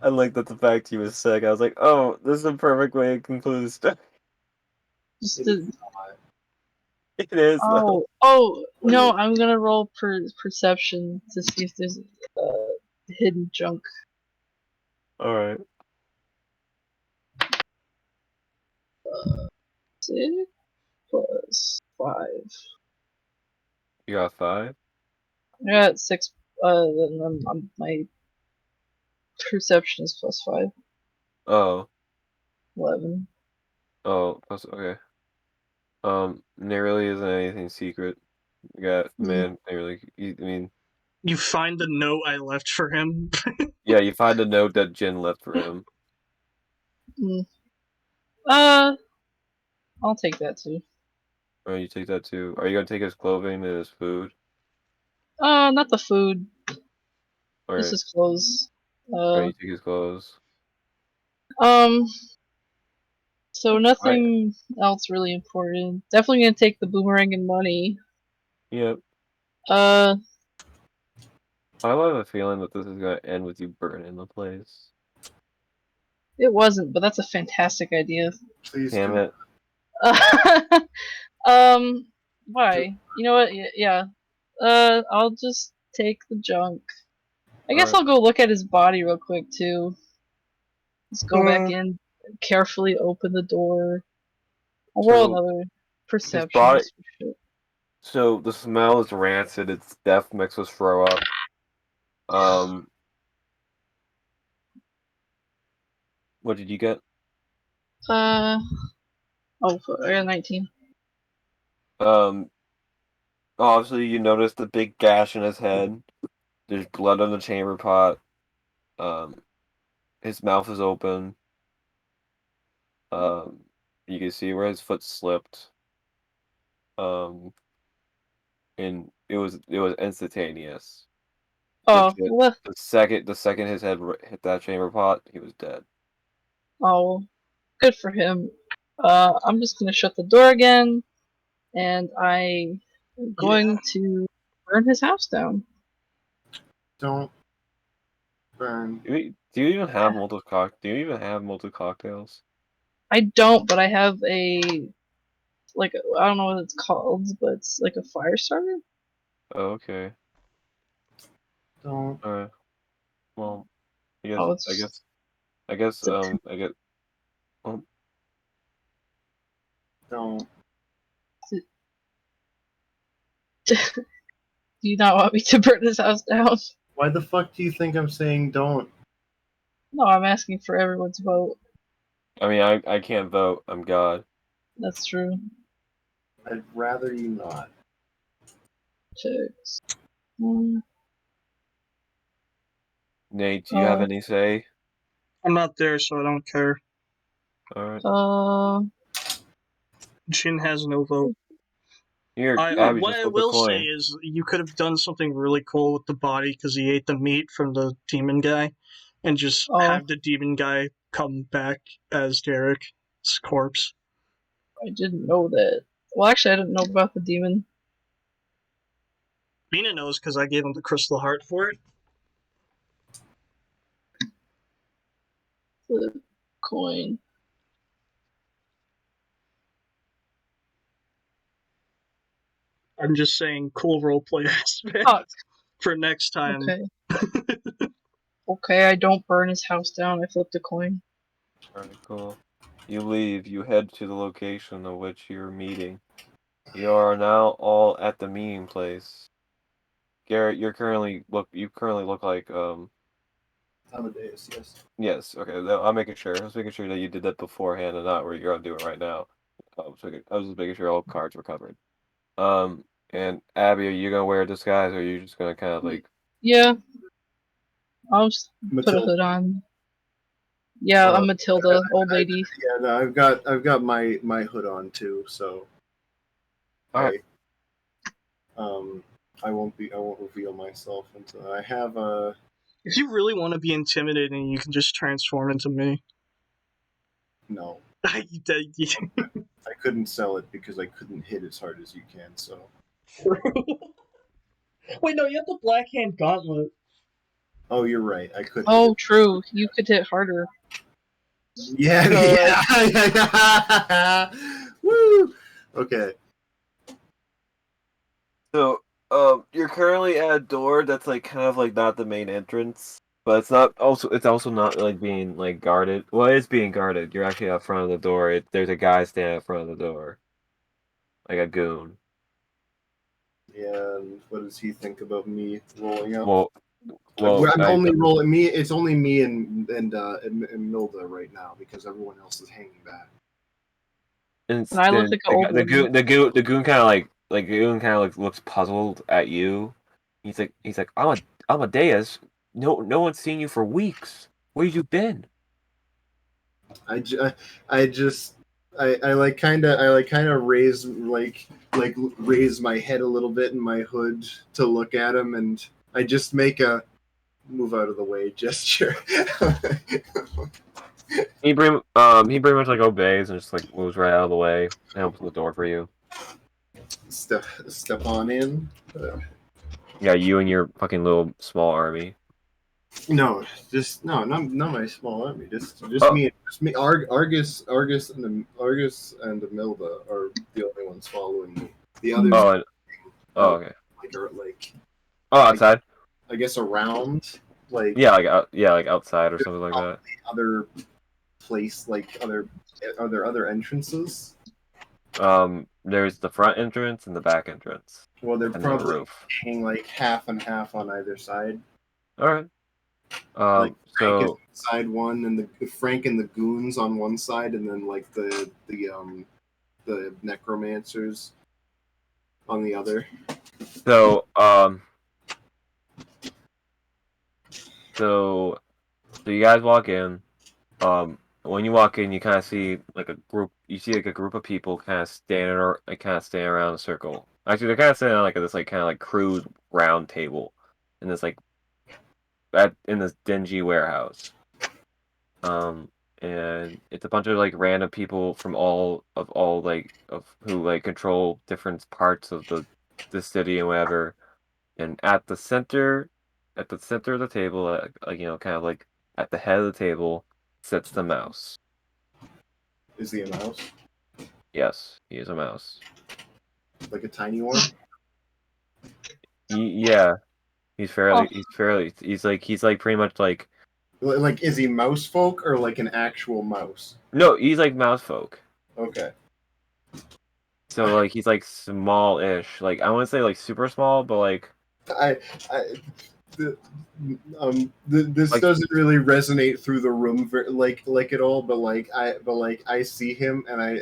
I like that the fact he was sick. I was like, oh, this is a perfect way to conclude the story. Just It to, is not. It is though. oh no! I'm gonna roll perception to see if there's hidden junk. All right. 6 plus 5. You got 5. I got 6. Then my perception is plus 5. Oh. 11. Oh. Okay. There really isn't anything secret. You got man. There really. I mean, You find the note I left for him. yeah. You find a note that Jin left for him. Mm. I'll take that too. Oh, you take that too. Are you gonna take his clothing and his food? Not the food. All Just right. his clothes. Or you take his clothes. Um. So nothing else really important. Definitely gonna take the boomerang and money. Yep. Uh. I have a feeling that this is gonna end with you burning the place. It wasn't, but that's a fantastic idea. Please Damn do. it. Why? You know what? Yeah. I'll just take the junk. I guess Alright. I'll go look at his body real quick too. Just go back in, carefully open the door. I'll roll So another perception. body- Just for shit. So the smell is rancid. It's death mixed with throw up. What did you get? Oh, I got 19. Obviously you notice the big gash in his head. There's blood on the chamber pot. His mouth is open. You can see where his foot slipped. And it was instantaneous. Oh, Legit. well, The second his head hit that chamber pot, he was dead. oh, good for him. I'm just gonna shut the door again, and I'm going to burn his house down. Don't burn. Do you even have Do you even have multi cocktails? I don't, but I have a like I don't know what it's called, but it's like a fire starter. Oh, okay. Don't. Alright. Well, I guess, Oh, I it's guess, I guess, it's a I get. Well, Don't. Do you not want me to burn this house down? Why the fuck do you think I'm saying don't? No, I'm asking for everyone's vote. I mean, I can't vote. I'm God. That's true. I'd rather you not. Checks. Mm, Nate, do you have any say? I'm not there, so I don't care. Alright. Jin has no vote. Here, Abby, What just I flip a will say coin. is you could have done something really cool with the body because he ate the meat from the demon guy, and just have the demon guy come back as Derek's corpse. I didn't know that. Well, actually, I didn't know about the demon. Mina knows because I gave him the crystal heart for it. The coin. I'm just saying, cool roleplay aspect Fuck. for next time. Okay. Okay, I don't burn his house down. I flipped a coin. Alright, cool. You leave. You head to the location of which you're meeting. You are now all at the meeting place. Garrett, you currently look like Amadeus, yes. yes, okay. I'm making sure. I was making sure that you did that beforehand and not where you're doing it right now. I was just making sure all cards were covered. And Abby, are you gonna wear a disguise, or are you just gonna kind of like? Yeah, I'll just put a Matilda. hood on. Yeah, I'm Matilda, old lady. Yeah, no, I've got my hood on too, so Alright. I won't reveal myself until I have a. If you really want to be intimidating, you can just transform into me. No, I I couldn't sell it because I couldn't hit as hard as you can. So Wait, no, you have the Black Hand Gauntlet. oh, you're right. I could. Oh, true. You could hit harder. Yeah, yeah. Woo. Okay. So, you're currently at a door that's like kind of like not the main entrance, but it's also not like being like guarded. Well, it's being guarded. You're actually out front of the door. There's a guy standing at front of the door, like a goon. And what does he think about me rolling up? Well, I'm only rolling me. It's only me and Milda right now because everyone else is hanging back. and And I look like an old the woman. goon kind of like the goon kind of like looks puzzled at you. He's like Amadeus. No one's seen you for weeks. Where you been? I like kind of raise raise my head a little bit in my hood to look at him, and I just make a move out of the way gesture. He pretty much like obeys and just like moves right out of the way and opens the door for you. Step on in. Yeah, you and your fucking little small army. No, not my small army. Just Oh. me. Argus and Milda are the only ones following me. The others, Okay. like Outside. I guess around, like Yeah, like outside or something like that. other place, like are there other entrances? There's the front entrance and the back entrance. Well, they're And probably the roof. hanging like half and half on either side. All right. Like Frank is So side one, and the Frank and the goons on one side, and then like the necromancers on the other. So you guys walk in. When you walk in, you kind of see like a group. You see like a group of people kind of standing around a circle. Actually, they're kind of standing on like this like kind of like crude round table, in this like in this dingy warehouse. And it's a bunch of like random people from all who like control different parts of the city and whatever. And at the center of the table, like kind of like at the head of the table, sits the mouse. Is he a mouse? Yes, he is a mouse. Like a tiny one? Yeah, he's fairly. He's like pretty much like. Like, is he mouse folk or like an actual mouse? No, he's like mouse folk. Okay. So like he's like small-ish. Like I wouldn't say like super small, but like I, the, this Like- doesn't really resonate through the room like at all. But I see him and I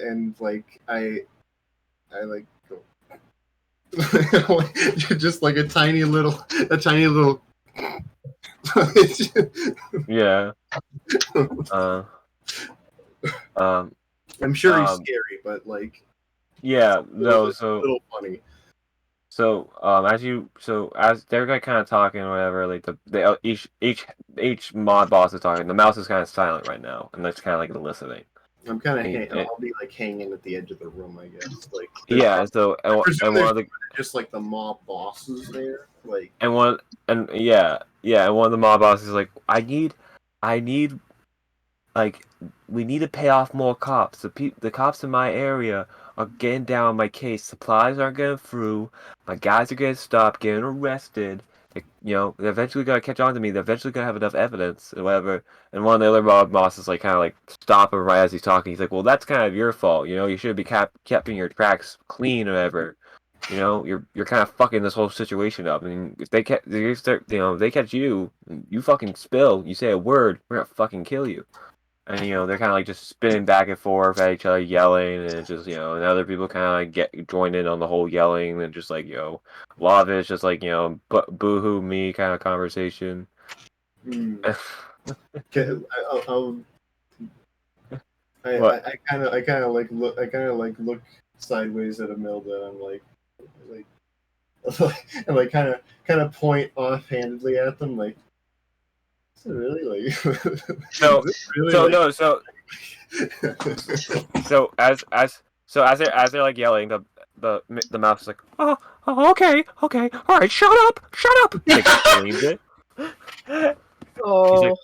like go just like a tiny little. yeah. Um. I'm sure he's Um, scary, but like Yeah. No. it's a So little funny. as they're like kind of talking or whatever, like each mod boss is talking. The mouse is kind of silent right now, and that's kind of like listening. I'm kind of Hey, I'll be like hanging at the edge of the room, I guess. Like Yeah. So I presume and one of the just like the mob bosses there, like and one and yeah and one of the mob bosses is like I need like we need to pay off more cops. The cops in my area are getting down on my case. Supplies aren't getting through. My guys are getting stopped, getting arrested. They're eventually gonna catch on to me. They're eventually gonna have enough evidence or whatever. And one of the other mob bosses like kind of like stop him right as he's talking. He's like, "Well, that's kind of your fault. You should be keeping your tracks clean or whatever. You're kind of fucking this whole situation up. I mean, if they they catch you, you fucking spill. You say a word, we're gonna fucking kill you." And they're kind of like just spinning back and forth at each other, yelling, and it's just and other people kind of like get joined in on the whole yelling, and just like a lot of it's just like boo-hoo me kind of conversation. okay, What? I kind of look sideways at Imelda. And I'm like and like kind of point offhandedly at them, like, is it really like? So is it really so like... no so so as they're like yelling, the mouse is like, oh, okay, all right, shut up. Like screams it. Oh,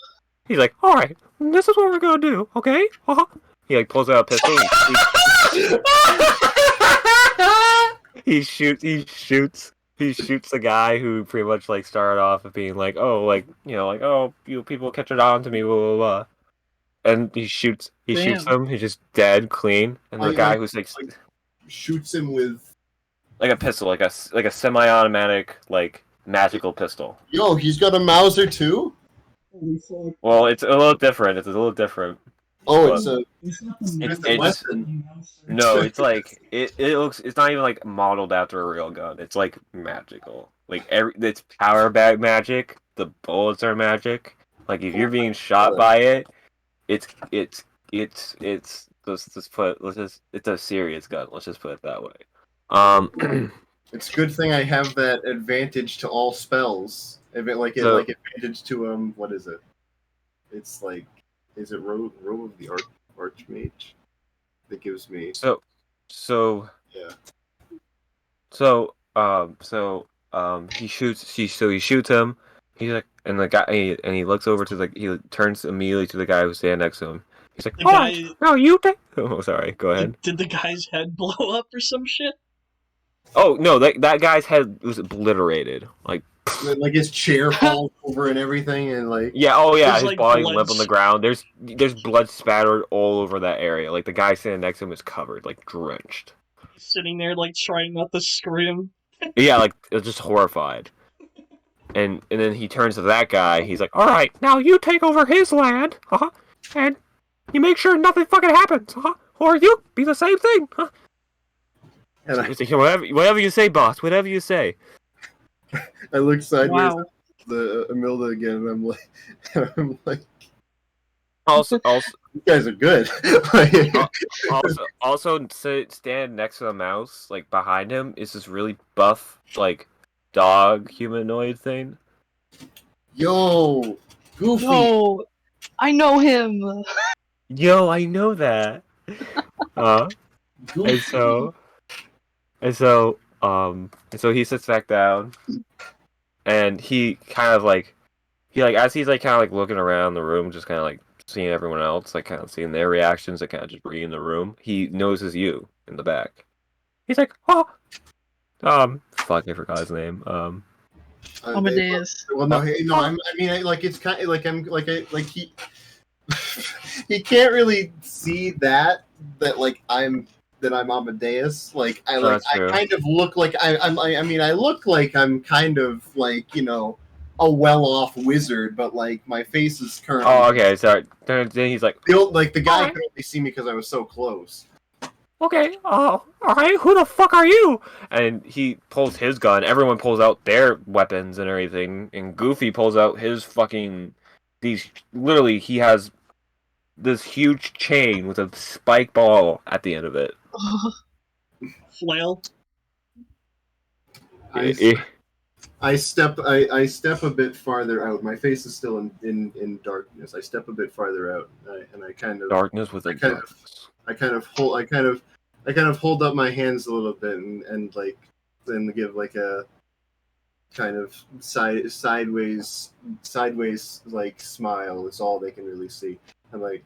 He's like, all right, this is what we're gonna do, okay? He like pulls out a pistol. He shoots the guy who pretty much like started off of being like, oh, like oh, people catching on to me, blah blah blah. And he shoots Damn. him. He's just dead clean. And the guy who's like shoots him with like a pistol, like a semi-automatic like magical pistol. Yo, he's got a Mauser too? Well, it's a little different. Oh, it's a weapon. No, it's like it looks. It's not even like modeled after a real gun. It's like magical. Like it's power bag magic. The bullets are magic. Like if you're being shot by it, it's it's a serious gun. Let's just put it that way. It's a good thing I have that advantage to all spells. Advantage to what is it? It's like, is it robe of the Archmage? That gives me yeah. He shoots him. He's like, and the guy, and he looks over to he turns immediately to the guy who's standing next to him. He's like, no, you take. Oh, sorry. Go ahead. Did the guy's head blow up or some shit? Oh no, that guy's head was obliterated. Like his chair falls over and everything, and like his like body blood limp on the ground. There's blood spattered all over that area. Like the guy standing next to him is covered, like drenched. He's sitting there like trying not to scream. Yeah, like just horrified. And then he turns to that guy. He's like, "All right, now you take over his land, and you make sure nothing fucking happens, or you be the same thing, And He's like, whatever you say, boss. Whatever you say. I look sideways wow. at the Imelda again, and I'm like, Also, you guys are good. also, stand next to the mouse, like behind him, is this really buff, like dog humanoid thing. Yo, Goofy. Yo, I know him. Yo, I know that. Goofy. And so he sits back down, and he kind of like as he's like kind of like looking around the room, just kind of like seeing everyone else, like kind of seeing their reactions, like kind of just reading the room. He notices you in the back. He's like, oh, fuck, I forgot his name. Amadeus. Well, no, hey, no. I mean, like it's kind of like I'm like I like he he can't really see that like I'm Amadeus. Like I like That's I true. kind of look like I mean I look like I'm kind of like a well-off wizard, but like my face is currently. Oh, okay, sorry. Then he's like, The guy Alright. could only see me because I was so close. okay, alright, who the fuck are you? And he pulls his gun, everyone pulls out their weapons and everything, and Goofy pulls out his fucking, literally, he has this huge chain with a spike ball at the end of it. Flail. I step a bit farther out. My face is still in darkness. I step a bit farther out, and I kind of Darkness with a darkness. I kind of hold up my hands a little bit and like then give like a kind of sideways like smile. It's all they can really see. I'm like,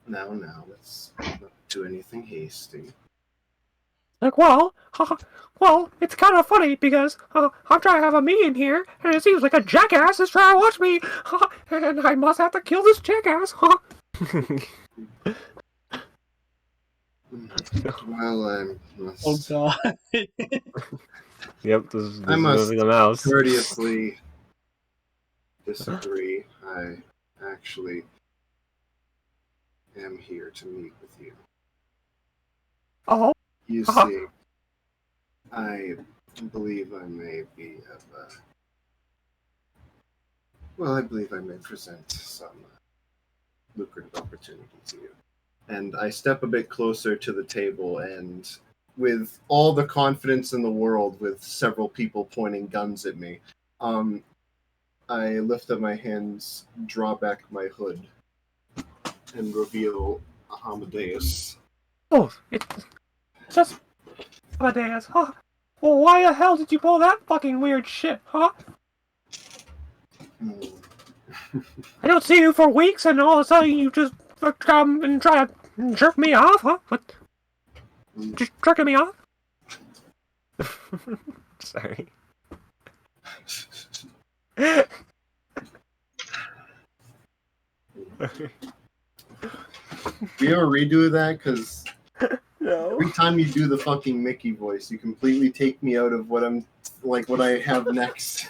now let's not do anything hasty. Like, well, it's kind of funny because I'm trying to have a meeting here, and it seems like a jackass is trying to watch me, and I must have to kill this jackass. Well, Oh god. Yep, this is I must moving the mouse. courteously disagree. I actually am here to meet with you. Oh, You see, I believe I may be I believe I may present some lucrative opportunity to you. And I step a bit closer to the table, and with all the confidence in the world, with several people pointing guns at me, I lift up my hands, draw back my hood, and reveal Amadeus. oh, it's just Amadeus, huh? Well, why the hell did you pull that fucking weird shit, huh? I don't see you for weeks, and all of a sudden you just come and try to jerk me off, huh? What? Just jerking me off? Sorry. Do you ever redo that? Because No. every time you do the fucking Mickey voice, you completely take me out of what I have next.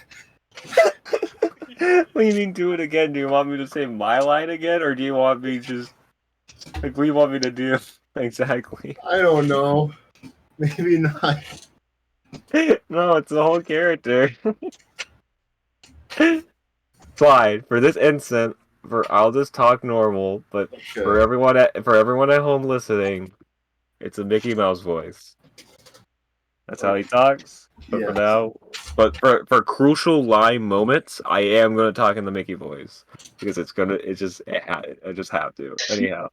What do you mean do it again? Do you want me to say my line again, or do you want me just like what do you want me to do exactly? I don't know. Maybe not. No, it's the whole character. Fine. For this instant, I'll just talk normal, but Okay. for everyone at home listening, it's a Mickey Mouse voice. That's how he talks. But Yes. for now, for crucial line moments, I am gonna talk in the Mickey voice because I just have to. Anyhow,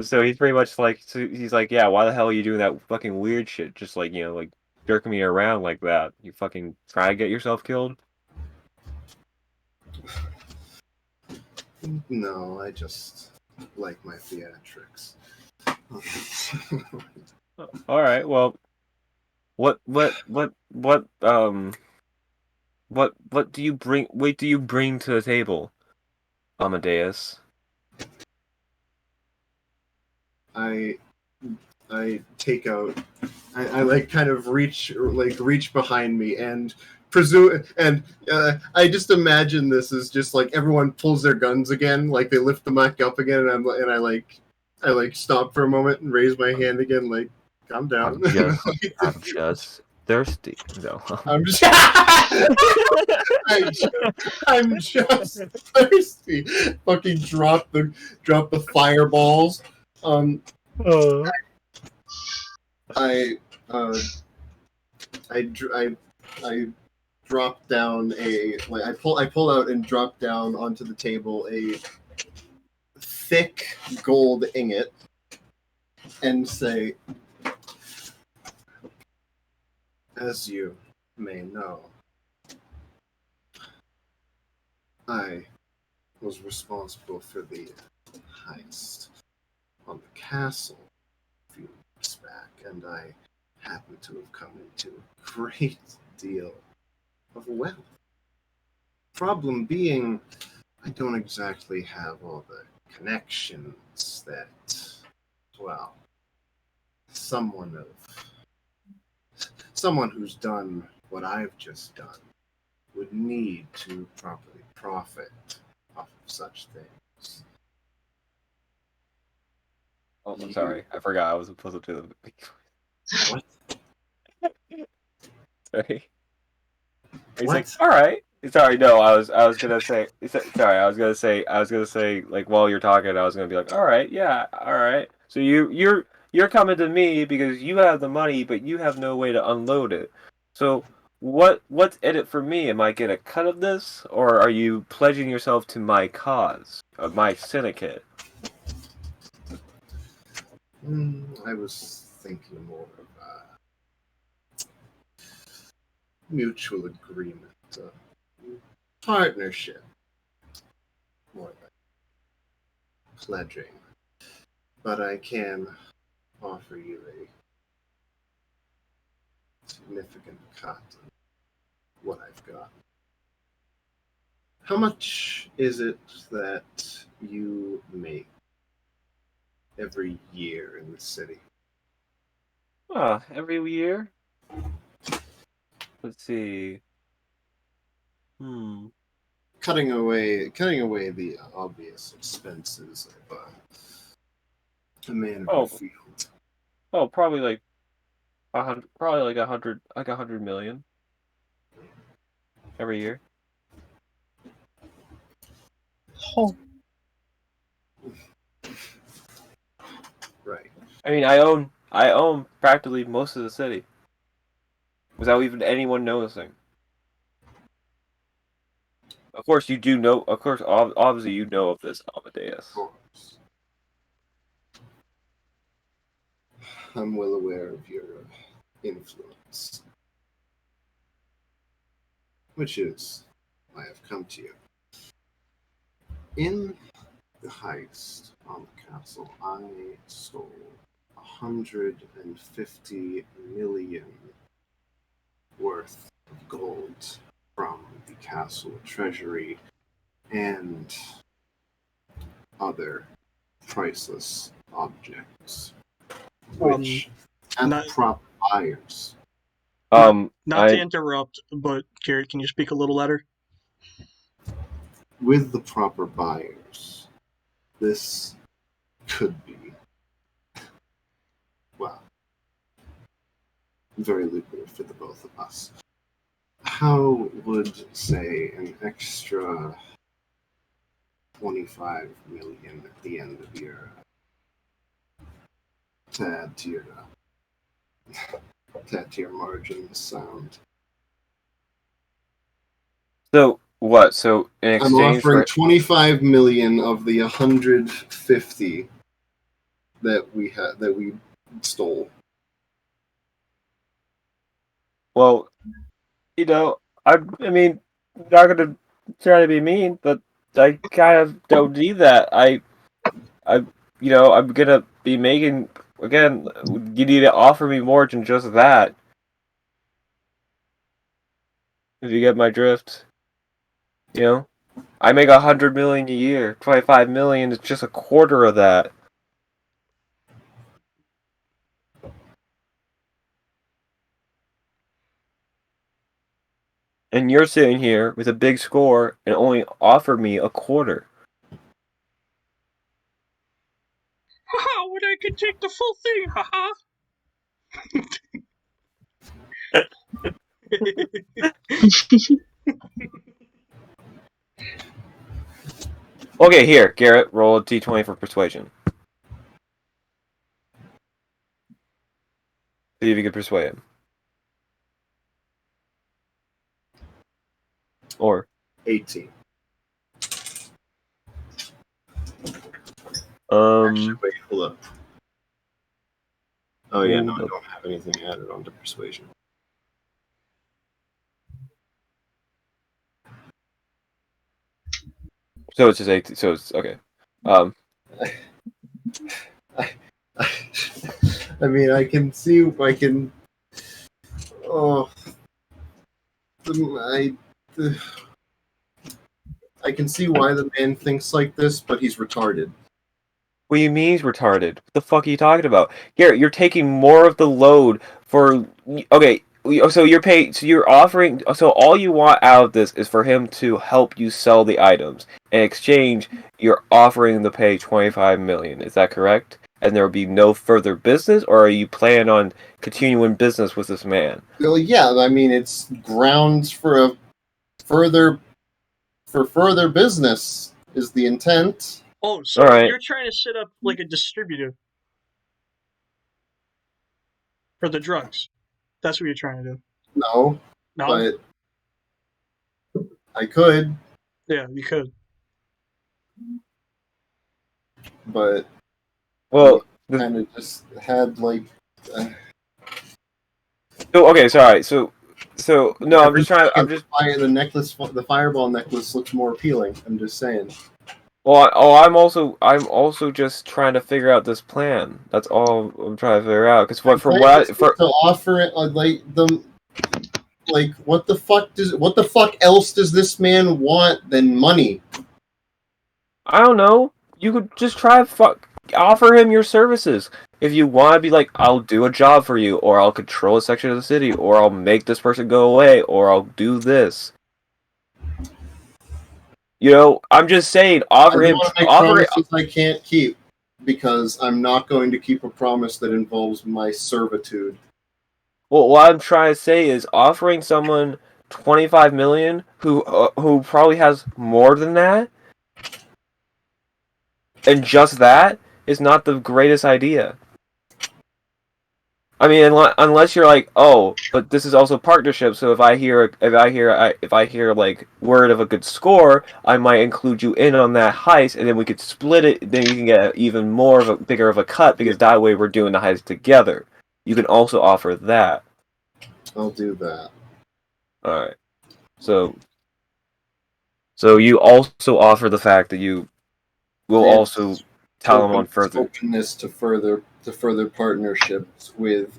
so he's pretty much like, he's like, yeah, why the hell are you doing that fucking weird shit? Just like like jerking me around like that. You fucking try to get yourself killed. No, I just like my theatrics. All right, well, what do you bring? What do you bring to the table, Amadeus? I take out. I like kind of reach behind me and presume and I just imagine this is just like everyone pulls their guns again, like they lift them back up again, and I stop for a moment and raise my hand again, like calm down. I'm just thirsty. No. I'm just I'm just thirsty. Fucking drop the fireballs. I drop down I pull out and drop down onto the table a thick gold ingot and say, as you may know, I was responsible for the heist on the castle a few weeks back, and I happen to have come into a great deal of wealth. Problem being, I don't exactly have all the connections that, well, someone who's done what I've just done would need to properly profit off of such things. Oh, I'm sorry. I forgot I was supposed to do the. What? Sorry. He's What? like, all right. Sorry, no, I was gonna say, sorry, I was gonna say, like, while you're talking, I was gonna be like, all right, yeah, all right. So you're coming to me because you have the money, but you have no way to unload it. So what's in it for me? Am I get a cut of this, or are you pledging yourself to my cause, my syndicate? I was thinking more of a mutual agreement, partnership, more than pledging. But I can offer you a significant cut of what I've got. How much is it that you make every year in the city? Every year. Let's see. Cutting away the obvious expenses of a man of your Oh, field. probably like probably like 100 million every year. Oh, Right. I mean, I own practically most of the city without even anyone noticing. Of course, you do know. Of course, obviously, you know of this, Amadeus. Of course. I'm well aware of your influence, which is why I've come to you. In the heist on the castle, I stole 150 million worth of gold from the castle treasury and other priceless objects, which had Not proper buyers. not to I interrupt, but Garrett, can you speak a little louder? With the proper buyers, this could be, well, very lucrative for the both of us. How would, say, an extra 25 million at the end of your to add to your margins sound? so what? So in I'm exchange offering for 25 million of the 150 that we stole. well, I mean, not gonna try to be mean, but I kind of don't need that. I, I'm gonna be making again. You need to offer me more than just that. If you get my drift, you know, I make 100 million a year. 25 million is just a quarter of that. And you're sitting here with a big score and only offer me a quarter. Haha, when I could take the full thing, haha. Okay, here, Garrett, roll a d20 for persuasion. See if you can persuade him. Or 18. Actually, wait, hold up. Oh yeah, no, I don't have anything added onto persuasion. So it's just 18. So it's okay. I mean, I can see. I can. Oh, I. I can see why the man thinks like this, but he's retarded. What do you mean he's retarded? What the fuck are you talking about? Garrett, you're taking more of the load for. Okay, so you're paying. So you're offering. So all you want out of this is for him to help you sell the items. In exchange, you're offering to pay 25 million. Is that correct? And there will be no further business, or are you planning on continuing business with this man? Well, yeah. I mean, it's grounds for a further business is the intent. Oh, so Alright. you're trying to set up like a distributor for the drugs. That's what you're trying to do. No, No? but I could. Yeah, you could. But Well, kind of just had like. So okay, sorry. So no, I'm just trying. I'm just. The necklace, the fireball necklace looks more appealing. I'm just saying. Well, I'm also just trying to figure out this plan. That's all I'm trying to figure out. Because to offer it what the fuck else does this man want than money? I don't know. You could just offer him your services. If you want to be like, I'll do a job for you, or I'll control a section of the city, or I'll make this person go away, or I'll do this. You know, I'm just saying, offer him. Promises I can't keep because I'm not going to keep a promise that involves my servitude. Well, what I'm trying to say is offering someone 25 million who probably has more than that, and just that is not the greatest idea. I mean, unless you're like, oh, but this is also partnership. So if I hear like word of a good score, I might include you in on that heist, and then we could split it. Then you can get even more of a bigger of a cut because that way we're doing the heist together. You can also offer that. I'll do that. All right. So you also offer the fact that you will also tell him on further openness to further partnerships with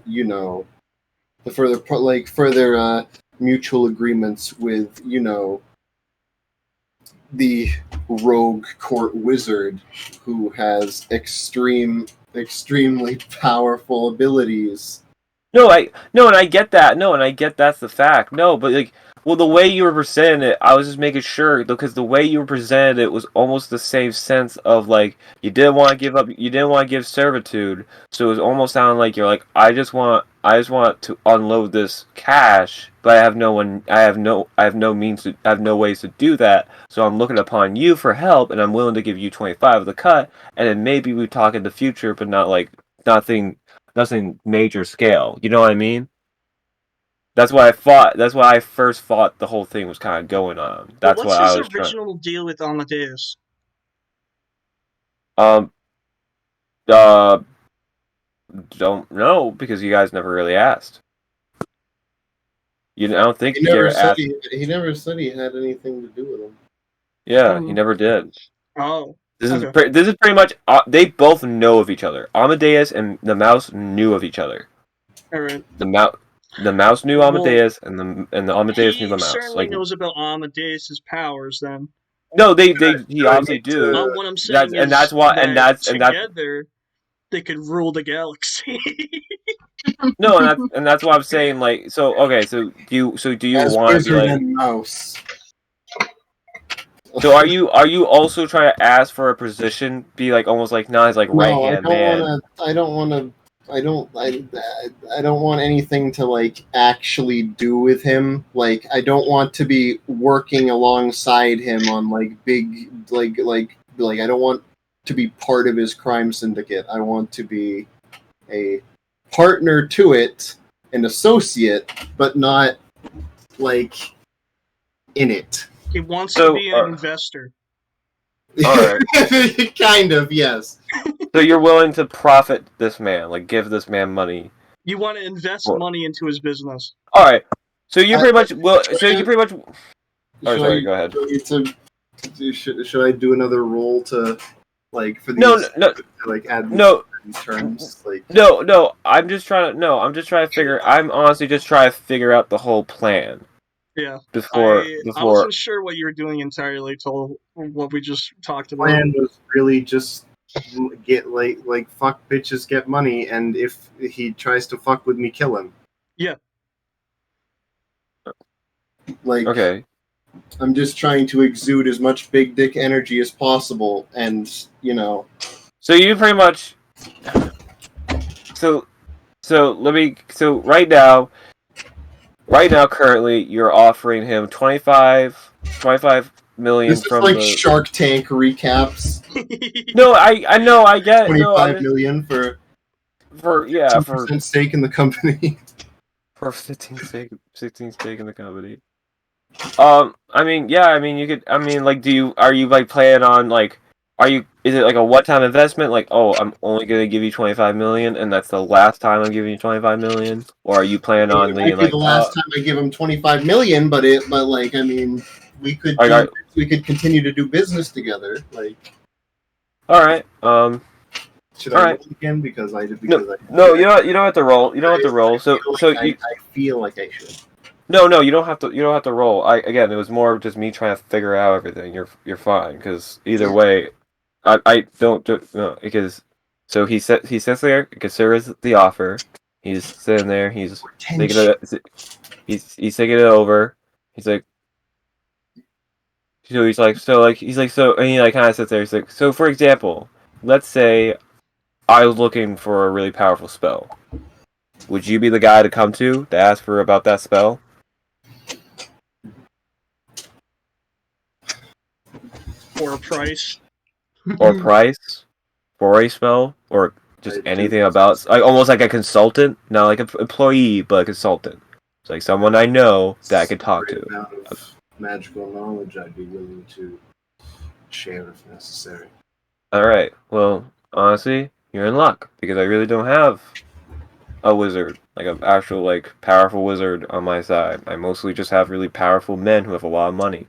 further mutual agreements with the rogue court wizard who has extremely powerful abilities. and I get that. No, and I get that's the fact. No, but like, well, the way you were presenting it, I was just making sure because the way you were presented it was almost the same sense of like you didn't want to give servitude, so it was almost sounding like you're like I just want to unload this cash, but I have no ways to do that, so I'm looking upon you for help, and I'm willing to give you 25 of the cut, and then maybe we talk in the future, but not like nothing major scale. You know what I mean? That's why I first thought the whole thing was kind of going on. That's what's what I was his original deal with Amadeus? Don't know because you guys never really asked. I don't think he never said he never said he had anything to do with him. Yeah, he never did. Oh. This is pretty much they both know of each other. Amadeus and the mouse knew of each other. All right. The mouse knew Amadeus, and the Amadeus knew the mouse. He certainly knows about Amadeus's powers. Then no, he obviously do. What I'm saying together they could rule the galaxy. No, and that's what I'm saying. Like, so okay, so do you want to be like mouse? So are you also trying to ask for a position? Be like almost like not his like right hand man. I don't want anything to like actually do with him. Like I don't want to be working alongside him on like big like I don't want to be part of his crime syndicate. I want to be a partner to it, an associate, but not like in it. He wants to be an investor. All right. Kind of, yes. So you're willing to profit this man, like give this man money. You want to invest money into his business. All right. So you pretty much will. So you pretty much. Oh, sorry. Go ahead. Should I do another roll to like for these No, to, like add these no, terms like no. I'm just trying to figure. I'm honestly just trying to figure out the whole plan Yeah. before I wasn't sure what you were doing entirely till what we just talked about. plan was really just get like fuck bitches get money, and if he tries to fuck with me, kill him. Yeah. Like Okay. I'm just trying to exude as much big dick energy as possible, and you know. So you pretty much. So right now, currently, you're offering him 25 million This is from like the. Shark Tank recaps. No, I know, I get it. No, 25 million for for 2% stake in the company. for 16 stake in the company. I mean, you could. I mean, like, are you like planning on like? Is it like a one-time investment? Like, oh, I'm only gonna give you 25 million, and that's the last time I'm giving you 25 million? Or are you planning on It might being be like, the last time I give him 25 million, but like I mean, we could continue to do business together. Like, all right, should all I right. roll again because I No, you don't have to roll. You don't have to roll. I feel like I should. No, you don't have to. You don't have to roll. Again, it was more just me trying to figure out everything. You're fine because either way, I don't do no because. So he sits there, considers the offer. He's sitting there. He's thinking it. He's thinking it over. He's like. So and he like kind of sits there. He's like, so for example, let's say I was looking for a really powerful spell. Would you be the guy to come to ask for about that spell? For a price. Or price for a spell, or just anything about like almost like a consultant, not like an employee, but a consultant. It's like someone I know that I could talk to. Amount of magical knowledge I'd be willing to share if necessary. All right. Well, honestly, you're in luck because I really don't have a wizard, like an actual like powerful wizard on my side. I mostly just have really powerful men who have a lot of money.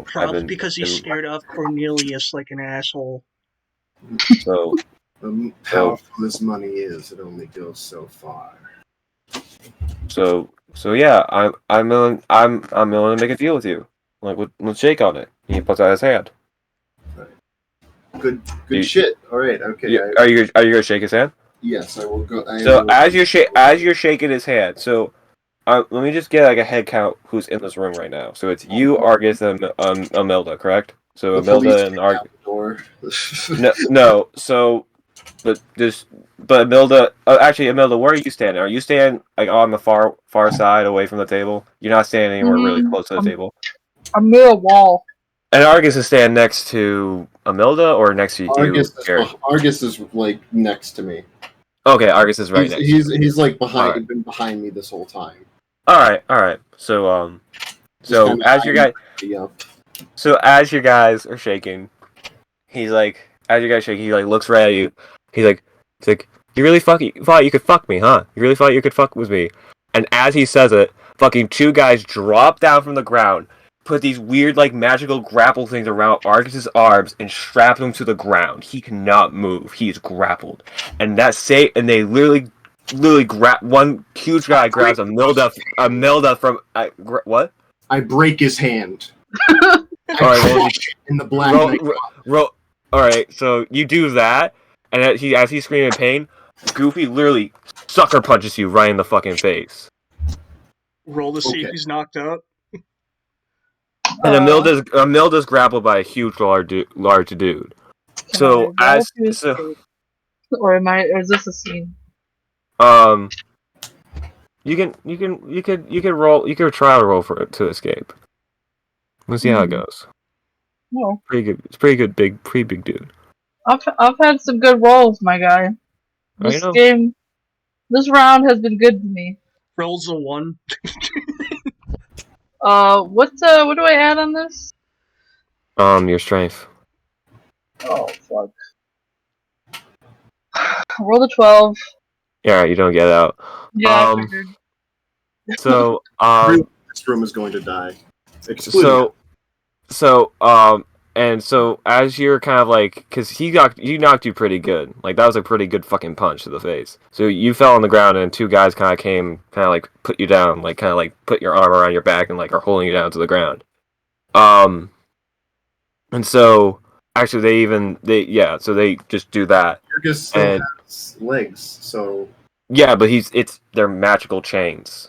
Probably because he's scared of Cornelius like an asshole. So powerful as money is, it only goes so far. So yeah, I'm willing to make a deal with you. Like let's shake on it. He puts out his hand. Good shit. All right, okay. Yeah, are you gonna shake his hand? Yes, I will go. As you're shaking his hand, so let me just get like a head count who's in this room right now. So it's you, Argus, and Imelda, correct? So Imelda and Argus. no. So, but Imelda. Actually, Imelda, where are you standing? Are you standing like on the far side, away from the table? You're not standing anywhere really close to the table. I'm near a wall. And Argus is standing next to Imelda or next to you, Gary? Argus is like next to me. Okay, Argus is right next. He's like behind. Been behind me this whole time. All right. So as you guys are shaking, he like looks right at you. He's like, you really thought you could fuck me, huh? You really thought you could fuck with me? And as he says it, fucking two guys drop down from the ground, put these weird like magical grapple things around Argus's arms and strap him to the ground. He cannot move. He's grappled, and they literally grab one huge guy grabs Imelda from what? I break his hand. All right, in the black. All right, so you do that, and as he's screaming in pain, Goofy literally sucker punches you right in the fucking face. Roll to see if he's knocked out. And Imelda's grappled by a huge large dude. So or is this a scene? You can roll. You can try to roll for it to escape. We'll see how it goes. Well, pretty good. It's pretty good. Pretty big dude. I've had some good rolls, my guy. This round has been good to me. Rolls a 1. What do I add on this? Your strength. Oh fuck. Roll the 12. Yeah, you don't get out. Yeah, I figured. So this room is going to die. so and so as you're kind of like, because you knocked you pretty good, like that was a pretty good fucking punch to the face. So you fell on the ground, and two guys kind of came, kind of like put you down, like kind of like put your arm around your back and like are holding you down to the ground. Um, and so actually so they just do that, Jurgis still and has legs, so yeah, but they're magical chains.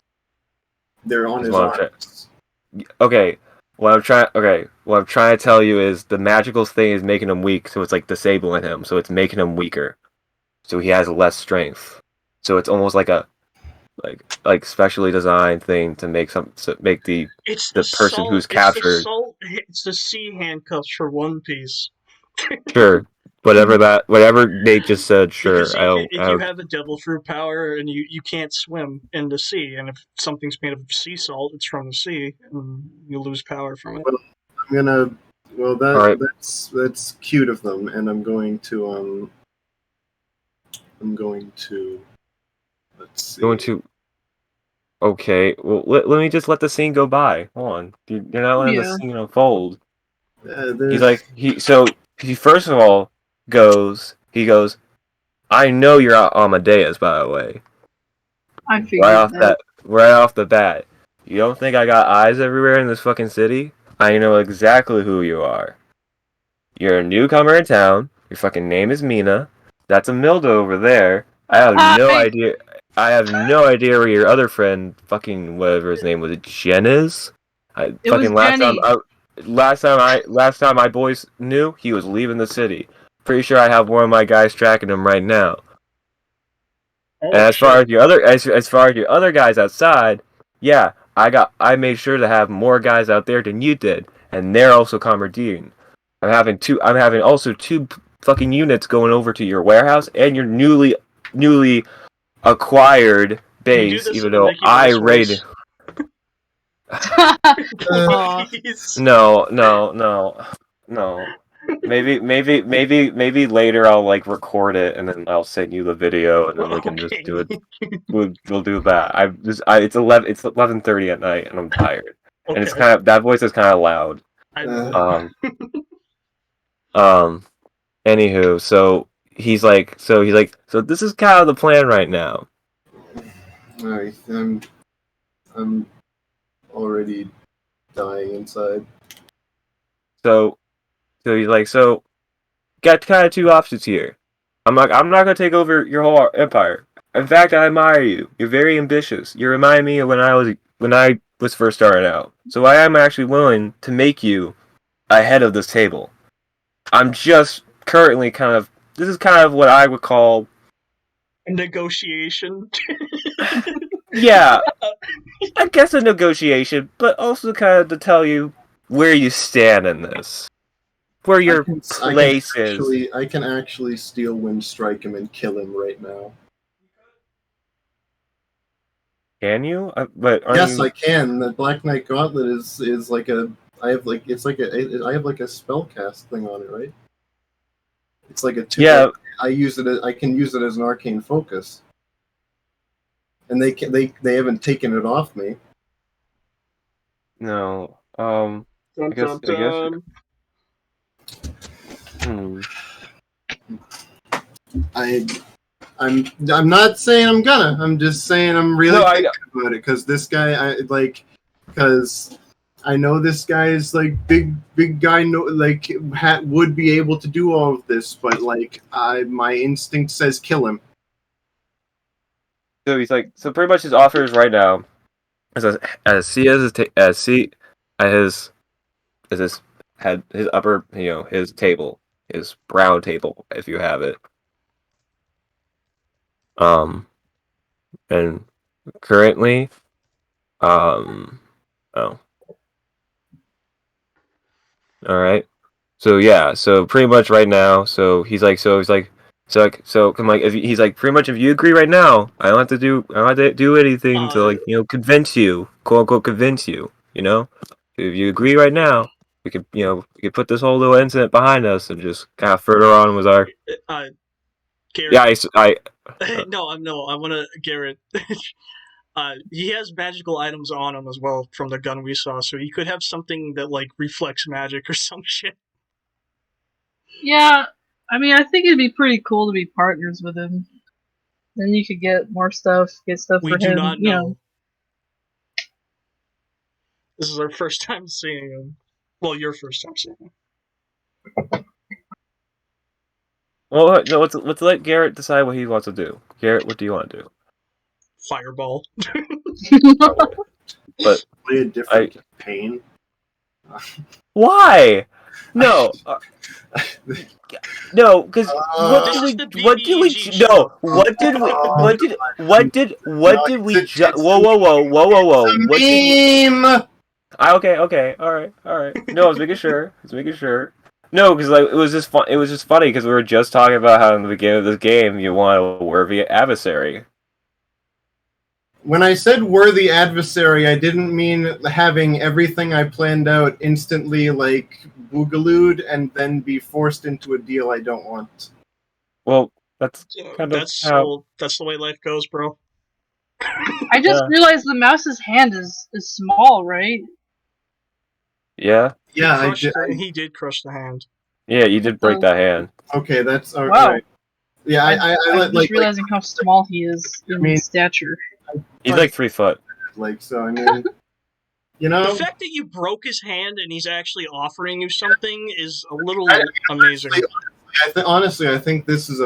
they're on Is his what I'm trying. arms. Okay, what I'm trying to tell you is the magical thing is making him weak, so it's like disabling him, so it's making him weaker, so he has less strength. So it's almost like a like specially designed thing to make It's the the person salt. who's It's the captured. salt. It's the sea handcuffs for One Piece. Sure, whatever Nate just said. Because Sure, I don't. if you have a devil fruit power and you can't swim in the sea, and if something's made of sea salt, it's from the sea, and you lose power from it. Well, I'm gonna. Well, All right. that's cute of them, and I'm going to. I'm going to. Let's see. Going to. Okay, well let me just let the scene go by. Hold on, you're not letting the Yeah. scene unfold. He's There's like he first of all he goes, I know you're Amadeus, by the way. I figured that. Right off the bat. You don't think I got eyes everywhere in this fucking city? I know exactly who you are. You're a newcomer in town. Your fucking name is Mina. That's Amilda over there. I have no Hi. idea. I have no idea where your other friend, fucking whatever his name was, Jen is. It was Jenny. Last time my boys knew, he was leaving the city. Pretty sure I have one of my guys tracking him right now. Oh, And as far as your other guys outside, yeah, I made sure to have more guys out there than you did, and they're also commandeering. I'm having also two fucking units going over to your warehouse and your newly acquired can you do base, this even in the though Mickey I Mouse raided. voice? Aw. Please. No. Maybe later I'll like record it and then I'll send you the video and then we can just Okay. do it. We'll do that. It's 11:30 at night and I'm tired. And it's Okay. kind of that voice is kind of loud. I uh, Um. Anywho, so he's like, so this is kind of the plan right now. Alright, I'm already dying inside. So he's like, so got kind of two options here. I'm not gonna take over your whole empire. In fact, I admire you. You're very ambitious. You remind me of when I was first starting out. So I am actually willing to make you ahead of this table. I'm just currently this is kind of what I would call, negotiation. yeah, I guess a negotiation, but also kind of to tell you where you stand in this, where your place is. I can actually steal wind strike him and kill him right now. Can you? But Yes, I can. The Black Knight Gauntlet is like a. I have like it's like a. I have like a spell cast thing on it, right? It's like a two. Yeah. I use it. I can use it as an arcane focus, and they haven't taken it off me. No. Dun, I guess. dun, Hmm. I'm not saying I'm gonna. I'm just saying I'm really thinking about it because this guy, because I know this guy is like big guy. No, like would be able to do all of this, but like my instinct says kill him. So he's like, so pretty much his offer is right now, as his head, his upper, his table, his brown table, if you have it. And currently, oh, all right. So yeah, so pretty much right now, so come like if he's like pretty much if you agree right now, I don't have to do anything to like convince you, quote unquote convince you, If you agree right now, we could put this whole little incident behind us and just kind of further on with our. Garrett. Yeah, No, I want to Garrett. He has magical items on him as well from the gun we saw, so he could have something that like reflects magic or some shit. Yeah, I mean, I think it'd be pretty cool to be partners with him. Then you could get more stuff, get stuff We for do him. not You know. know. This is our first time seeing him. Well, your first time seeing him. Well, no, let's let Garrett decide what he wants to do. Garrett, what do you want to do? Fireball. But Play a different pain. why? No, no, because what This did is we? the What did we? BBEG No, show. what did we? What did? What did? What did we? it's a- Whoa, whoa, whoa, whoa, whoa, whoa! What did we? Meme! Okay, all right. No, I was making sure. No, because like it was just fun. It was just funny because we were just talking about how in the beginning of this game you want a worthy adversary. When I said worthy adversary, I didn't mean having everything I planned out instantly like boogalooed and then be forced into a deal I don't want. Well, that's kind of That's how. that's the way life goes, bro. I just Yeah. realized the mouse's hand is small, right? Yeah, Yeah, He did crush the hand. yeah, you did break that hand. okay, that's all Wow. right. Yeah, I I'm let just realizing how small he is in mean- stature. He's like 3 foot. like so. I mean, you know, The fact that you broke his hand and he's actually offering you something is a little amazing. honestly, I think this is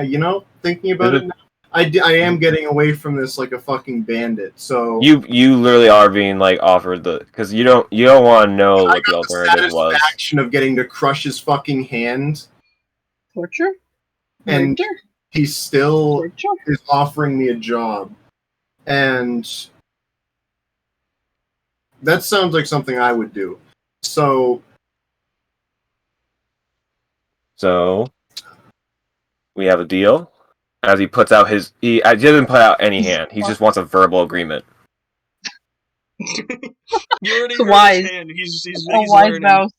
you know, thinking about it now, I am getting away from this like a fucking bandit. So You literally are being like offered the because you don't want to know what the alternative was. satisfaction of getting to crush his fucking hand, Torture? and Torture? he still Torture? is offering me a job, and that sounds like something I would do. So We have a deal. As he puts out his, he didn't put out any hand. He just wants a verbal agreement. You already It's heard wise. his hand. He's A wise learning. mouse.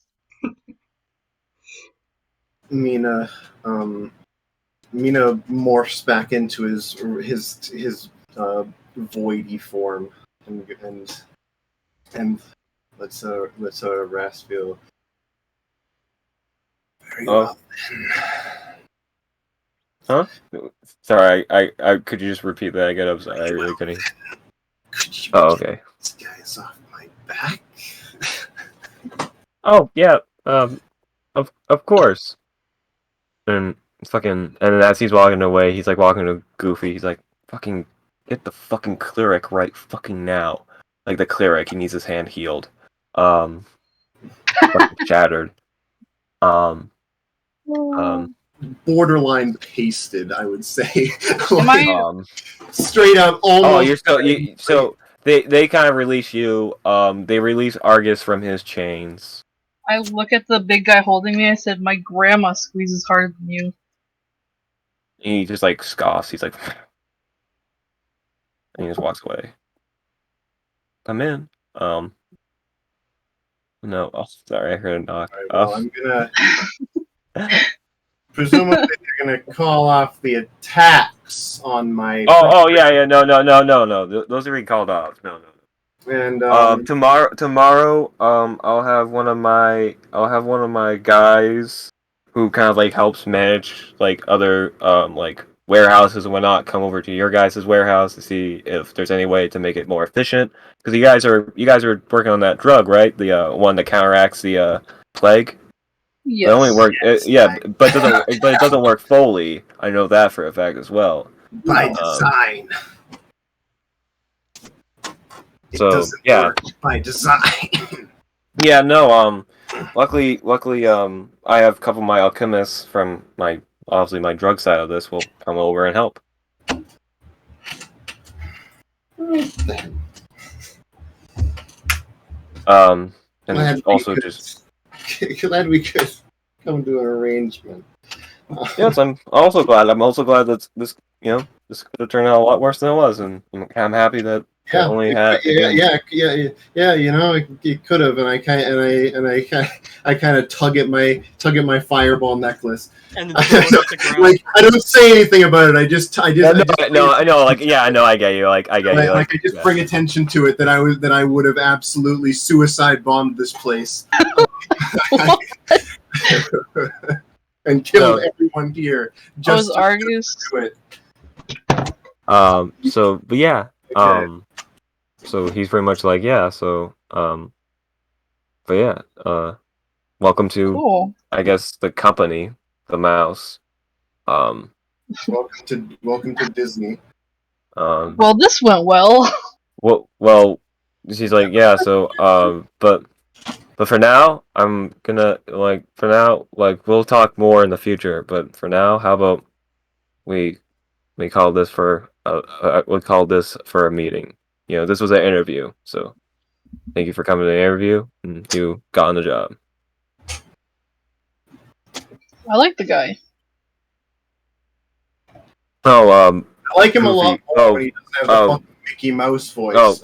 Mina morphs back into his voidy form, and let's Raspiel. Very well. Huh? Sorry, I could you just repeat that again? I'm sorry, I really couldn't. Could you Oh, get okay. This guy's off my back. Oh yeah, of course. And and then as he's walking away, he's like walking to Goofy. He's like, "Fucking get the fucking cleric right fucking now." Like the cleric, he needs his hand healed. Fucking shattered. Borderline pasted, I would say. Am I- Straight up, almost. Oh, you're still so they kind of release you. They release Argus from his chains. I look at the big guy holding me. I said, "My grandma squeezes harder than you." He just like scoffs. He's like, and he just walks away. Come in. No. Oh, sorry. I heard a knock. Right, well, I'm gonna. Presumably, they're gonna call off the attacks on my. Oh, yeah. No. Those are being called off. No. And Tomorrow, I'll have one of my guys who kind of like helps manage like other like warehouses and whatnot come over to your guys' warehouse to see if there's any way to make it more efficient. Because you guys are working on that drug, right? The one that counteracts the plague. Yes. It only work, but it doesn't work fully. I know that for a fact as well. by design. It So, doesn't yeah. work by design. Yeah, no. Luckily, I have a couple of my alchemists from my drug side of this will come over and help. And also just glad we could come to an arrangement. yes, I'm also glad that this could have turned out a lot worse than it was, and I'm happy that Could only have yeah. You know, it could have, and I kind of tug at my fireball necklace. And then throw it at the ground. Like I don't say anything about it. I just I know. Like, yeah, I know. I get you. Like, I get you. I just bring attention to it that I would have absolutely suicide bombed this place and killed everyone here. Just was Argus. Do it. So, but yeah. So he's pretty much like, yeah. So, but yeah. Welcome to, I guess, the company, the mouse. Welcome to Disney. Well, this went well. Well, she's like, yeah. So, but for now, I'm gonna we'll talk more in the future. But for now, how about we call this for a meeting. You know, this was an interview, so thank you for coming to the interview, and you got on the job. I like the guy. I like him Goofy. A lot more when he doesn't have the Mickey Mouse voice.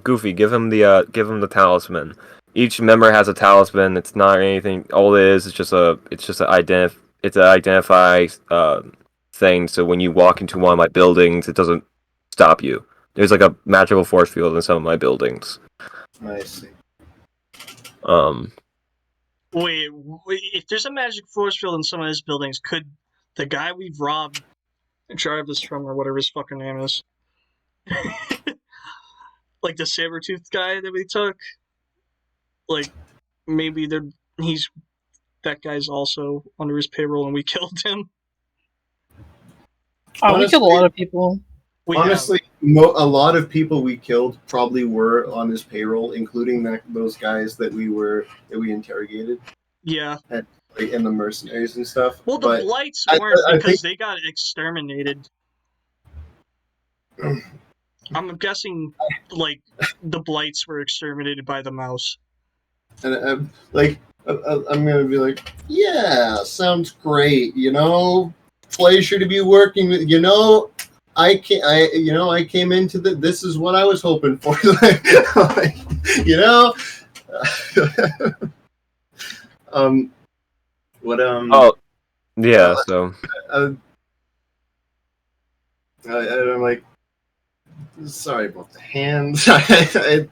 Goofy, give him the talisman. Each member has a talisman. It's not anything. All it is, it's just an identify thing. So when you walk into one of my buildings, it doesn't stop you. There's like a magical force field in some of my buildings. I see. Wait, if there's a magic force field in some of his buildings, could the guy we've robbed Jarvis from, or whatever his fucking name is, like the saber-toothed guy that we took, like maybe that guy's also under his payroll and we killed him? We killed a lot of people. Honestly, a lot of people we killed probably were on his payroll, including those guys that we interrogated. Yeah. And the mercenaries and stuff. Well, the Blights weren't because they got exterminated. I'm guessing, like, the Blights were exterminated by the mouse. And I'm gonna be like, yeah, sounds great. You know, pleasure to be working with. You know, I came into this is what I was hoping for. You know. Oh, yeah. So. I'm like, sorry about the hands. It's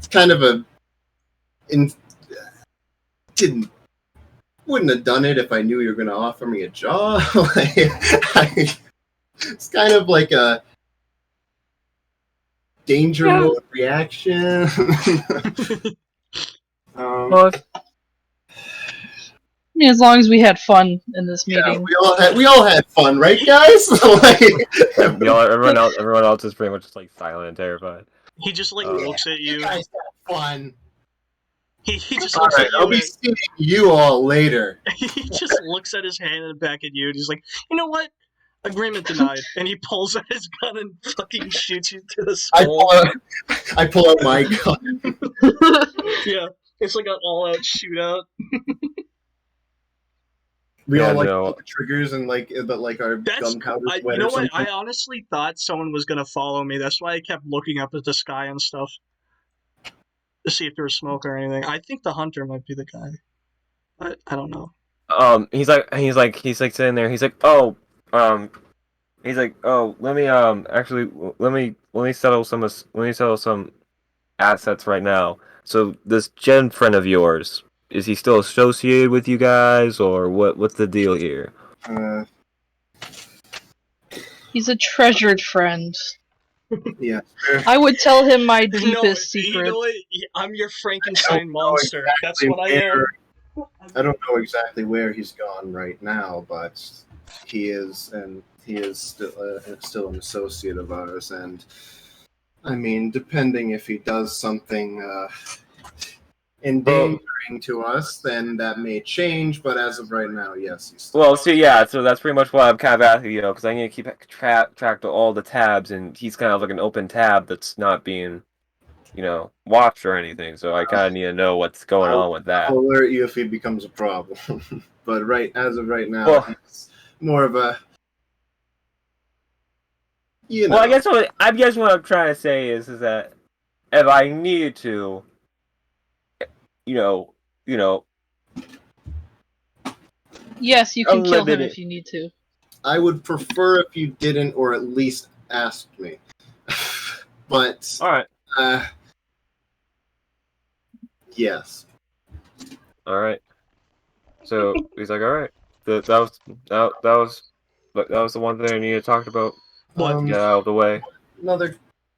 kind of wouldn't have done it if I knew you were going to offer me a job. It's kind of like a danger mode reaction. As long as we had fun in this meeting. Yeah, we all had fun, right, guys? Everyone else is pretty much just like silent and terrified. He just looks at you. You guys had fun. He just looks at you. I'll be seeing you all later. He just looks at his hand and back at you, and he's like, you know what? Agreement denied. And he pulls out his gun and fucking shoots you to the skull. I pull out my gun. Yeah, it's like an all-out shootout. We all pull the triggers and our gunpowder sweat. You know what? I honestly thought someone was gonna follow me. That's why I kept looking up at the sky and stuff to see if there was smoke or anything. I think the hunter might be the guy. I don't know. He's sitting there. He's like, oh, let me settle some assets right now. So this Jen friend of yours, is he still associated with you guys, or what's the deal here? He's a treasured friend. Yeah. I would tell him my deepest secret. You know what? I'm your Frankenstein monster. That's what I am. I don't know exactly where he's gone right now, but he is still an associate of ours, and I mean, depending if he does something endangering to us, then that may change. But as of right now, yes, he's still. Well, so that's pretty much what I'm kind of asking, because I need to keep track of all the tabs, and he's kind of like an open tab that's not being, watched or anything. So I kind of need to know what's going on with that. I'll alert you if he becomes a problem. But as of right now, it's more of a You know. Well, I guess what I'm trying to say is that if I needed to, you know, you know, Yes, you can kill him unlimited. if you need to. I would prefer if you didn't, or at least asked me. But All right, yes. all right. So he's like, all right. That was the one thing I needed to talk about. What? Get out of the way. Another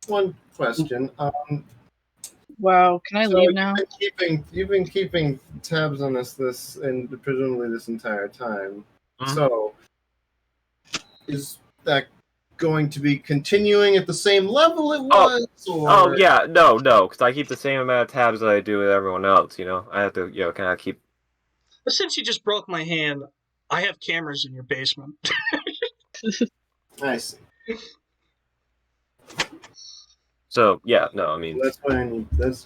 one question. Wow, can I So leave now? you've been keeping tabs on this and presumably this entire time. Mhm. So is that going to be continuing at the same level it was? Oh Or yeah, no, because I keep the same amount of tabs that I do with everyone else. I have to, kind of keep. But since you just broke my hand, I have cameras in your basement. I see. So yeah, no, I mean, That's why I need that's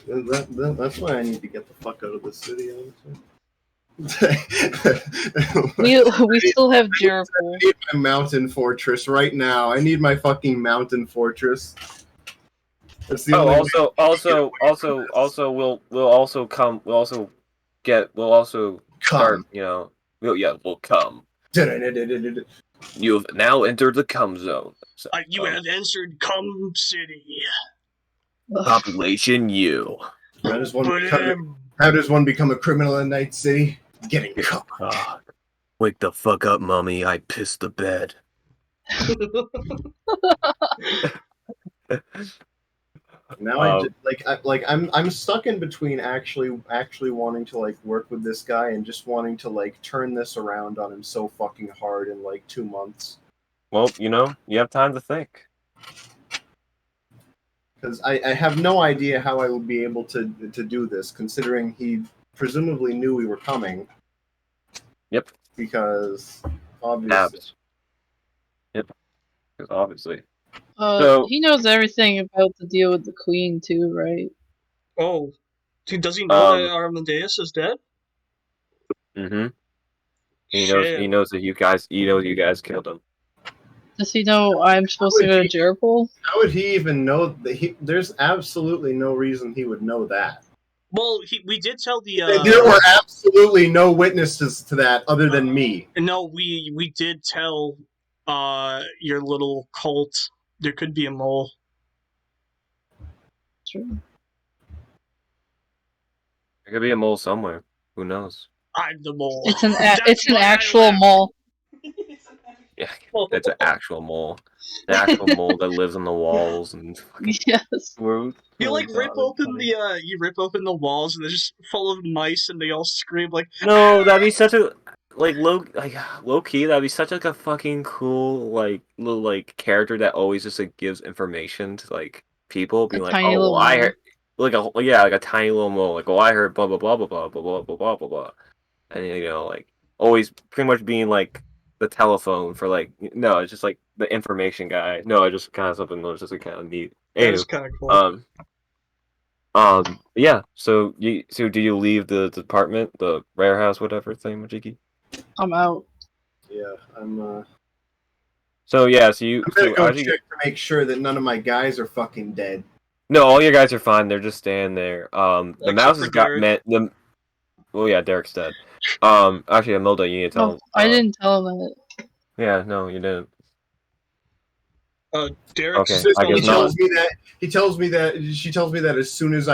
why I need to get the fuck out of the city. We still have I Jericho. need my mountain fortress right now. I need my fucking mountain fortress. That's the only way. we'll also start. Come. We'll come. You have now entered the cum zone. So, You have entered Cum City. population you. How does one But, become a criminal in Night City? Getting caught. Wake the fuck up, mommy. I pissed the bed. Now I'm stuck in between actually wanting to like work with this guy and just wanting to like turn this around on him so fucking hard in like 2 months. Well, you have time to think. Because I have no idea how I would be able to do this, considering he presumably knew we were coming. Yep. Because obviously. Tabs. Yep. Because obviously. So- He knows everything about the deal with the queen too, right? oh, does he know that Armadeus is dead? Mm-hmm. He Shit. knows that you guys killed him. Does he know I'm supposed to go to Jericho? How would he even know that there's absolutely no reason he would know that. Well, we did tell the. There were absolutely no witnesses to that other than me. No, we did tell your little cult there could be a mole. True. There could be a mole somewhere. Who knows? I'm the mole. It's an That's why I actual laughed. mole. Yeah, it's an actual mole. An actual mole that lives on the walls and fucking. Yes. You like rip open the walls and they're just full of mice and they all scream like. No, that'd be such a low key. That'd be such like a fucking cool little character that always just gives information to people, being like, tiny oh, little well, I mole. heard like a tiny little mole, oh, I heard blah blah blah blah blah blah blah blah blah blah blah, and always pretty much being the telephone for no, it's just the information guy. No, it's just kind of something that's just kind of neat. That is Anywho, kind of cool. yeah. So do you leave the department, the rare house, whatever thing, Majiki? I'm out. Yeah, I'm. So yeah, I'm gonna go check to make sure that none of my guys are fucking dead. No, all your guys are fine. They're just standing there. The Except mouse for has got Derek. Well, yeah, Derek's dead. Actually, Imelda, you need to tell him. I didn't tell him that. Yeah, no, you didn't. Derek's. Okay, I guess He not. tells me that. She tells me that as soon as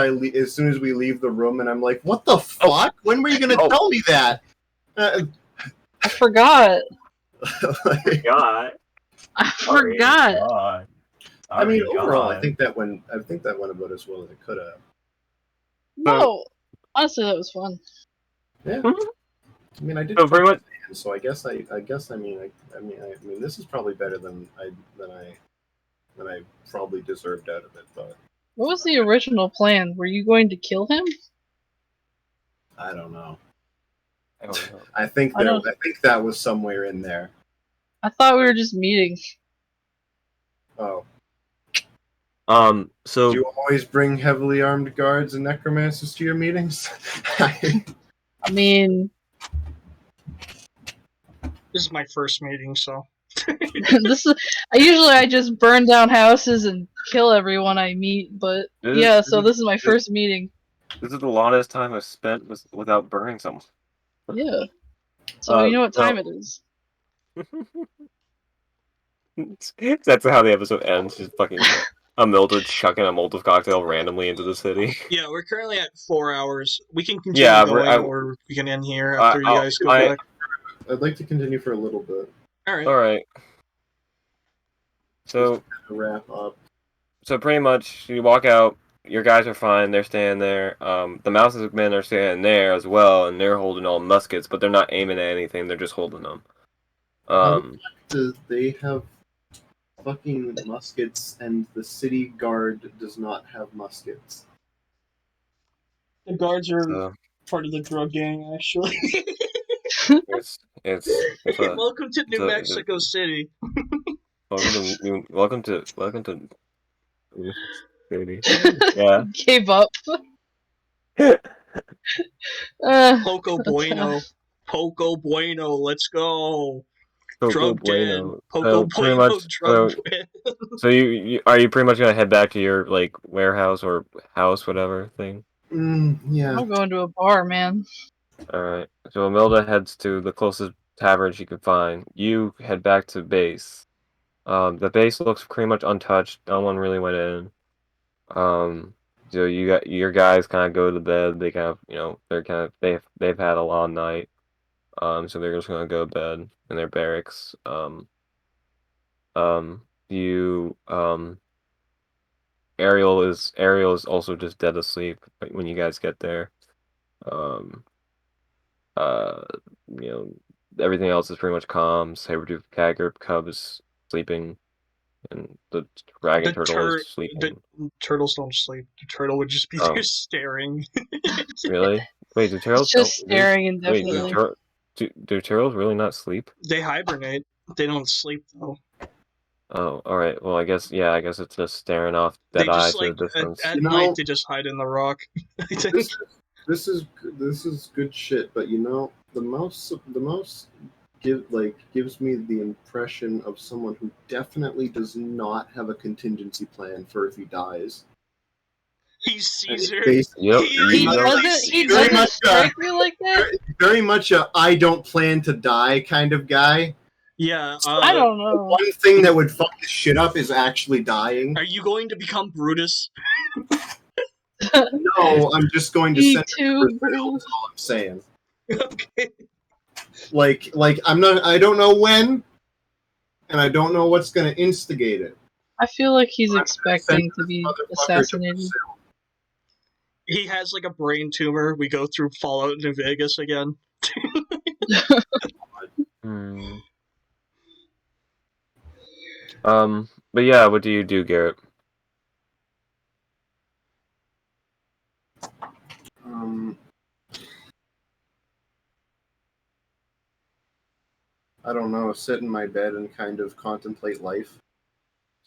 we leave the room, and I'm like, "What the fuck? When were you gonna tell me that?" I forgot. God. I forgot. I mean, overall, I think that went about as well as it could have. No, honestly, that was fun. Yeah. Mhm. I mean, I did. So pretty much. So I guess I mean this is probably better than I probably deserved out of it, but What was the original plan? Were you going to kill him? I don't know. I don't know. I think that was somewhere in there. I thought we were just meeting. Oh. So Do you always bring heavily armed guards and necromancers to your meetings? I mean, This is my first meeting, so. I just burn down houses and kill everyone I meet, but yeah, so this is my first meeting. This is the longest time I've spent without burning someone. Yeah. So you know what time it is. That's how the episode ends. Just fucking a Mildred chucking a Molotov cocktail randomly into the city. Yeah, we're currently at 4 hours. We can continue going, or we can end here after you guys go back. I'd like to continue for a little bit. Alright. Alright. So, to wrap up. So pretty much, you walk out, your guys are fine, they're standing there. The Mouse's men are standing there as well, and they're holding all muskets, but they're not aiming at anything, they're just holding them. They have fucking muskets, and the city guard does not have muskets. The guards are part of the drug gang, actually. It's Welcome to New Mexico City. Welcome to City. Yeah. Gave up. Poco Bueno. Poco Bueno, let's go. Drug den. Poco Bueno, drug den. So are you pretty much gonna head back to your warehouse or house, whatever thing? Yeah. I'm going to a bar, man. Alright. So Imelda heads to the closest tavern she can find. You head back to base. The base looks pretty much untouched. No one really went in. So you got your guys kind of go to bed. They kind of, they've had a long night. So they're just gonna go to bed in their barracks. Ariel is also just dead asleep when you guys get there. Everything else is pretty much calm. Sabretooth, Caggert, Cub is sleeping, and the dragon turtle is sleeping. The turtles don't sleep. The turtle would just be there staring. Really? Wait, do turtles just staring indefinitely? Wait, do turtles really not sleep? They hibernate. They don't sleep though. Oh, all right. Well, I guess it's just staring off dead eyes to the distance. At night, they just hide in the rock. This is good shit, but the mouse gives me the impression of someone who definitely does not have a contingency plan for if he dies. He's Caesar. Yep. He doesn't strike me like that. Very much a I don't plan to die kind of guy. Yeah. I don't know. One thing that would fuck this shit up is actually dying. Are you going to become Brutus? No, I'm just going to send too. That's all I'm saying. Okay. I don't know when, and I don't know what's going to instigate it. I feel like he's expecting to be assassinated. He has a brain tumor. We go through Fallout New Vegas again. But yeah, what do you do, Garrett? I don't know, sit in my bed and kind of contemplate life.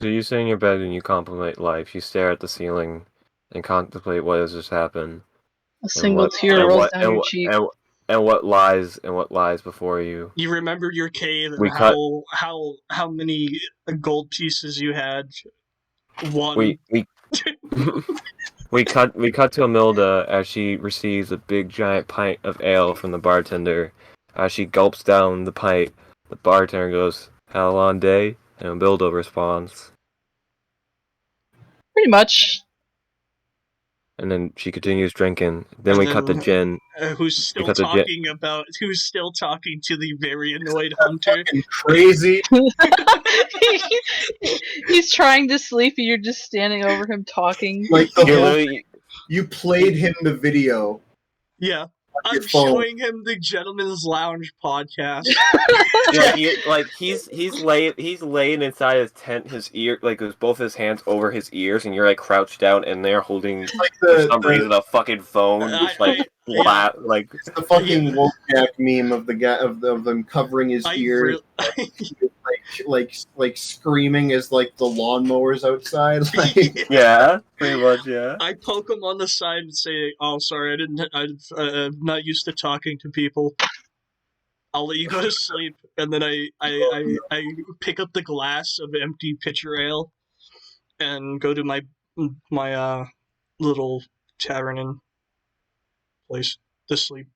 So you sit in your bed and you contemplate life. You stare at the ceiling and contemplate what has just happened. A single tear rolls down your cheek. And what lies before you. You remember your cave and how many gold pieces you had. One. We cut to Imelda as she receives a big giant pint of ale from the bartender. As she gulps down the pint, the bartender goes, "Had a long day?" And Imelda responds, "Pretty much." And then she continues drinking. Then we cut to Jen. Who's still talking to the very annoyed hunter. Crazy. He's trying to sleep and you're just standing over him talking. You played him the video. Yeah. I'm showing him the Gentleman's Lounge podcast. Yeah, he's laying inside his tent, his ear, both his hands over his ears, and you're crouched down in there holding for some reason a fucking phone, just flat, It's the fucking Wolfjack meme of the guy of them covering his ears, screaming as the lawnmowers outside. Yeah, pretty much, yeah. I poke him on the side and say, "Oh, sorry, I'm not used to talking to people." I'll let you go to sleep, and then I pick up the glass of empty pitcher ale, and go to my little tavern and place to sleep.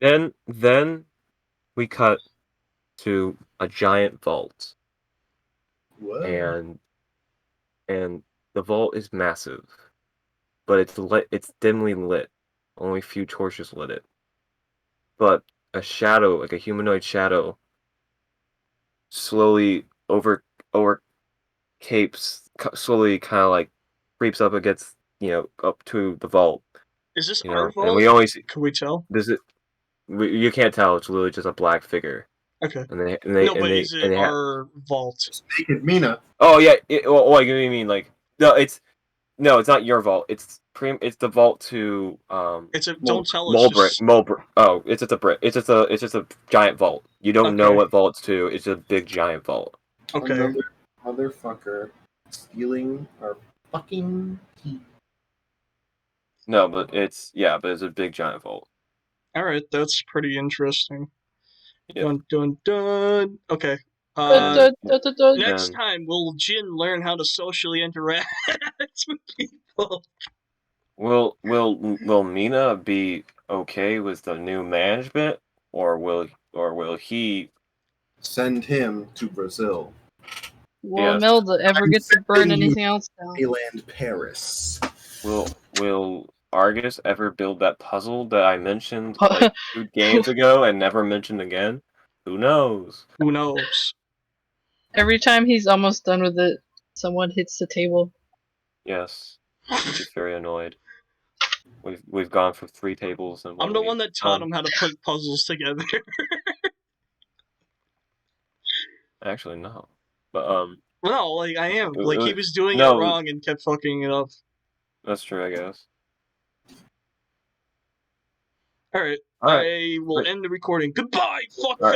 Then we cut to a giant vault, What? and the vault is massive, but it's lit. It's dimly lit. Only a few torches lit it. But a shadow, like a humanoid shadow, slowly slowly kind of like creeps up against, up to the vault, Is this our and vault? we always Can we tell? this is you can't tell. It's literally just a black figure, Okay. and they No, but is it our vault? Naked Mina. Oh yeah. What do you mean? Like no, it's not your vault. It's the vault to It's a don't tell us. Mulbrick. Just Mulbrick. Oh, it's just a brick. It's just a giant vault. You don't know Okay. what vault it's to. It's a big giant vault. okay. Another motherfucker stealing our fucking key. No, but it's a big giant vault. All right, that's pretty interesting. Yep. Dun dun dun. Okay. Dun, dun, dun, dun. Next Then- time, will Jin learn how to socially interact with people? Will Mina be okay with the new management, or will he? Send him to Brazil. Will Yes. Imelda ever I'm get to burn sending you- anything else down? Disneyland Paris. Will Argus ever build that puzzle that I mentioned like 2 games ago and never mentioned again? Who knows? Who knows? Every time he's almost done with it, someone hits the table. Yes, he's very annoyed. We've gone for 3 tables and I'm the one that taught him how to put puzzles together. Actually, no, but No, like I am. Like he was doing No. it wrong and kept fucking it up. that's true, I guess. All right, All right. I will end the recording. Goodbye. Fuck. All right.